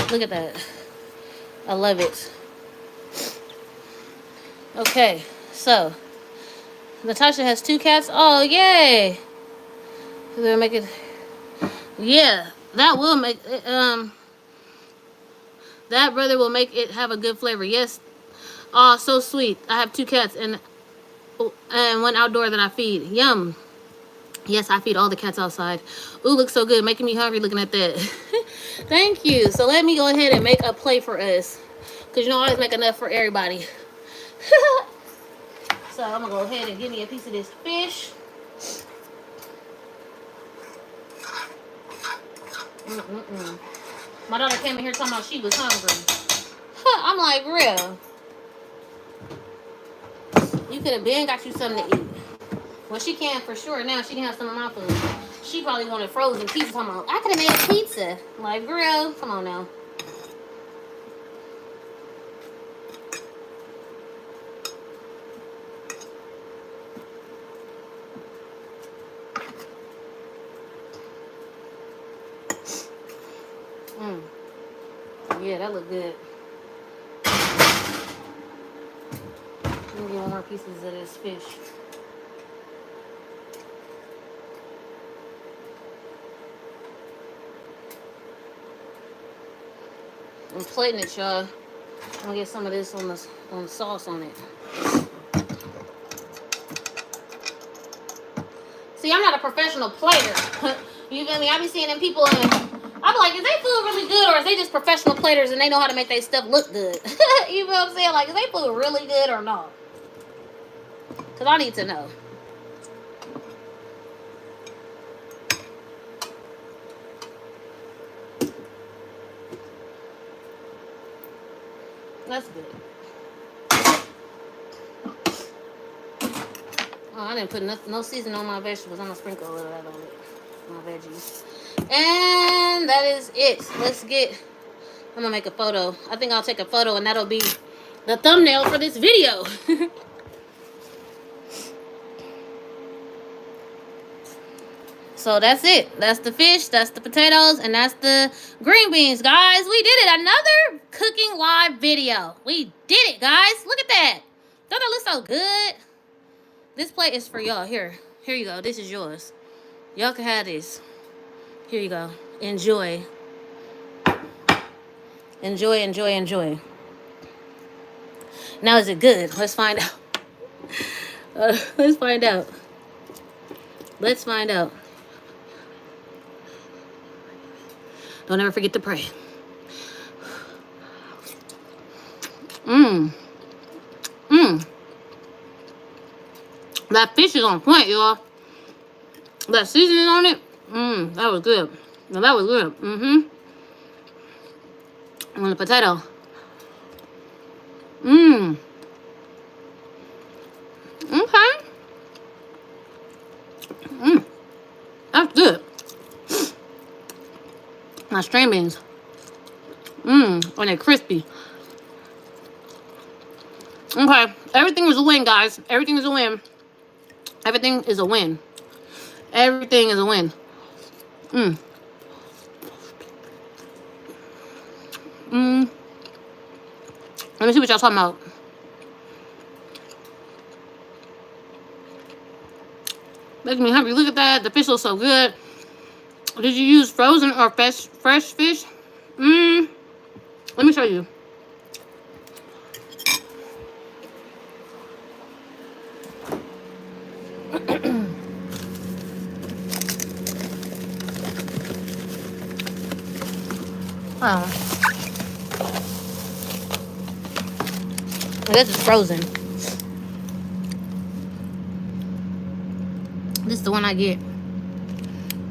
Look at that. I love it. Okay, so Natasha has 2 cats. Oh, yay! They're making, yeah, that will make it, that brother will make it have a good flavor. Yes. Oh, so sweet. I have 2 cats and one outdoor that I feed. Yum. Yes, I feed all the cats outside. Ooh, looks so good. Making me hungry looking at that. Thank you. So let me go ahead and make a plate for us. Because you know I always make enough for everybody. So I'm going to go ahead and give me a piece of this fish. My daughter came in here talking about she was hungry. I'm like, real. You could have been got you something to eat. Well, she can for sure now. She can have some of my food. She probably wanted frozen pizza. Talking about, I could have made a pizza. I'm like, girl, come on now. Yeah, that looked good. Let me get 1 more pieces of this fish. I'm plating it, y'all. I'm gonna get some of this on the sauce on it. See, I'm not a professional plater. You feel me? I be seeing them people and I'm like, is they food really good or is they just professional platers and they know how to make their stuff look good? You feel what I'm saying? Like, is they food really good or not? Because I need to know. That's good. Oh, I didn't put no seasoning on my vegetables. I'm going to sprinkle a little of that on it. My veggies. And that is it. Let's get... I'm going to make a photo. I think I'll take a photo and that'll be the thumbnail for this video. So that's it. That's the fish, that's the potatoes, and that's the green beans, guys. We did it. Another cooking live video. We did it, guys. Look at that. Don't that look so good? This plate is for y'all. Here you go. This is yours. Y'all can have this. Here you go. Enjoy. Enjoy, enjoy, enjoy. Now, is it good? Let's find out. Let's find out. Let's find out. Don't ever forget to pray. That fish is on point, y'all. That seasoning on it, that was good. Now, that was good. On the potato. Okay. That's good. My string beans. And they're crispy. Okay. Everything is a win, guys. Everything is a win. Everything is a win. Everything is a win. Let me see what y'all talking about. Making me hungry. Look at that. The fish looks so good. Did you use frozen or fresh fish? Let me show you. This is frozen. This is the one I get.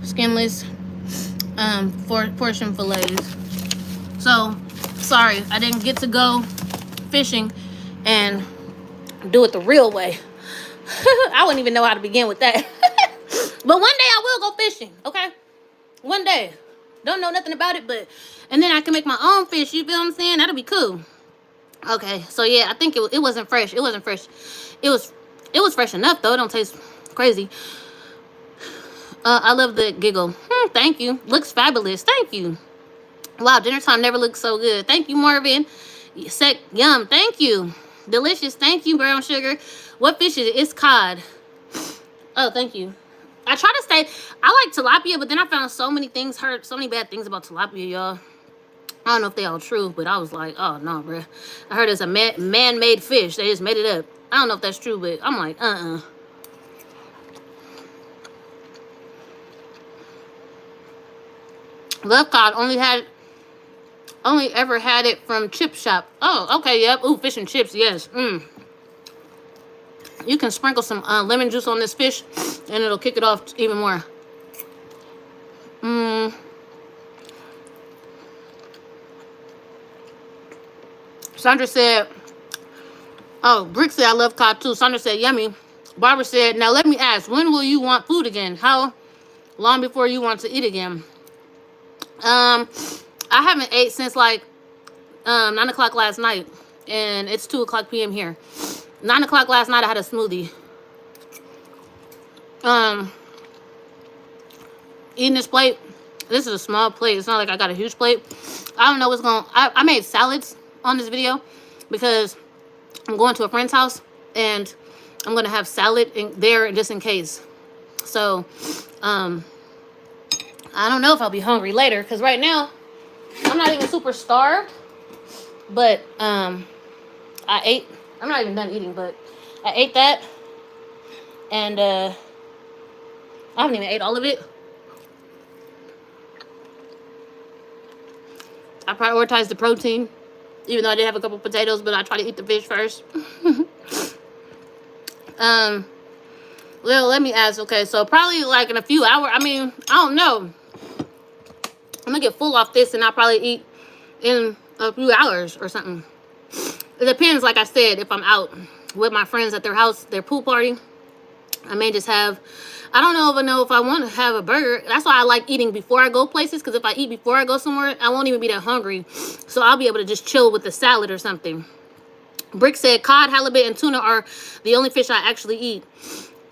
Skinless portion fillets. So, sorry, I didn't get to go fishing and do it the real way. I wouldn't even know how to begin with that. But one day I will go fishing, okay? One day. Don't know nothing about it, but... And then I can make my own fish, you feel what I'm saying? That'll be cool. Okay, so yeah, I think it wasn't fresh. It wasn't fresh. It was fresh enough, though. It don't taste crazy. I love the giggle. Thank you. Looks fabulous. Thank you. Wow, dinner time never looks so good. Thank you, Marvin. Yum. Thank you. Delicious. Thank you, brown sugar. What fish is it? It's cod. Oh, thank you. I try to stay... I like tilapia, but then I found so many bad things about tilapia, y'all. I don't know if they all true, but I was like, oh, no, bruh. I heard it's a man-made fish. They just made it up. I don't know if that's true, but I'm like, Love cod. Only ever had it from Chip Shop. Oh, okay, yep. Ooh, fish and chips, yes. You can sprinkle some lemon juice on this fish, and it'll kick it off even more. Sandra said, oh, Brick said, I love cod too. Sandra said, yummy. Barbara said, now let me ask, when will you want food again? How long before you want to eat again? I haven't ate since like 9 o'clock last night, and it's 2 o'clock p.m. here. 9 o'clock last night, I had a smoothie. Eating this plate. This is a small plate. It's not like I got a huge plate. I don't know what's going on. I made salads on this video because I'm going to a friend's house and I'm going to have salad there just in case. So, I don't know if I'll be hungry later because right now I'm not even super starved. But I ate. I'm not even done eating, but I ate that, and I haven't even ate all of it. I prioritized the protein, even though I did have a couple potatoes, but I try to eat the fish first. um, well, let me ask. Okay, so probably like in a few hours. I mean, I don't know. I'm gonna get full off this, and I'll probably eat in a few hours or something. It depends, like I said, if I'm out with my friends at their house, their pool party. I may just have, I don't know if I want to have a burger. That's why I like eating before I go places, because if I eat before I go somewhere, I won't even be that hungry. So I'll be able to just chill with the salad or something. Brick said cod, halibut, and tuna are the only fish I actually eat.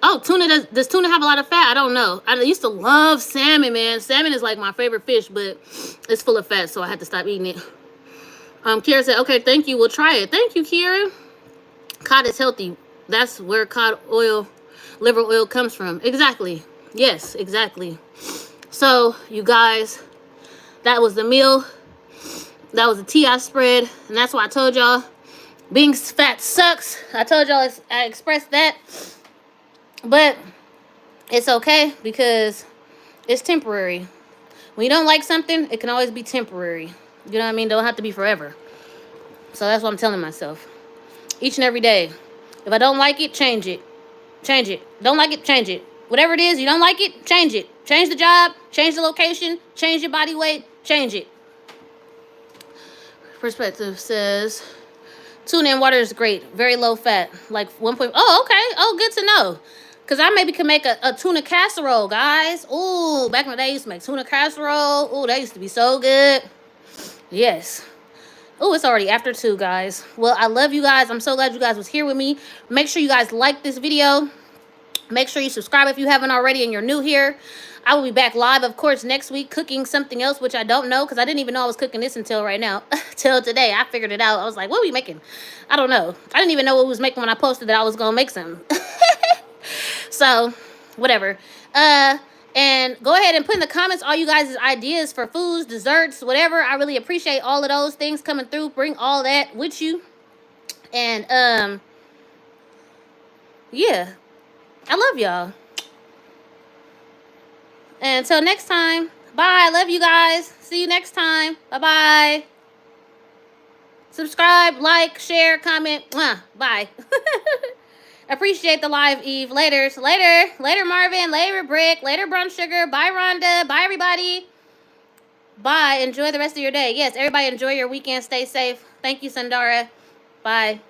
Oh, tuna, does tuna have a lot of fat? I don't know. I used to love salmon, man. Salmon is like my favorite fish, but it's full of fat, so I had to stop eating it. Kira said, okay, thank you. We'll try it. Thank you, Kira. Cod is healthy. That's where cod oil, liver oil comes from. Exactly. Yes, exactly. So, you guys, that was the meal. That was the tea I spread. And that's why I told y'all being fat sucks. I told y'all I expressed that. But it's okay because it's temporary. When you don't like something, it can always be temporary. You know what I mean? Don't have to be forever. So that's what I'm telling myself. Each and every day. If I don't like it, change it. Change it. Don't like it, change it. Whatever it is, you don't like it, change it. Change the job, change the location, change your body weight, change it. Perspective says, tuna in water is great. Very low fat. Like 1 point. Oh, okay. Oh, good to know. Because I maybe can make a tuna casserole, guys. Ooh, back in the day, I used to make tuna casserole. Ooh, that used to be so good. Yes. Oh, it's already after 2, guys. Well, I love you guys. I'm so glad you guys was here with me. Make sure you guys like this video. Make sure you subscribe if you haven't already and you're new here. I will be back live, of course, next week cooking something else, which I don't know because I didn't even know I was cooking this until right now. Till today. I figured it out. I was like, what are we making? I don't know. I didn't even know what we was making when I posted that I was going to make something. So, whatever. And go ahead and put in the comments all you guys' ideas for foods, desserts, whatever. I really appreciate all of those things coming through. Bring all that with you. And, yeah. I love y'all. And until next time, bye. I love you guys. See you next time. Bye-bye. Subscribe, like, share, comment. Mwah. Bye. Appreciate the live, Eve. Later. Later, Marvin. Later, Brick. Later, Brown Sugar. Bye, Rhonda. Bye, everybody. Bye. Enjoy the rest of your day. Yes, everybody enjoy your weekend. Stay safe. Thank you, Sandara. Bye.